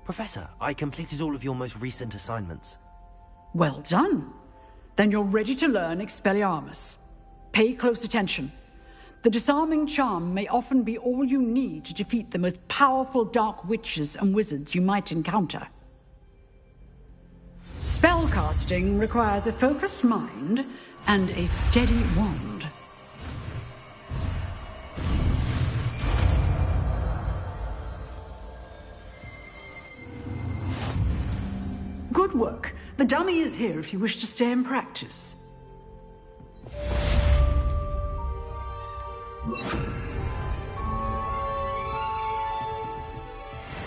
Professor, I completed all of your most recent assignments. Well done. Then you're ready to learn Expelliarmus. Pay close attention. The disarming charm may often be all you need to defeat the most powerful dark witches and wizards you might encounter. Spellcasting requires a focused mind and a steady wand. Good work. The dummy is here if you wish to stay and practice.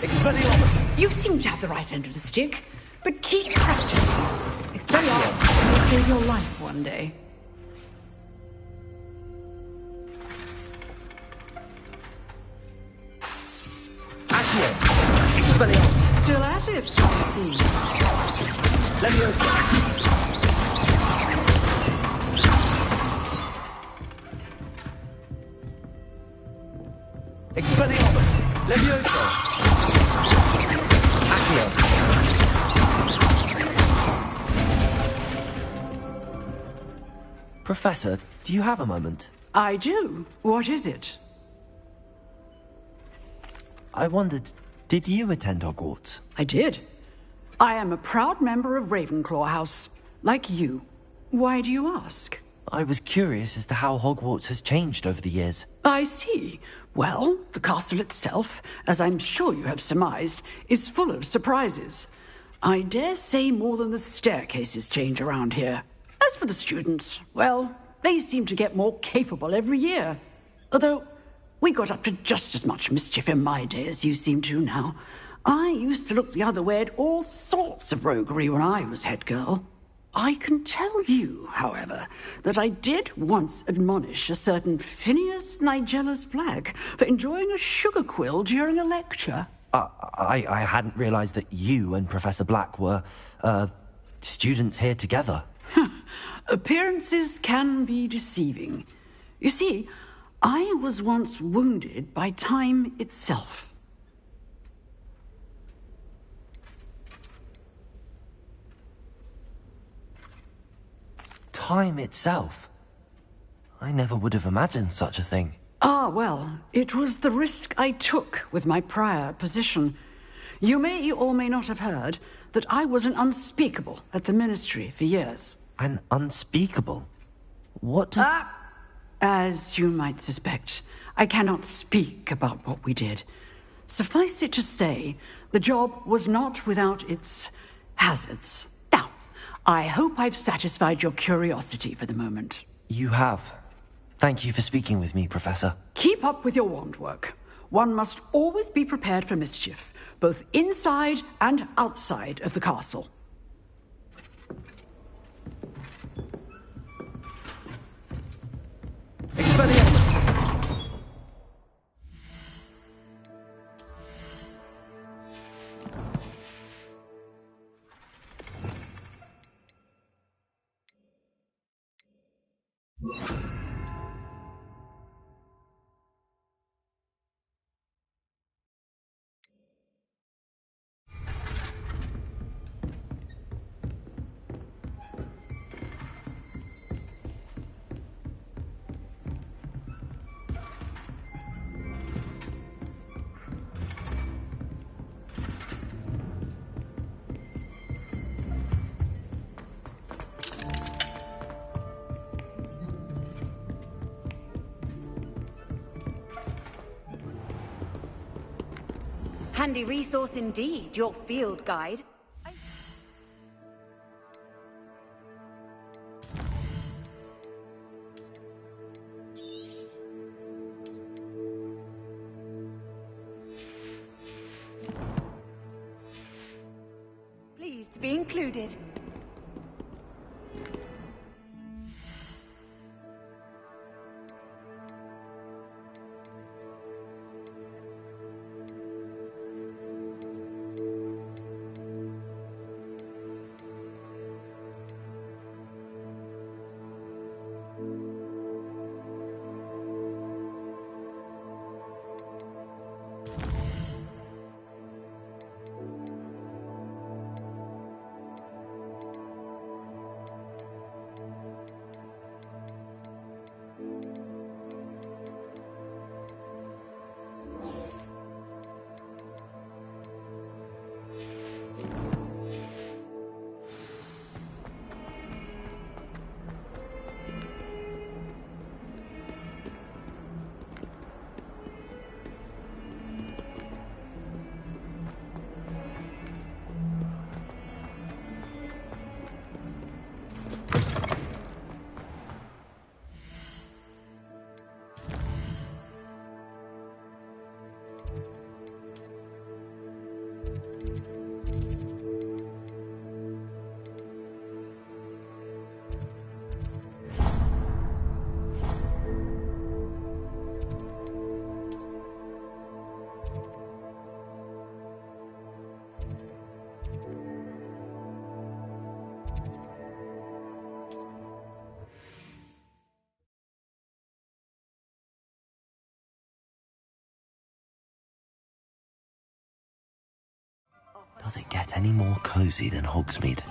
Expelliarmus! You seem to have the right end of the stick, but keep practicing. Expelliarmus will save your life one day. Accio! Expelliarmus! Still at it, I see. Leviosa! Expelliarmus! Leviosa! Accio! Professor, do you have a moment? I do. What is it? I wondered, did you attend Hogwarts? I did. I am a proud member of Ravenclaw House, like you. Why do you ask? I was curious as to how Hogwarts has changed over the years. I see. Well, the castle itself, as I'm sure you have surmised, is full of surprises. I dare say more than the staircases change around here. As for the students, well, they seem to get more capable every year. Although, we got up to just as much mischief in my day as you seem to now. I used to look the other way at all sorts of roguery when I was head girl. I can tell you, however, that I did once admonish a certain Phineas Nigellus Black for enjoying a sugar quill during a lecture. I hadn't realized that you and Professor Black were, students here together. Appearances can be deceiving. You see, I was once wounded by time itself. Time itself? I never would have imagined such a thing. Ah, well, it was the risk I took with my prior position. You may or may not have heard that I was an unspeakable at the Ministry for years. An unspeakable? What does... As you might suspect, I cannot speak about what we did. Suffice it to say, the job was not without its hazards. Now, I hope I've satisfied your curiosity for the moment. You have. Thank you for speaking with me, Professor. Keep up with your wand work. One must always be prepared for mischief, both inside and outside of the castle. Expelliarmus! Handy resource indeed, your field guide. Pleased to be included. Does it get any more cozy than Hogsmeade?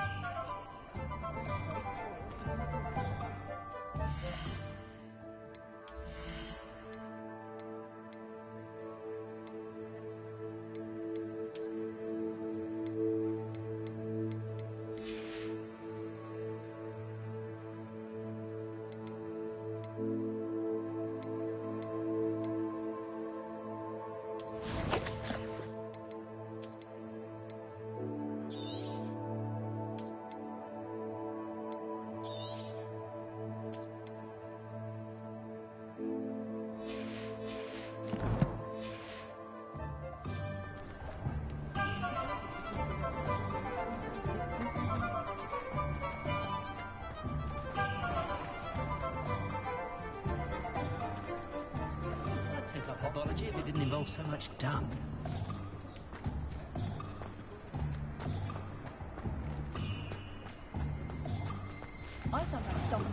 Apology if it didn't involve so much dung.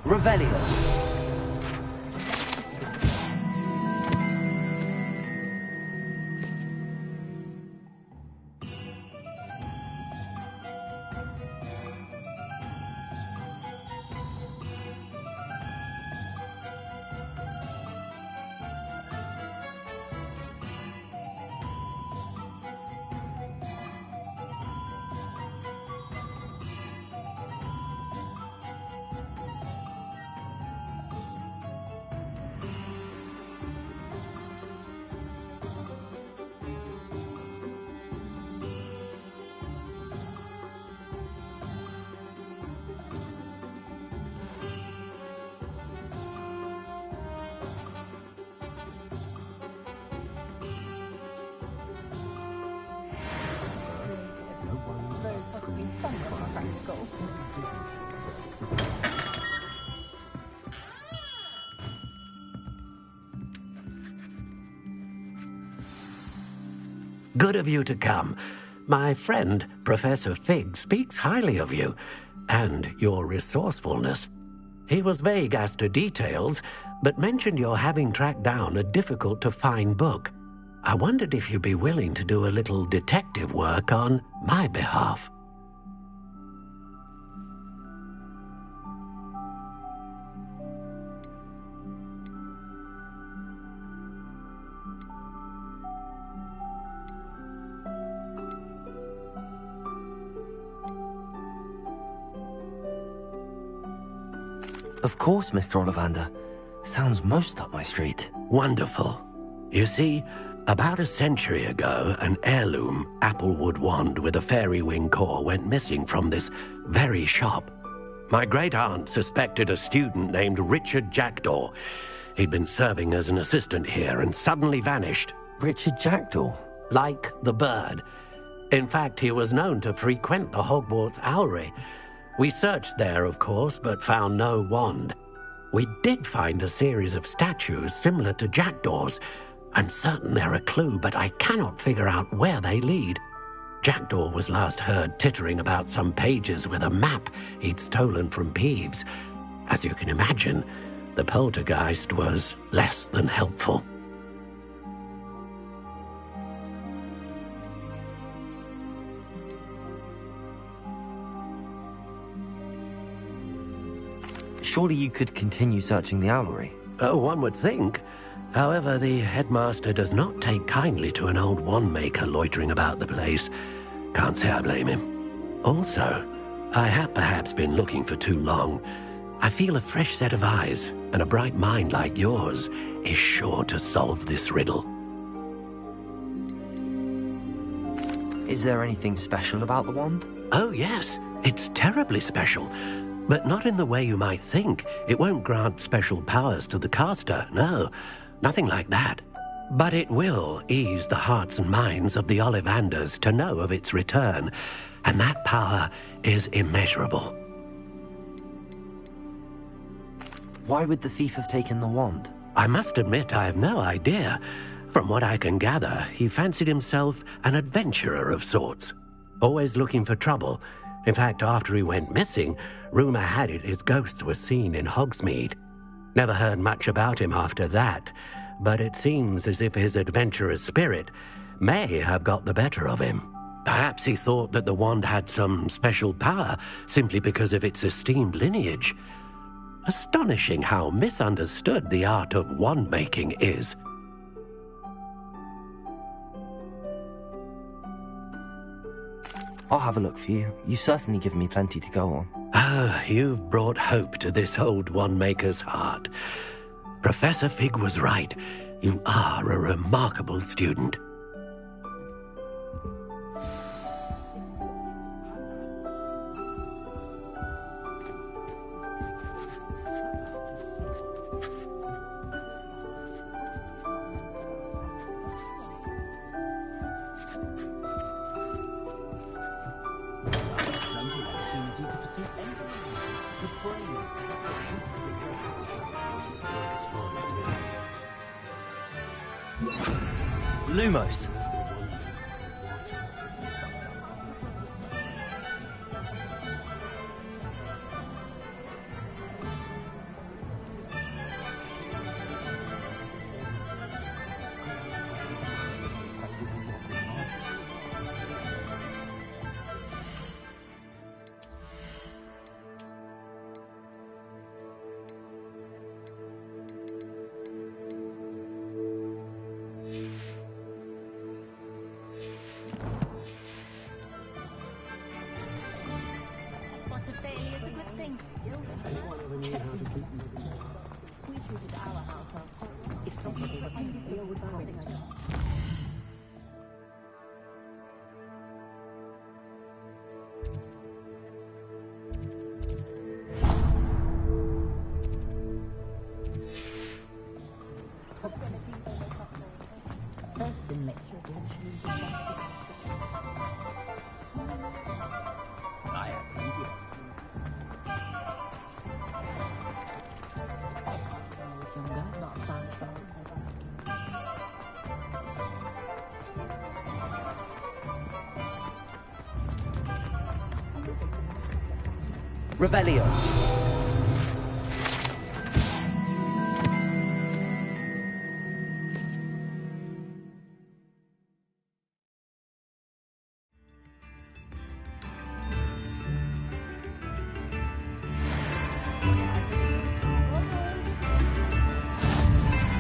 Revelio. Good of you to come. My friend, Professor Fig, speaks highly of you and your resourcefulness. He was vague as to details, but mentioned your having tracked down a difficult-to-find book. I wondered if you'd be willing to do a little detective work on my behalf. Of course, Mr. Ollivander. Sounds most up my street. Wonderful. You see, about a century ago, an heirloom applewood wand with a fairy wing core went missing from this very shop. My great-aunt suspected a student named Richard Jackdaw. He'd been serving as an assistant here and suddenly vanished. Richard Jackdaw? Like the bird. In fact, he was known to frequent the Hogwarts Owlery. We searched there, of course, but found no wand. We did find a series of statues similar to Jackdaw's. I'm certain they're a clue, but I cannot figure out where they lead. Jackdaw was last heard tittering about some pages with a map he'd stolen from Peeves. As you can imagine, the poltergeist was less than helpful. Surely you could continue searching the owlery. Oh, one would think. However, the headmaster does not take kindly to an old wand-maker loitering about the place. Can't say I blame him. Also, I have perhaps been looking for too long. I feel a fresh set of eyes, and a bright mind like yours is sure to solve this riddle. Is there anything special about the wand? Oh, yes. It's terribly special. But not in the way you might think. It won't grant special powers to the caster, no. Nothing like that. But it will ease the hearts and minds of the Ollivanders to know of its return, and that power is immeasurable. Why would the thief have taken the wand? I must admit I have no idea. From what I can gather, he fancied himself an adventurer of sorts. Always looking for trouble. In fact, after he went missing, rumour had it his ghost was seen in Hogsmeade. Never heard much about him after that, but it seems as if his adventurous spirit may have got the better of him. Perhaps he thought that the wand had some special power simply because of its esteemed lineage. Astonishing how misunderstood the art of wand-making is. I'll have a look for you. You've certainly given me plenty to go on. Ah, you've brought hope to this old wand-maker's heart. Professor Fig was right. You are a remarkable student. Lumos. Revelio.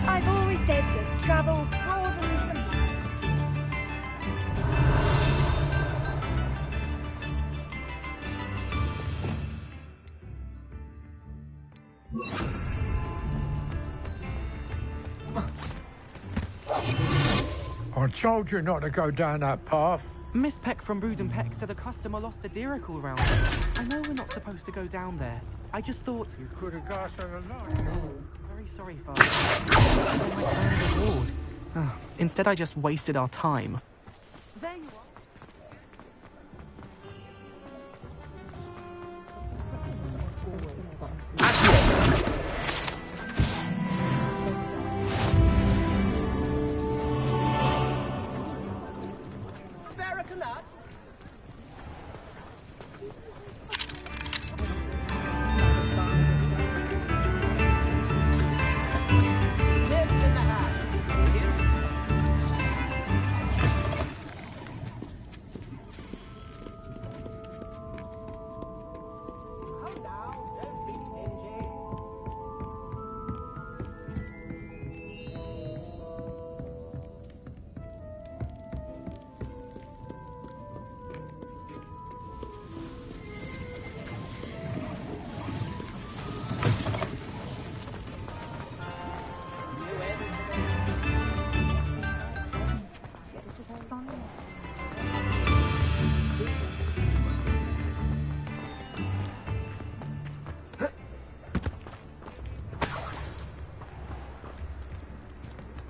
I've always said that travel broadens the mind. I told you not to go down that path. Miss Peck from Brood and Peck said a customer lost a deericle around there. I know we're not supposed to go down there. I just thought... You could have got her along. Very sorry, Father. I might earn a reward. Instead, I just wasted our time. There you are.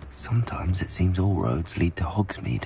Sometimes it seems all roads lead to Hogsmeade.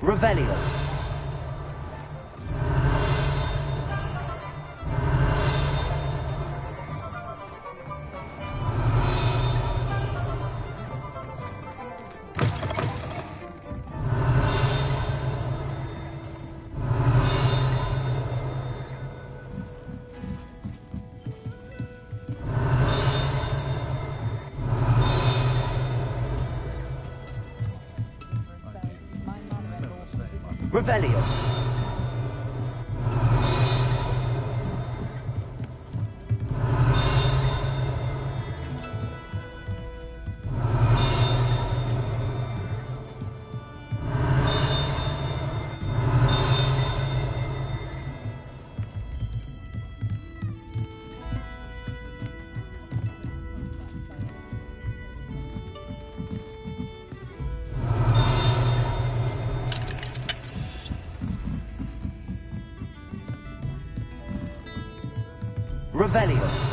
Revelio. Revelio. Revelio.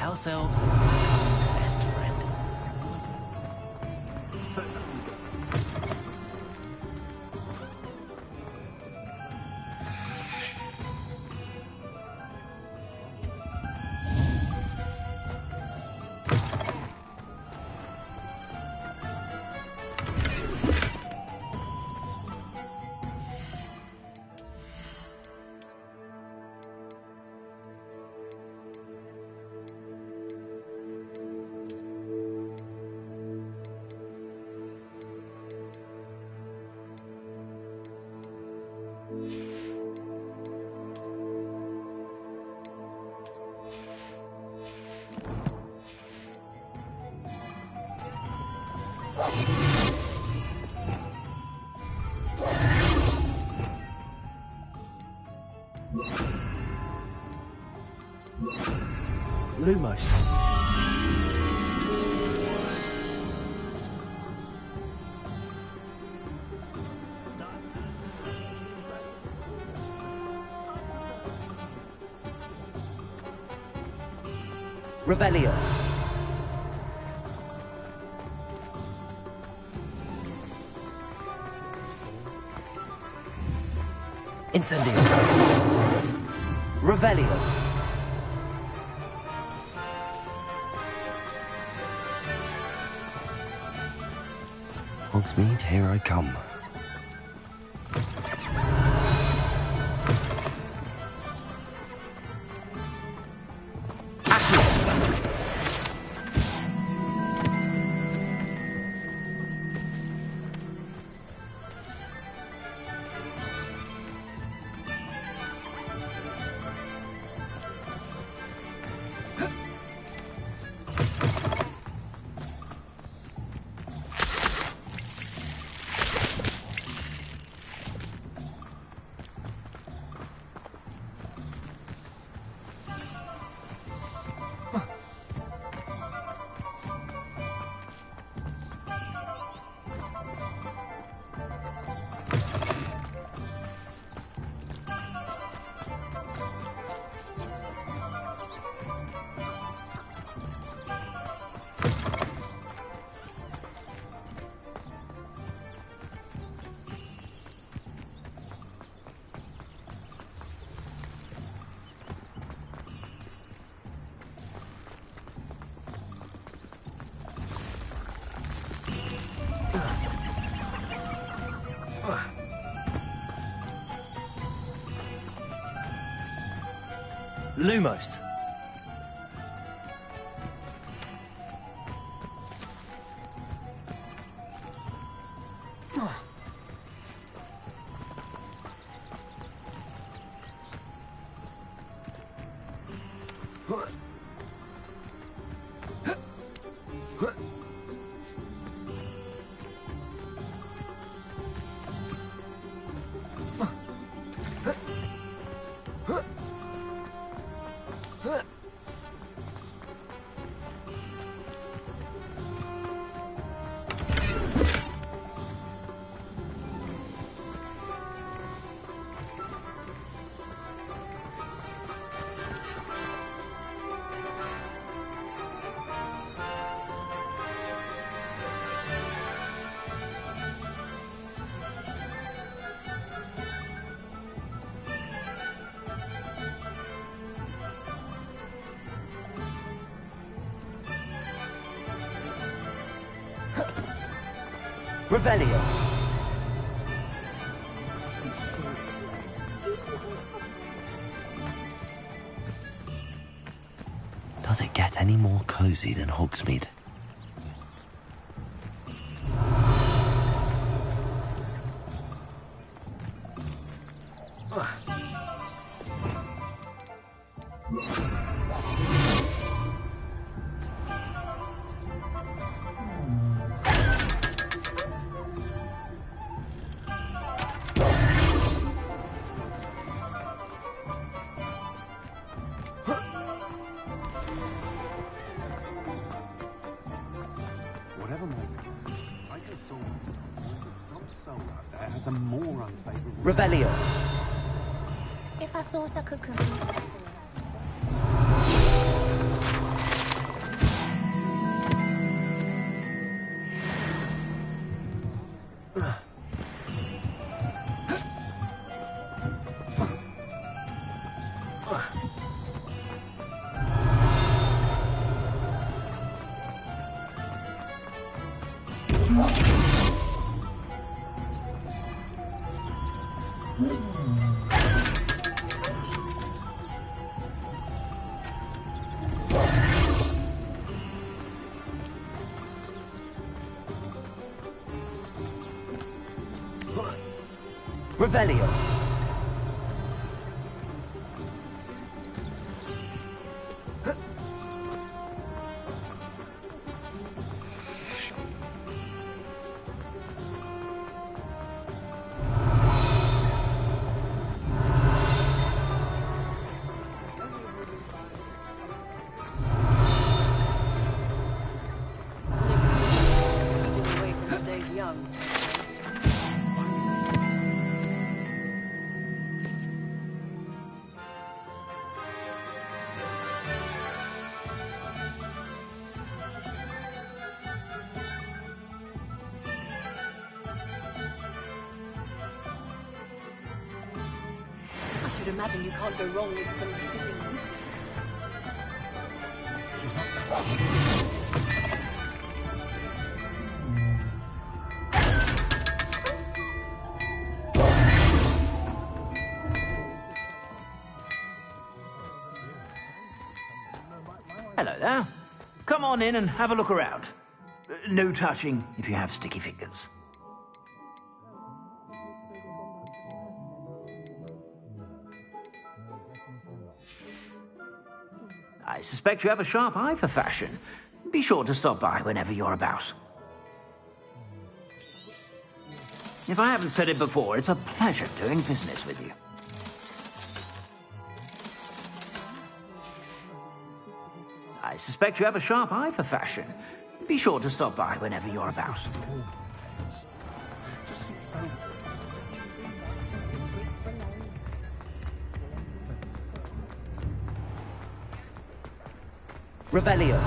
House elves are Colin's best friend. Lumos. Revelio. Incendio. Revelio. Hogsmeade, here I come. Lumos. Revelio. Does it get any more cozy than Hogsmeade? Revelio. If I thought I could compete. Revelio. Away from the days young. I should imagine you can't go wrong with some fizzing. Hello there. Come on in and have a look around. No touching if you have sticky fingers. I suspect you have a sharp eye for fashion. Be sure to stop by whenever you're about. If I haven't said it before, it's a pleasure doing business with you. I suspect you have a sharp eye for fashion. Be sure to stop by whenever you're about. Revelio.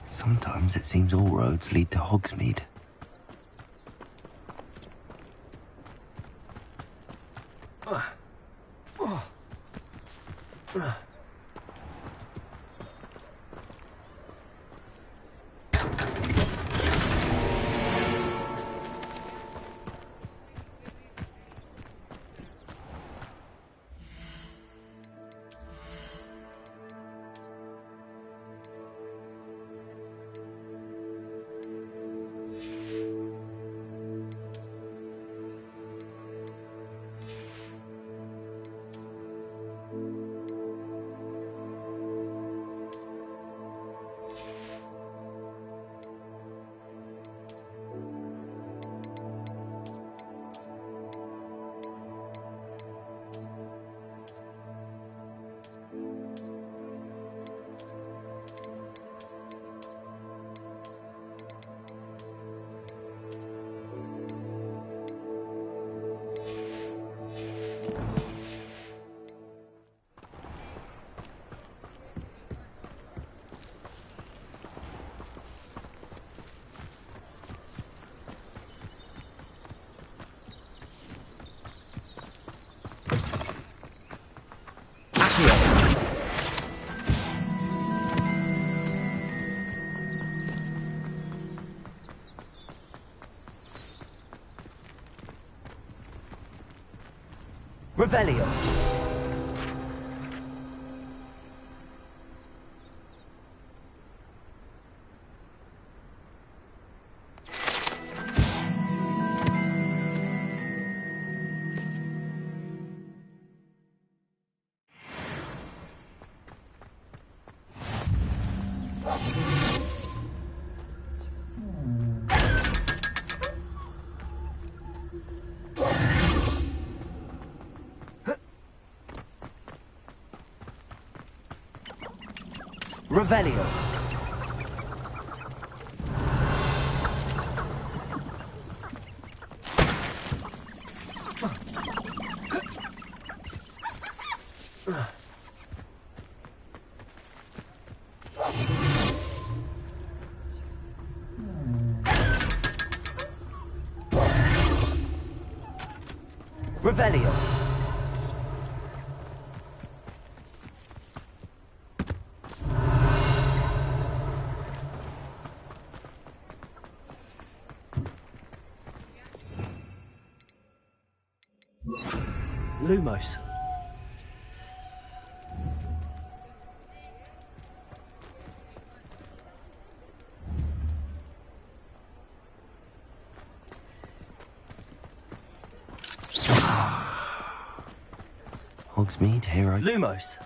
Sometimes it seems all roads lead to Hogsmeade. Revelio. Revelio. Revelio. Lumos. Hogsmeade, hero. Lumos.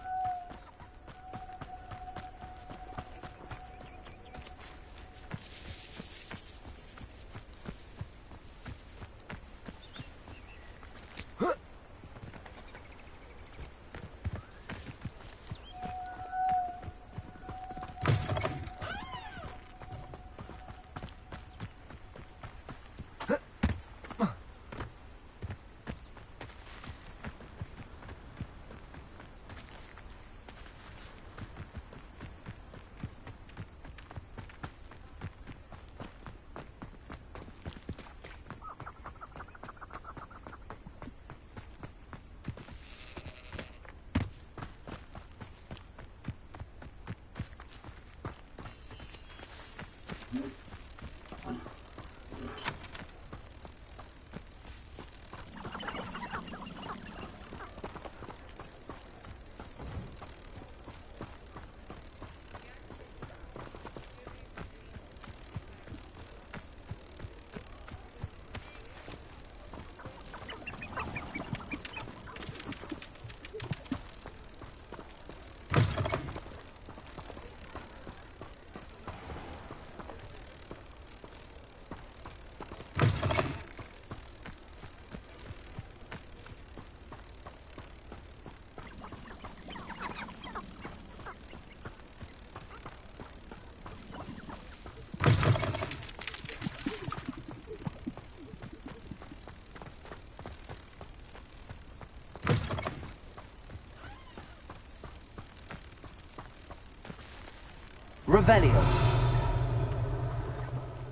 Revelio.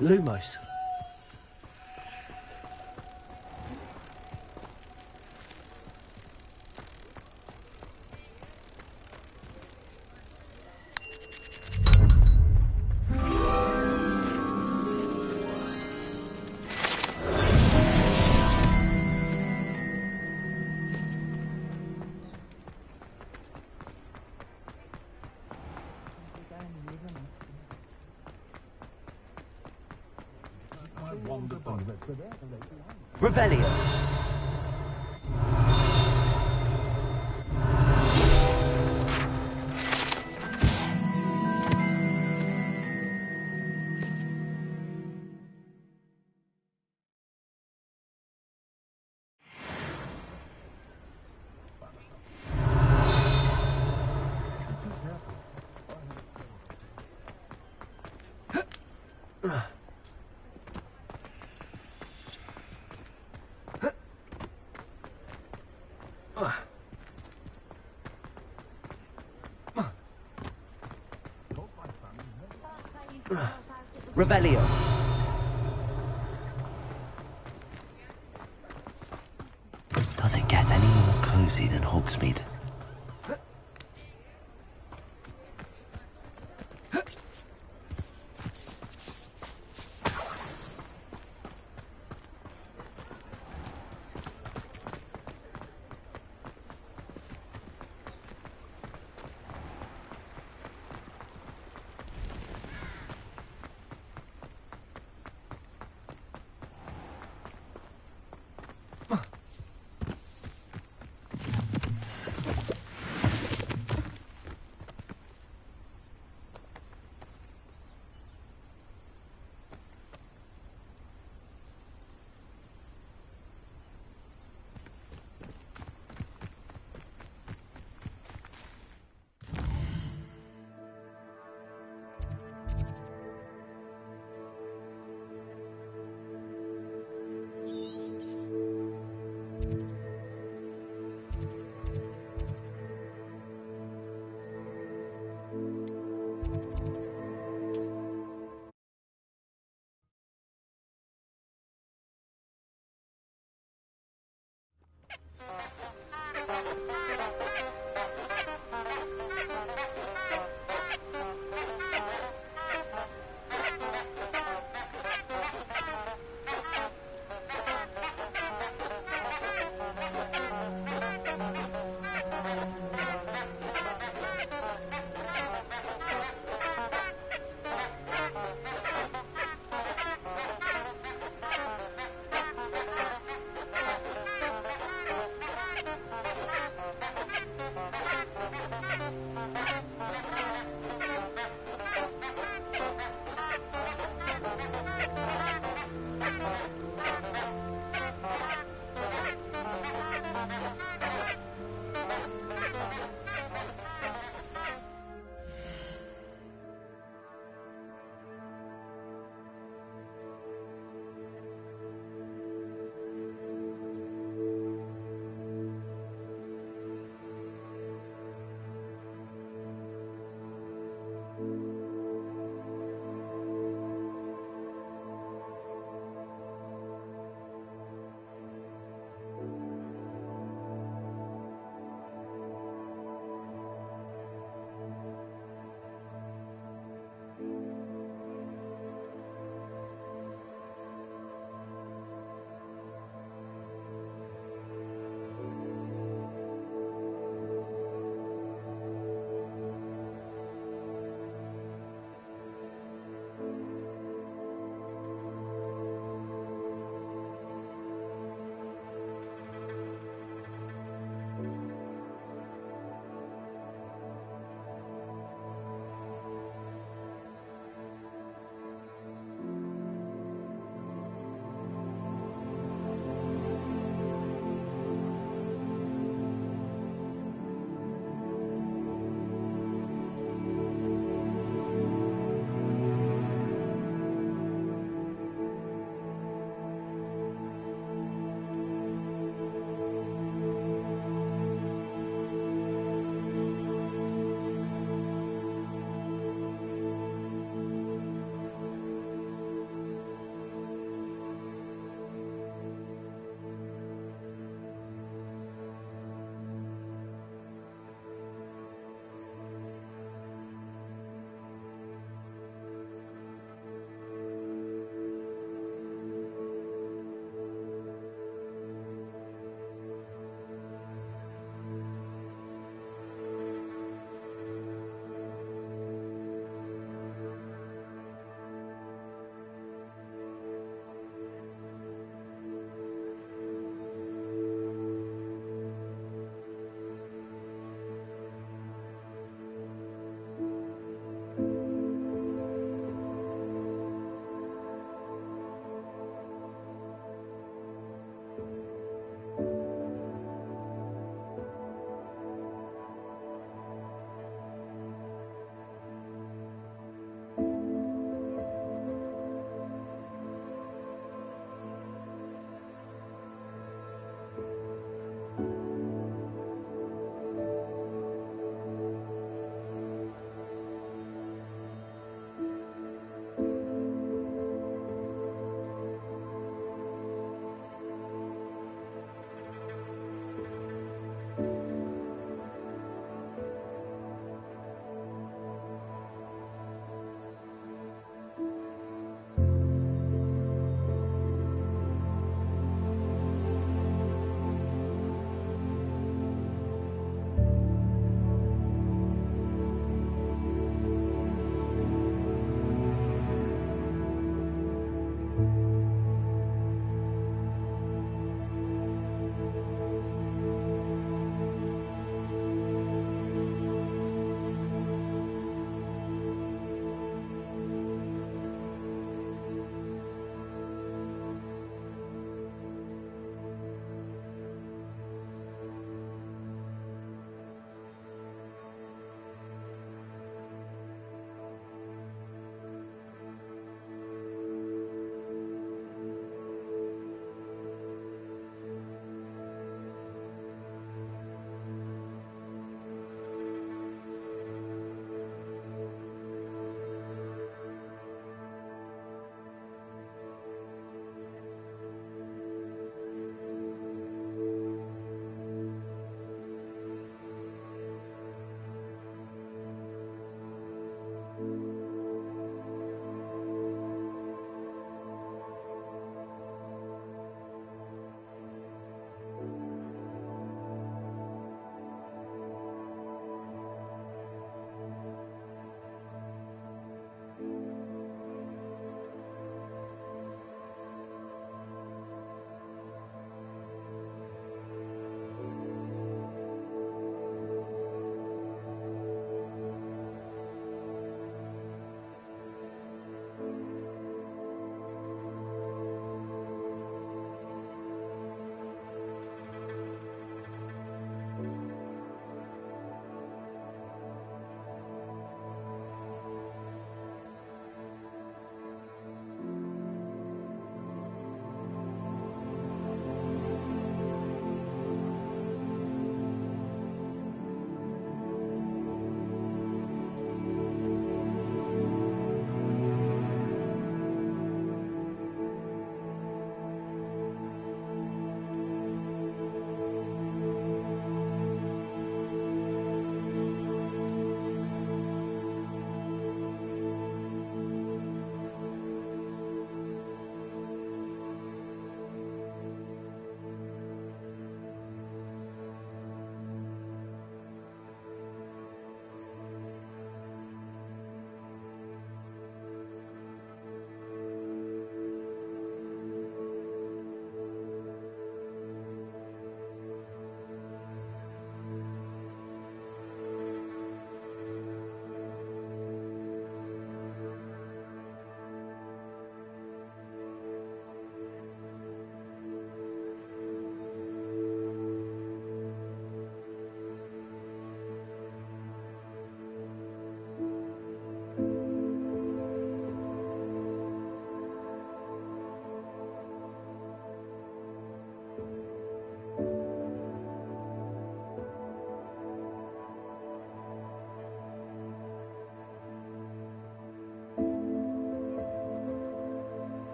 Lumos. Revelio. Revelio. Does it get any more cozy than Hogsmeade?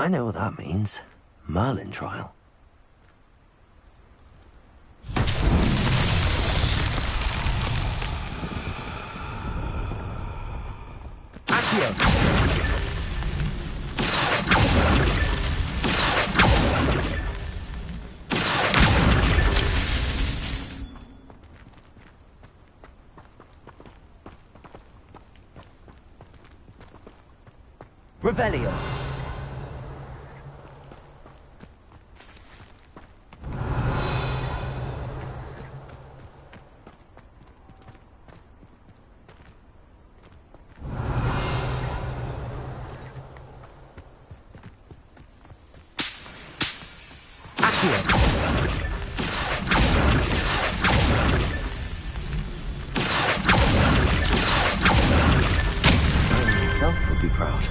I know what that means. Merlin trial. Revelio. Merlin himself would be proud.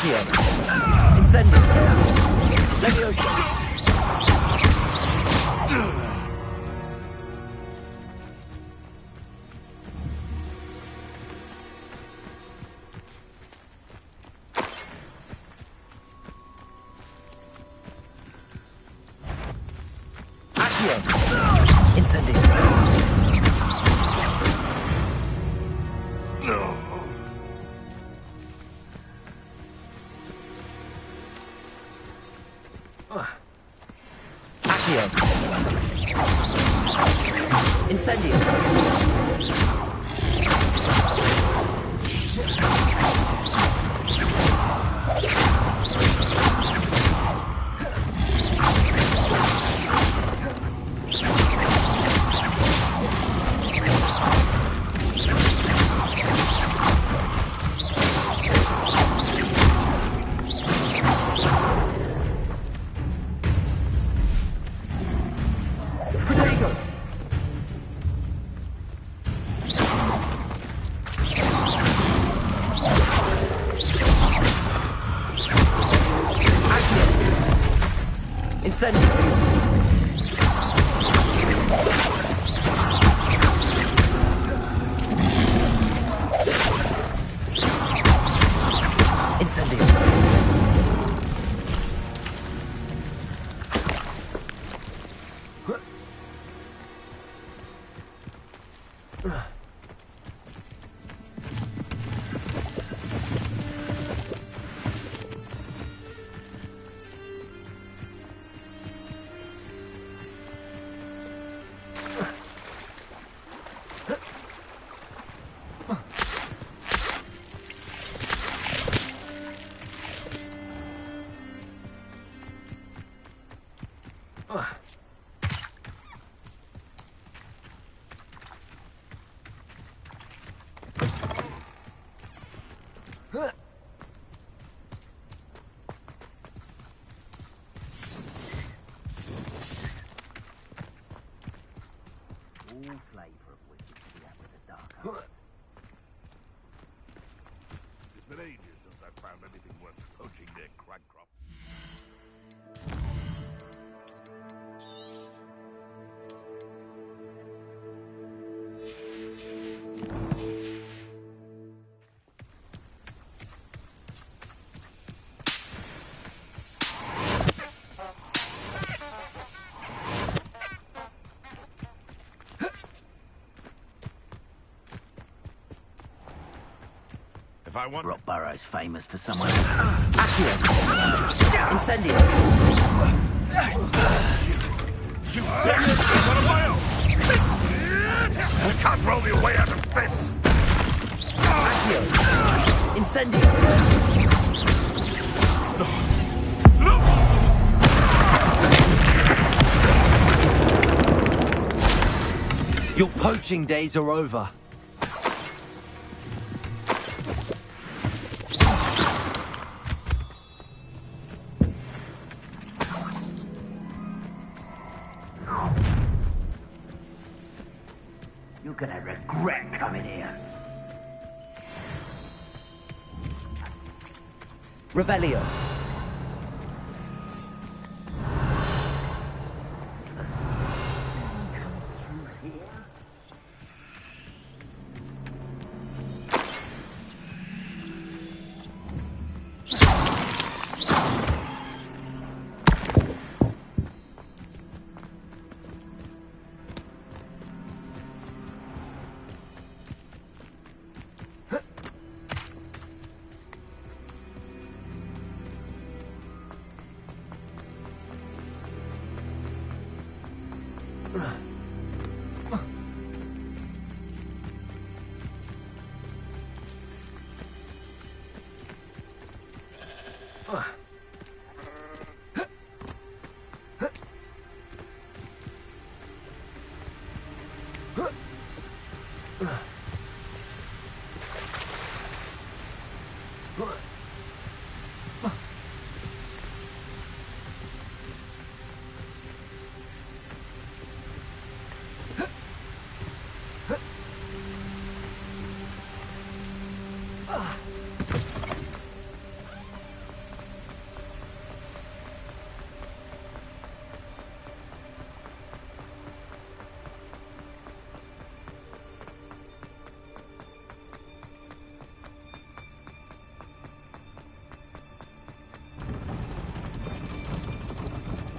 Incendio. Incendio. Leviosa. Incendio. Incendio. It's been ages since I've found anything worth poaching near Cragcrop. If I want... Rockborough's famous for someone... Accio! Incendio! You dare! What a mile! You can't roll your way out of fists! Accio! Incendio! Your poaching days are over. You're gonna regret coming here. Revelio.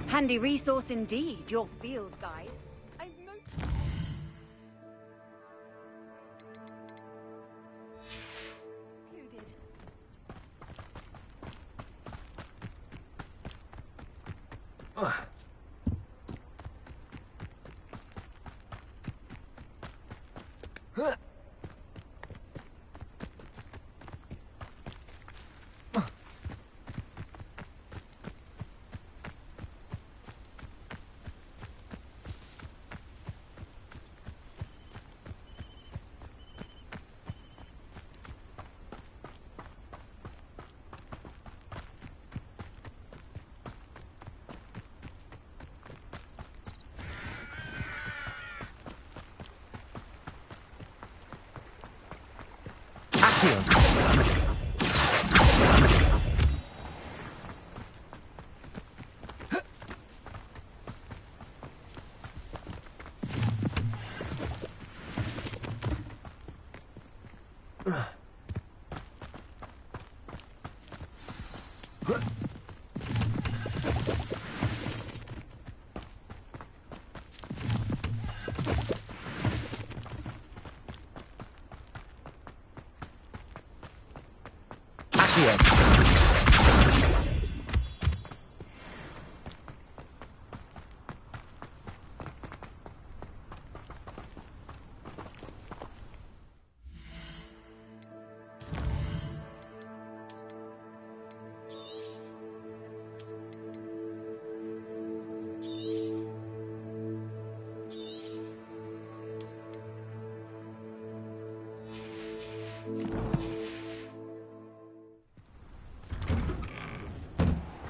Handy resource indeed, your field guide.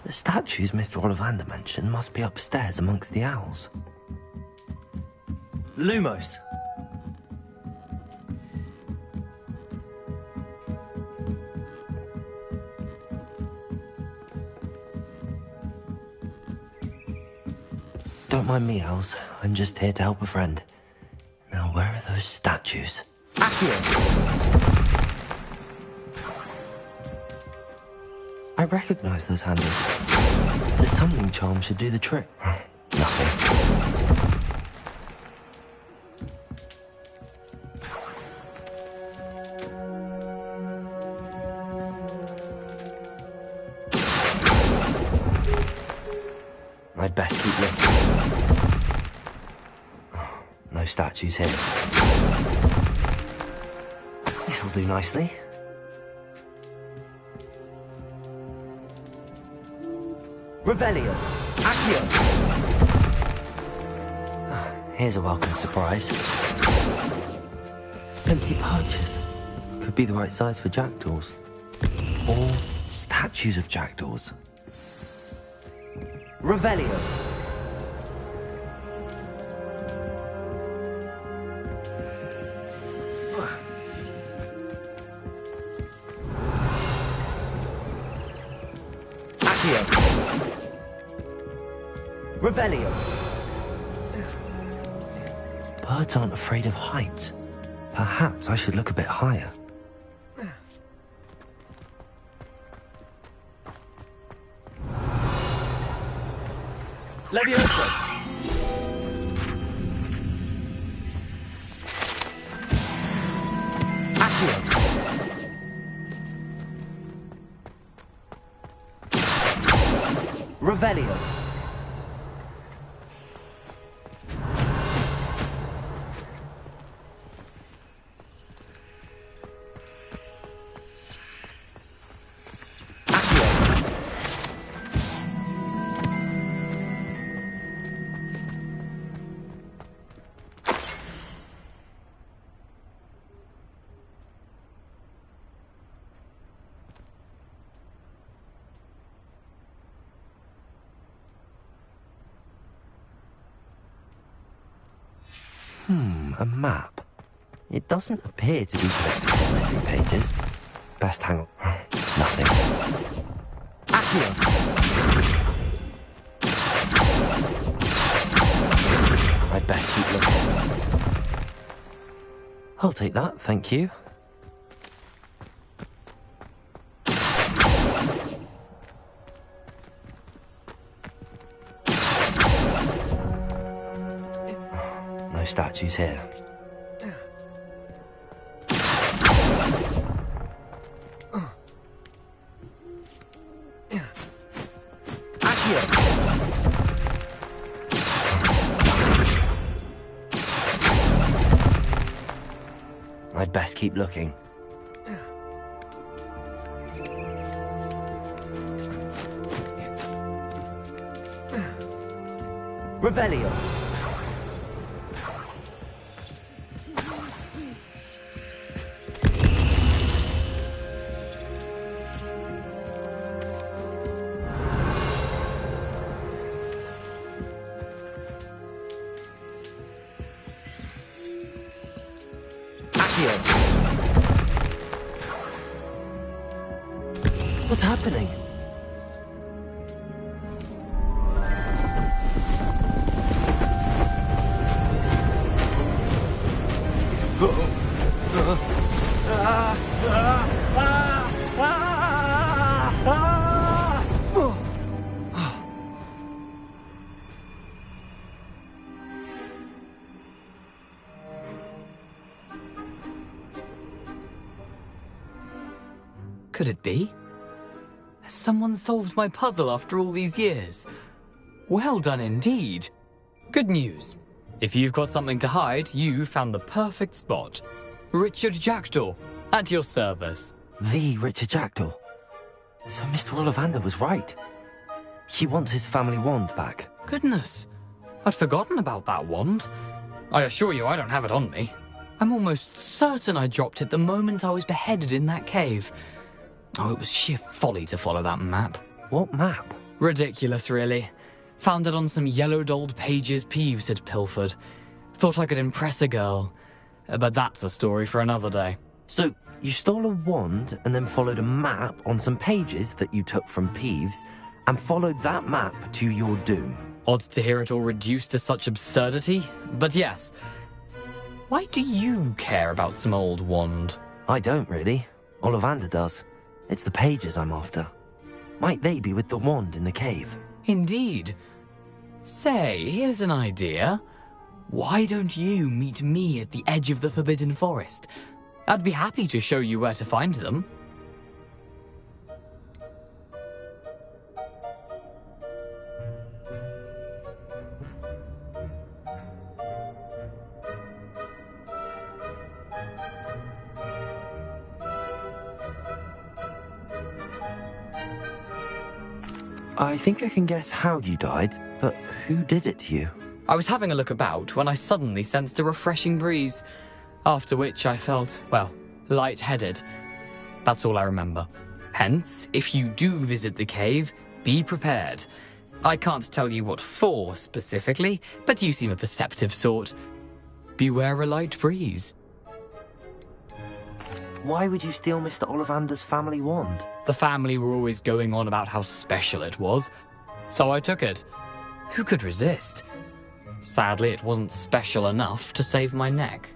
The statues Mr. Ollivander mentioned must be upstairs amongst the owls. Lumos! Don't mind me, owls. I'm just here to help a friend. Now, where are those statues? I recognize those handles. The summoning charm should do the trick. Nothing. I'd best keep looking. Oh, no statues here. This'll do nicely. Revelio. Accio. Here's a welcome surprise. Empty pouches. Could be the right size for jackdaws. Or statues of jackdaws. Revelio. Accio. Revelio. Birds aren't afraid of heights. Perhaps I should look a bit higher. Levioso. Accio. Revelio. A map. It doesn't appear to be connected to the missing pages. Best hang on. Nothing. Accio. I'd best keep looking. I'll take that, thank you. No statues here. I'd best keep looking. Revelio. What's happening? Could it be? Has someone solved my puzzle after all these years? Well done indeed. Good news. If you've got something to hide, you found the perfect spot. Richard Jackdaw, at your service. The Richard Jackdaw. So Mr. Ollivander was right. He wants his family wand back. Goodness, I'd forgotten about that wand. I assure you I don't have it on me. I'm almost certain I dropped it the moment I was beheaded in that cave. Oh, it was sheer folly to follow that map. What map? Ridiculous, really. Found it on some yellowed old pages Peeves had pilfered. Thought I could impress a girl. But that's a story for another day. So, you stole a wand and then followed a map on some pages that you took from Peeves and followed that map to your doom. Odd to hear it all reduced to such absurdity, but yes. Why do you care about some old wand? I don't, really. Ollivander does. It's the pages I'm after. Might they be with the wand in the cave? Indeed. Say, here's an idea. Why don't you meet me at the edge of the Forbidden Forest? I'd be happy to show you where to find them. I think I can guess how you died, but who did it to you? I was having a look about when I suddenly sensed a refreshing breeze, after which I felt, well, lightheaded. That's all I remember. Hence, if you do visit the cave, be prepared. I can't tell you what for specifically, but you seem a perceptive sort. Beware a light breeze. Why would you steal Mr. Ollivander's family wand? The family were always going on about how special it was, so I took it. Who could resist? Sadly, it wasn't special enough to save my neck.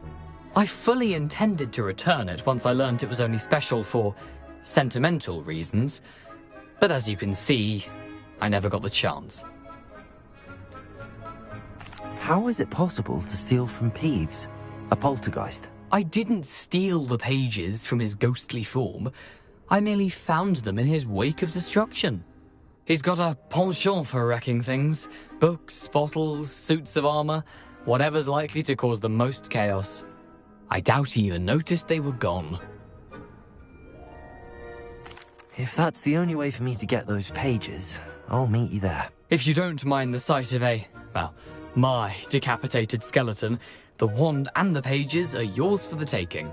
I fully intended to return it once I learned it was only special for sentimental reasons, but as you can see, I never got the chance. How is it possible to steal from Peeves, a poltergeist? I didn't steal the pages from his ghostly form. I merely found them in his wake of destruction. He's got a penchant for wrecking things. Books, bottles, suits of armor, whatever's likely to cause the most chaos. I doubt he even noticed they were gone. If that's the only way for me to get those pages, I'll meet you there. If you don't mind the sight of my decapitated skeleton, the wand and the pages are yours for the taking.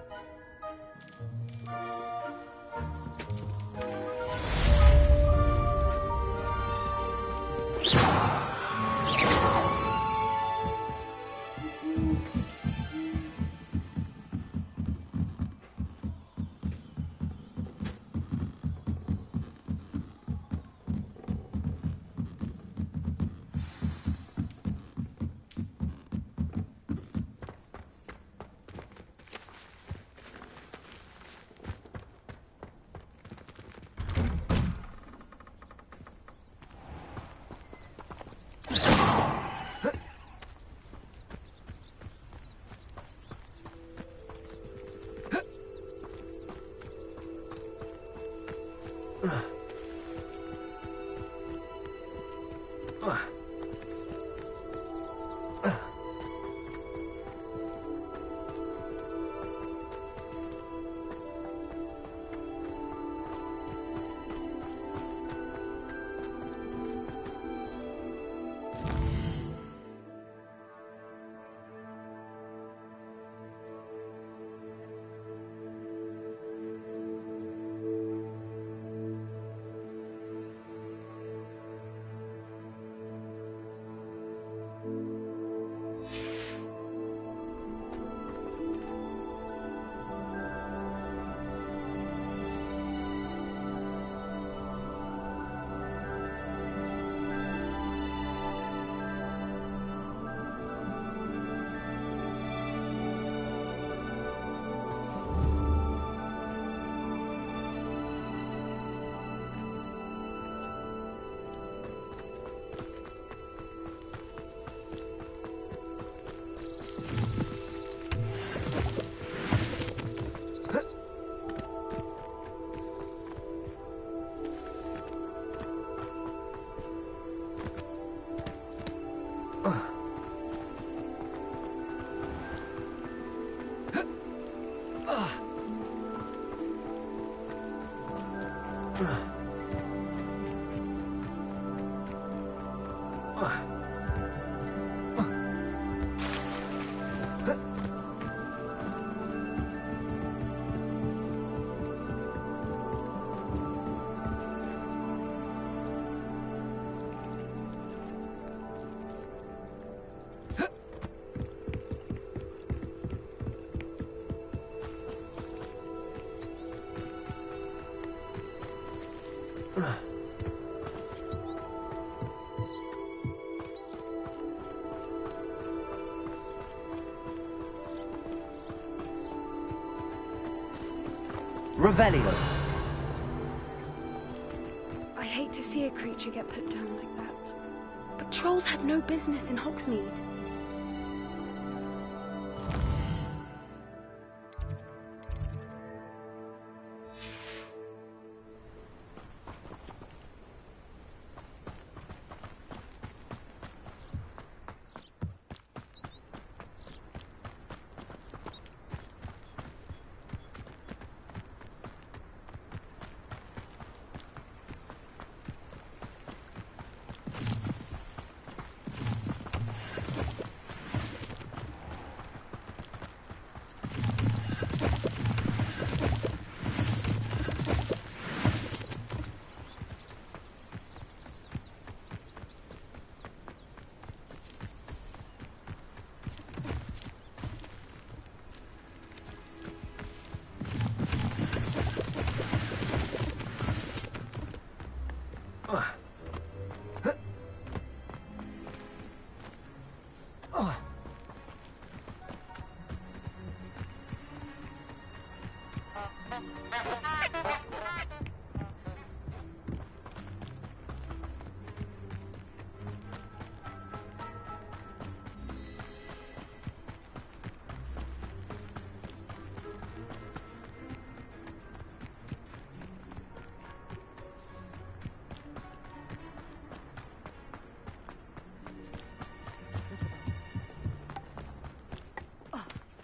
Revelio. I hate to see a creature get put down like that. But trolls have no business in Hogsmeade.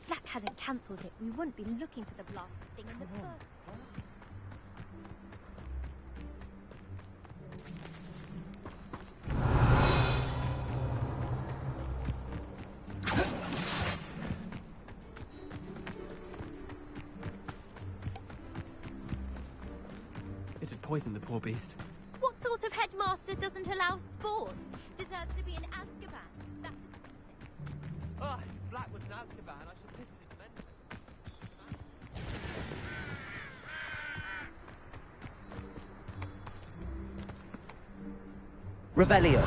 Black hadn't cancelled it, we wouldn't be looking for the blasted thing in the first. It had poisoned the poor beast. What sort of headmaster doesn't allow sports? Deserves to be in Azkaban. That's Ah, if Black was in Azkaban, I should visit his mentor. Revelio.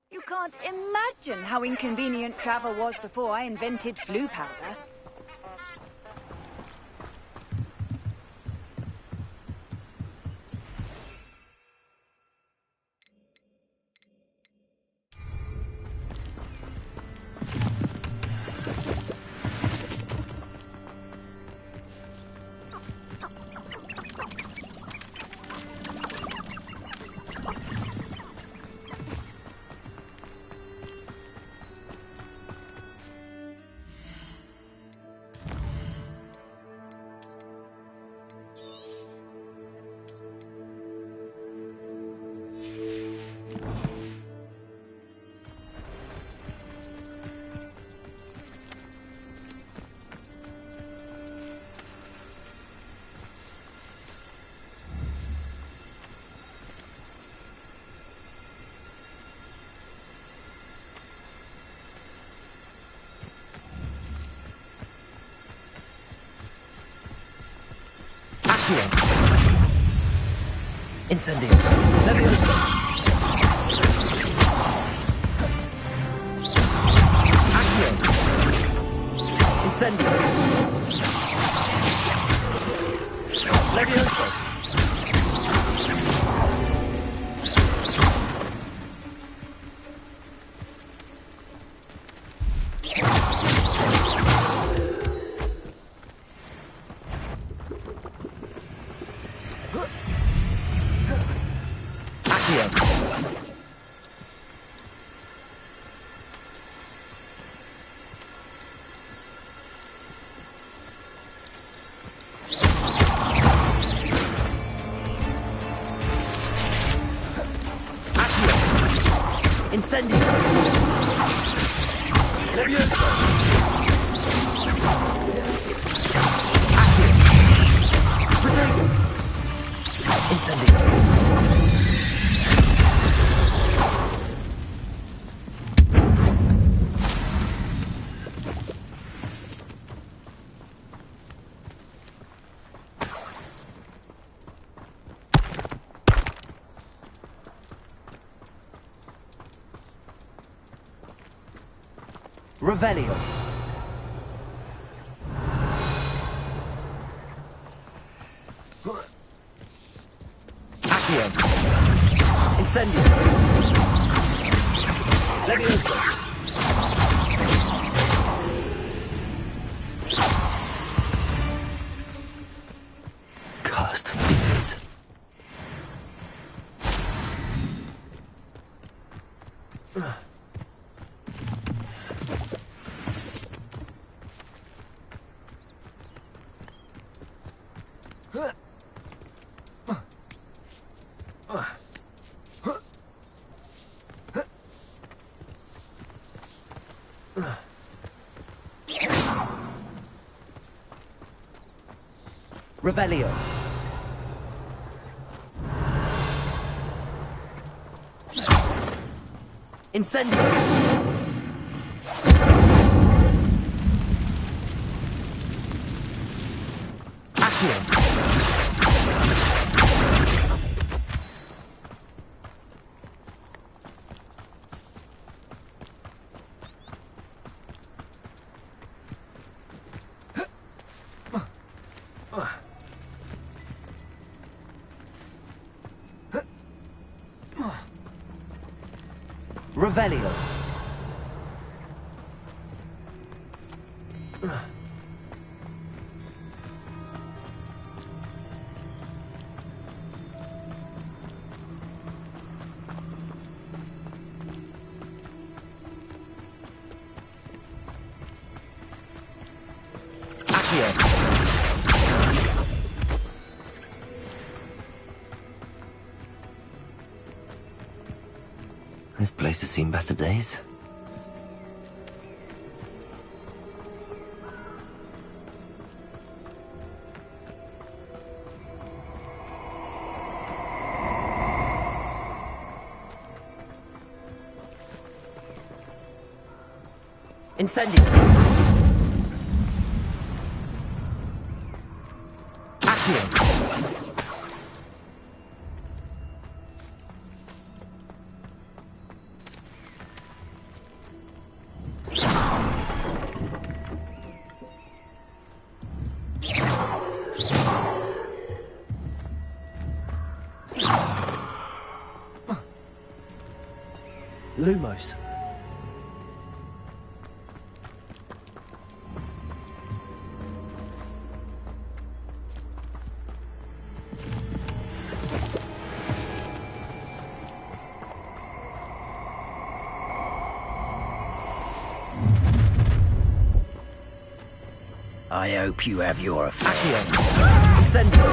You can't imagine how inconvenient travel was before I invented flu powder. Incendio. Leviosa. Accio. Incendio. Leviosa. Incendio. Leviosa. Accio. Protego. Incendio. Revelio. Accio. Incendio. Leviosa. Revelio. Incendio. Accio. Revelio. This place has seen better days. Incendio. Accio. Lumos. I hope you have your Accio. Incendio.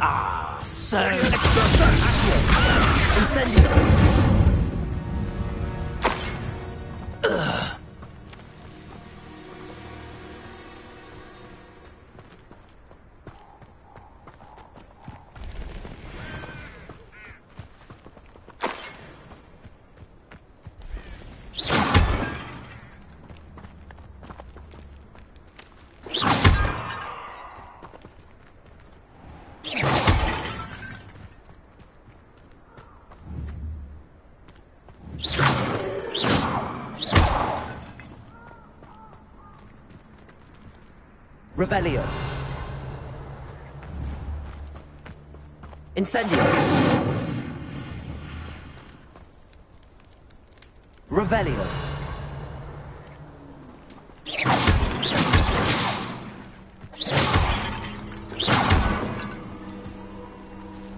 Ah, so. Incendio. Revelio. Incendio. Revelio.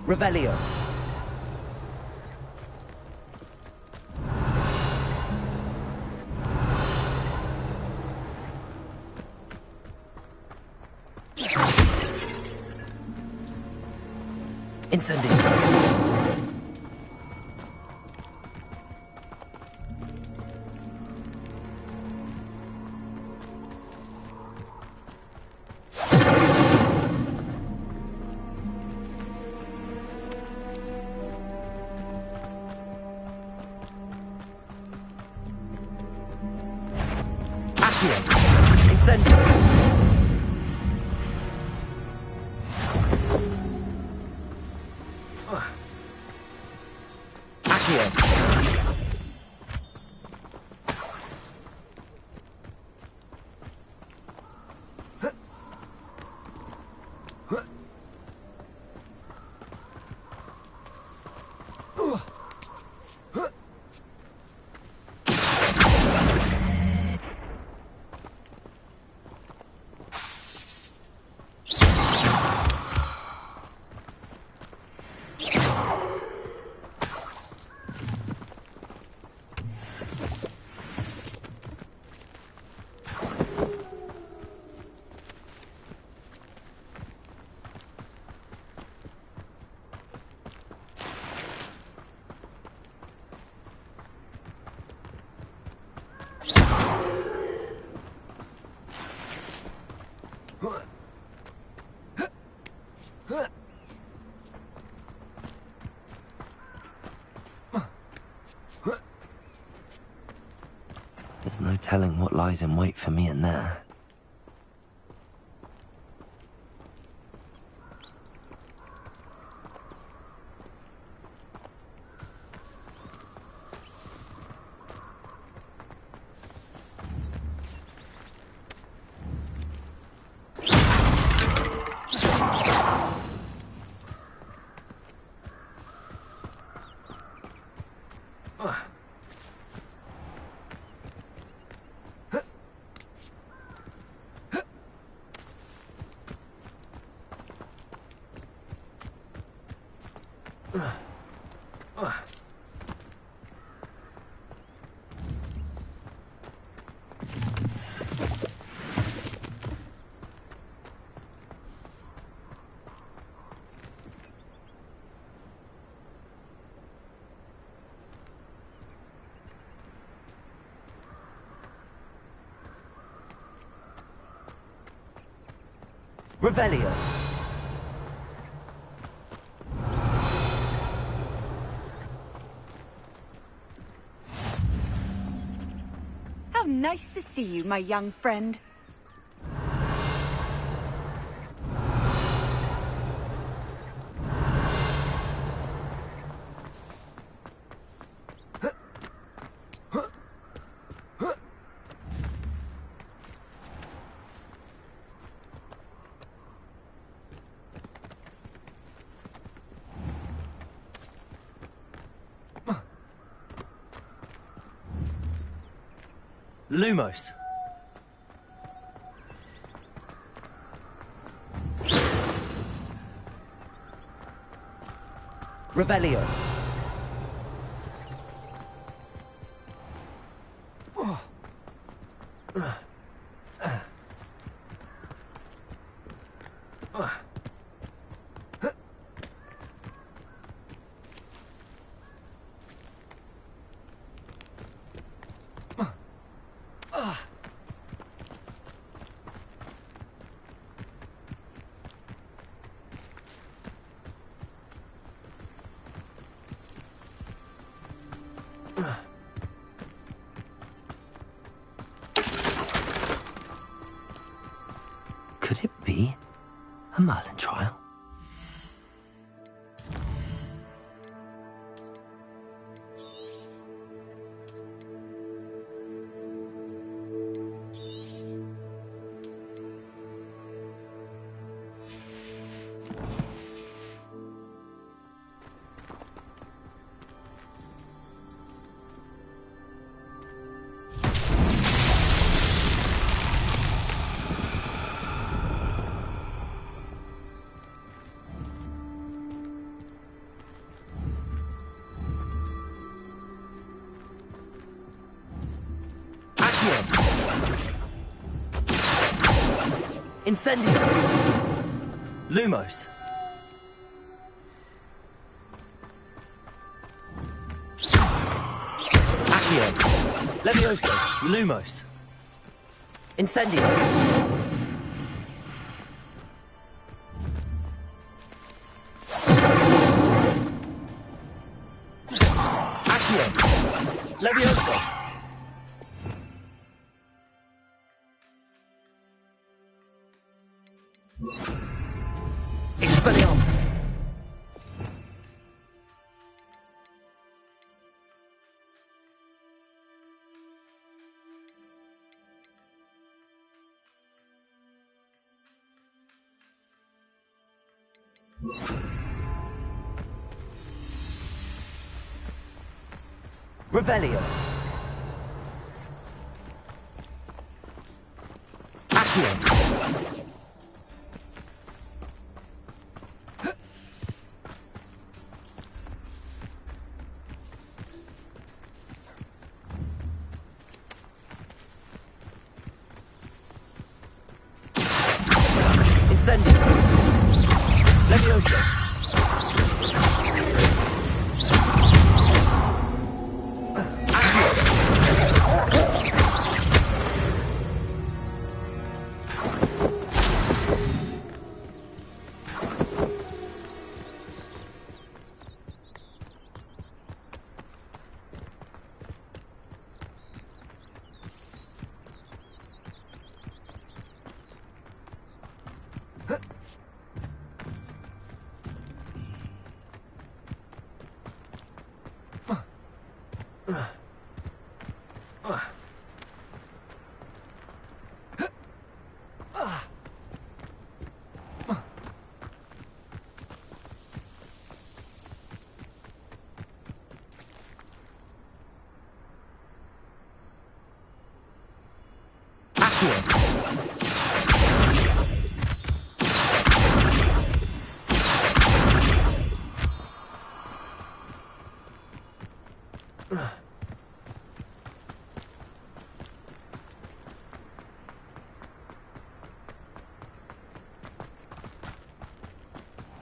Revelio. Incendio. Accio. Incendio. There's no telling what lies in wait for me in there. Revelio. How nice to see you, my young friend. Lumos. Revelio. Could it be a Merlin trial? Incendio. Lumos. Accio. Levioso. Lumos. Incendio. Accio. Levioso. Expelliarmus. Revelio. Accio. Incendio. Levioso.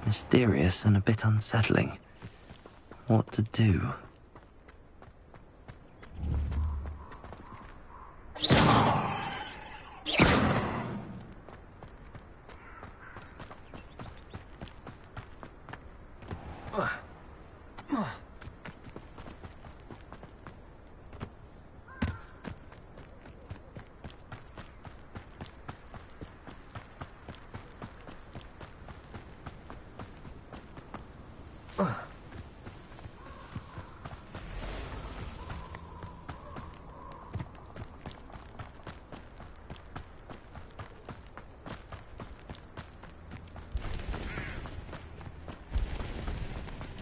Mysterious and a bit unsettling. What to do?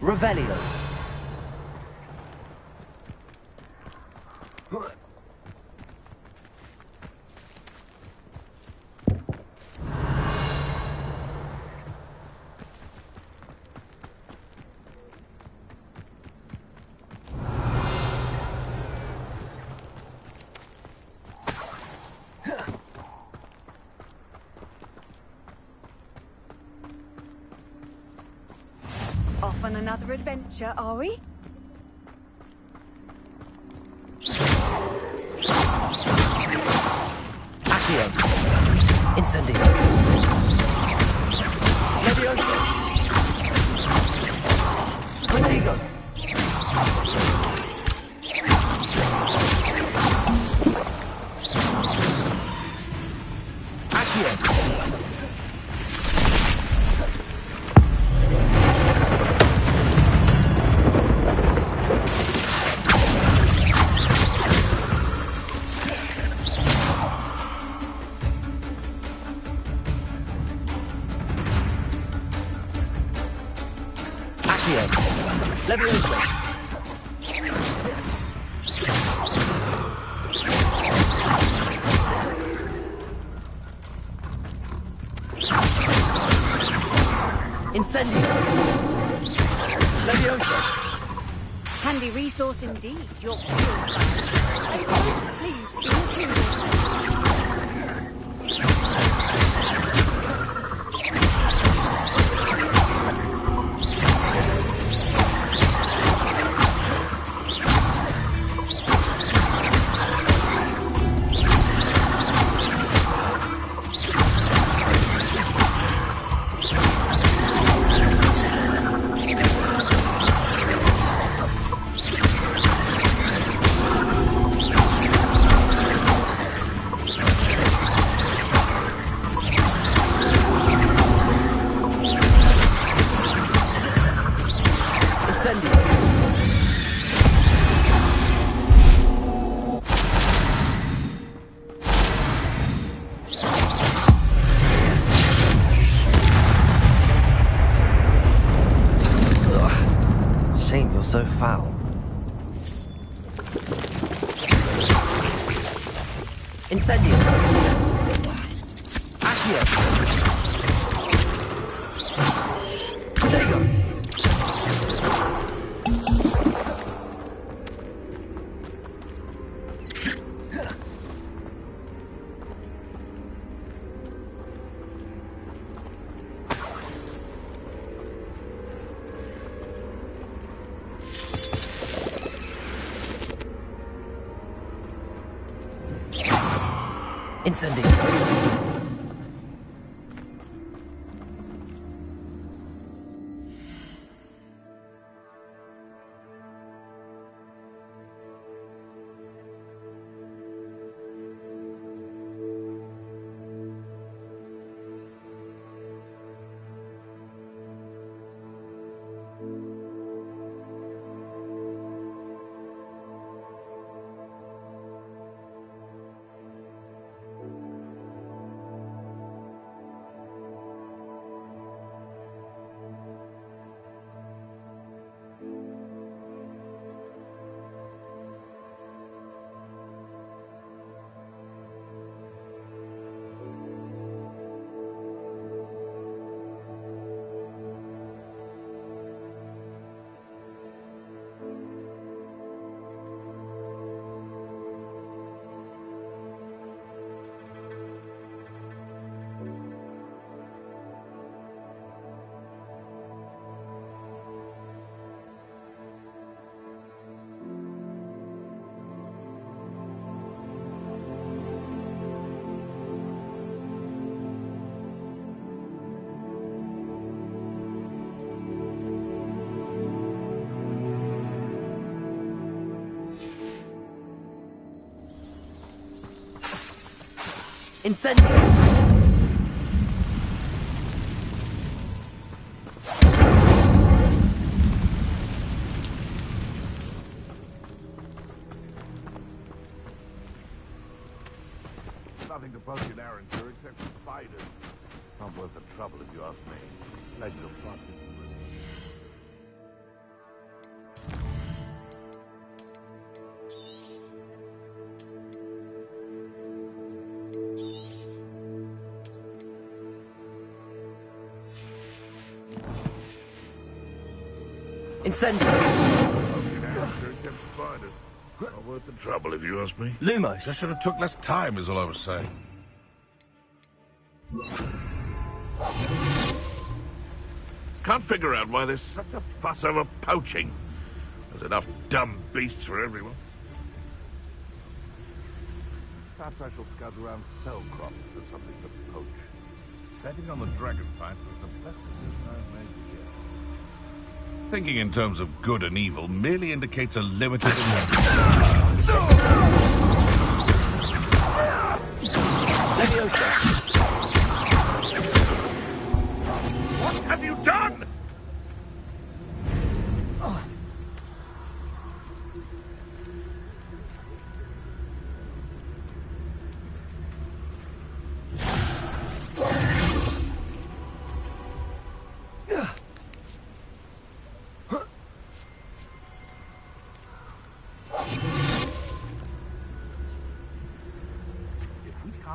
Revelio. Off on another adventure, are we? Accio. Incendio. Levioso. Protego. Accio. Levioso. Incendio. Levioso. Handy resource indeed, your pleased to be included. Shame you're so foul. Incendio. Accio. Protego. Incendio. Incendio! Nothing to poke in Aaron, sir, except spiders. Not worth the trouble, if you ask me. Legs are busted. Incendio! Not worth the trouble, if you ask me. Lumos! Just should have took less time, is all I was saying. Can't figure out why there's such a fuss over poaching. There's enough dumb beasts for everyone. Perhaps I shall scout around cell crops for something to poach. Betting on the dragon fight was the best decision I've made yet. Thinking in terms of good and evil merely indicates a limited Leviosa! What have you done?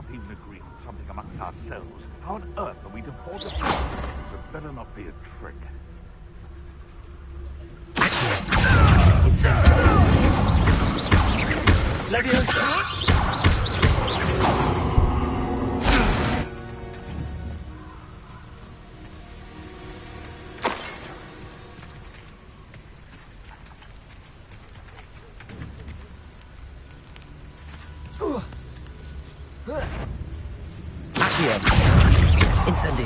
Even agree on something amongst ourselves. How on earth are we to forge a plan? It better not be a trick. Leviosa! Incendio.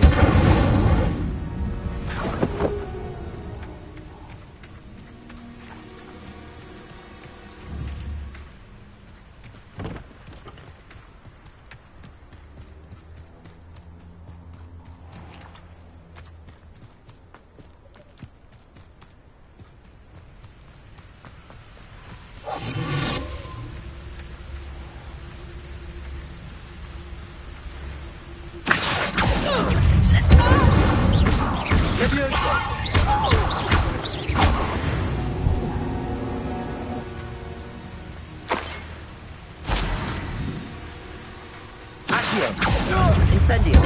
Incendio!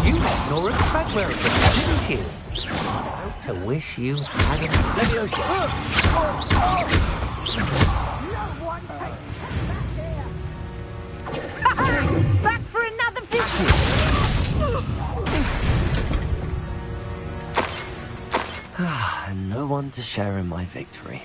You let Nora track where it was, didn't you? To wish you had Leviosa! Back for another visit! And no one to share in my victory.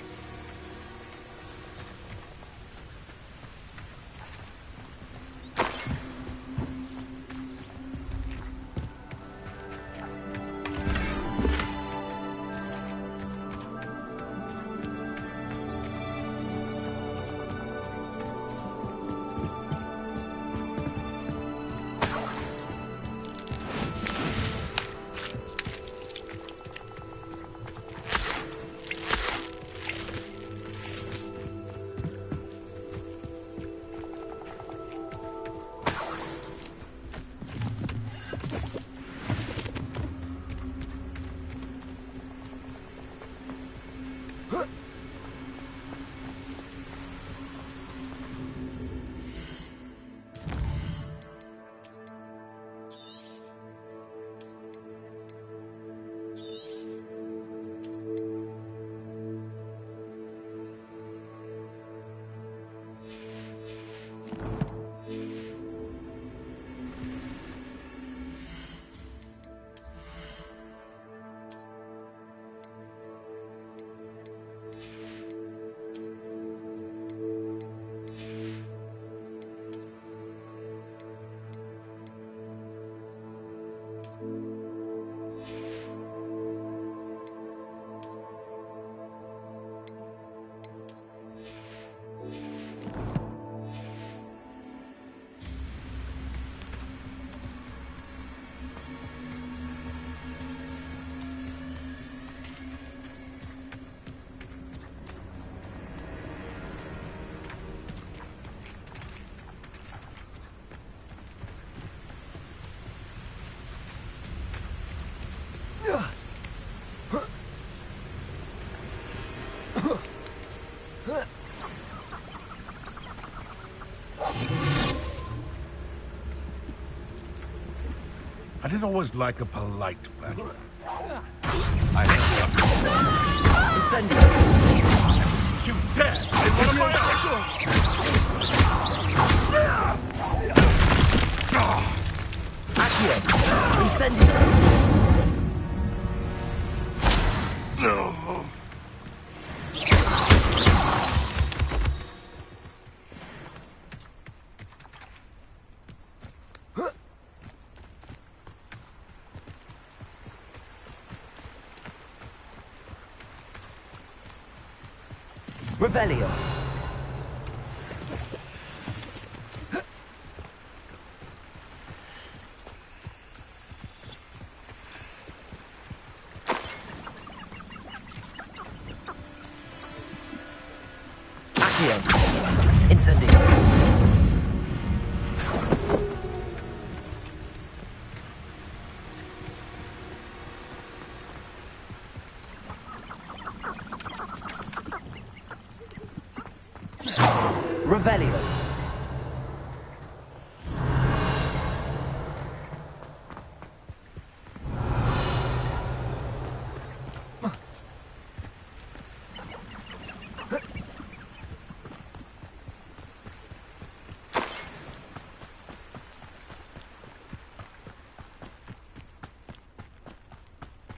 I did always like a polite battle. Incendio! You dare say one of my Accio! Incendio! Revelio. Accio. Incendio. Revelio.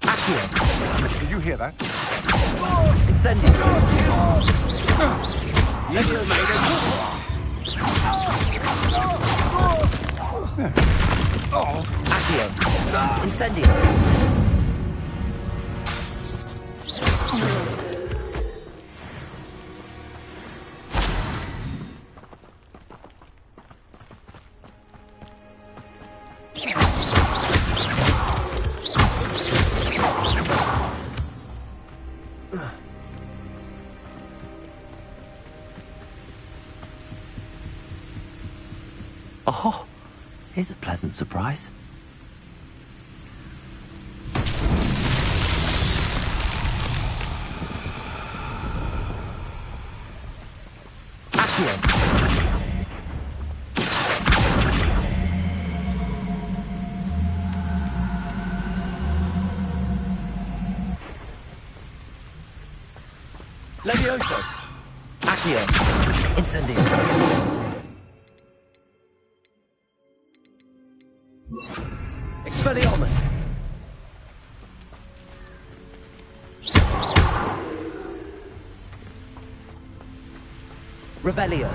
Accio. Did you hear that? Incendio. You've made it. Accio. Incendio. Oh, here's a pleasant surprise. Accio. Levioso. Accio. Incendio. Expelliarmus! Revelio.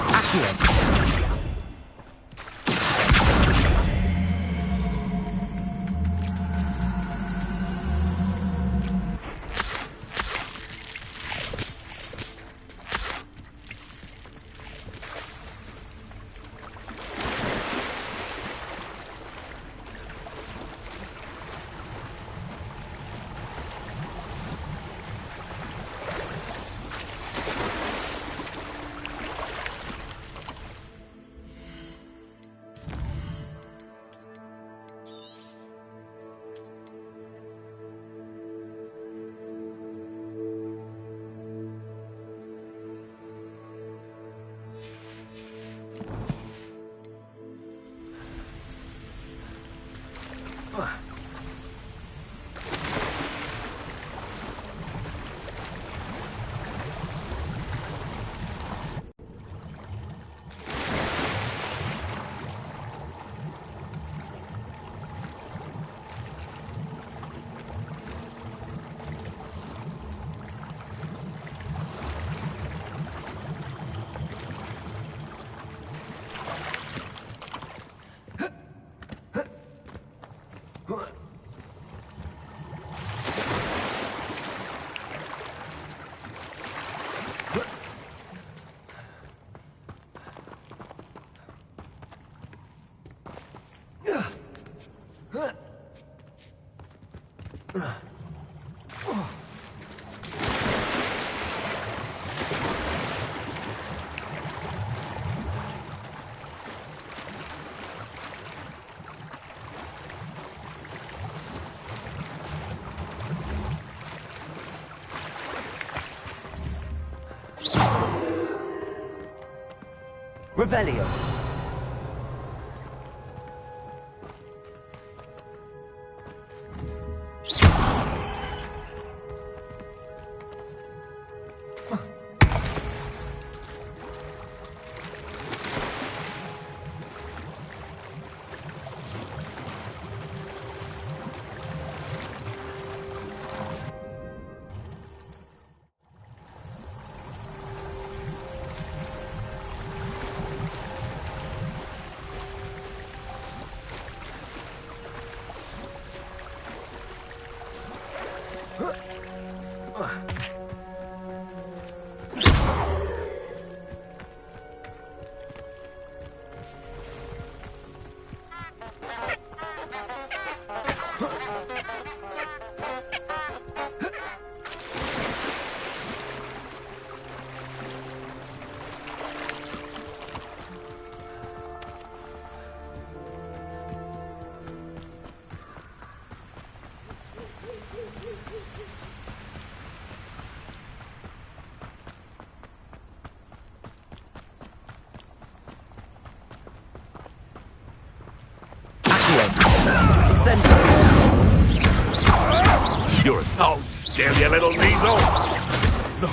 Accio. Revelio. You're so still, you little weasel! No!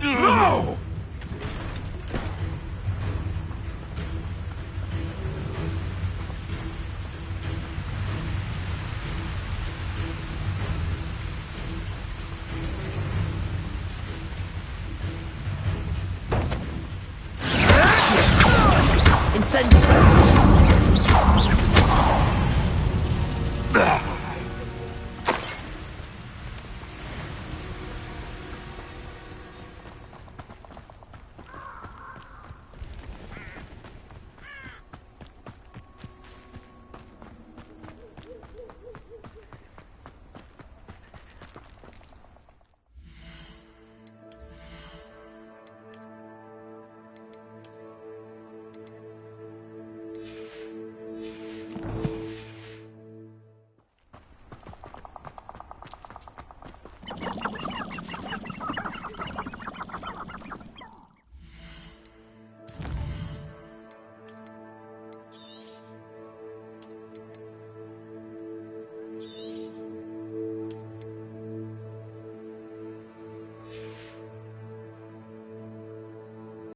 No!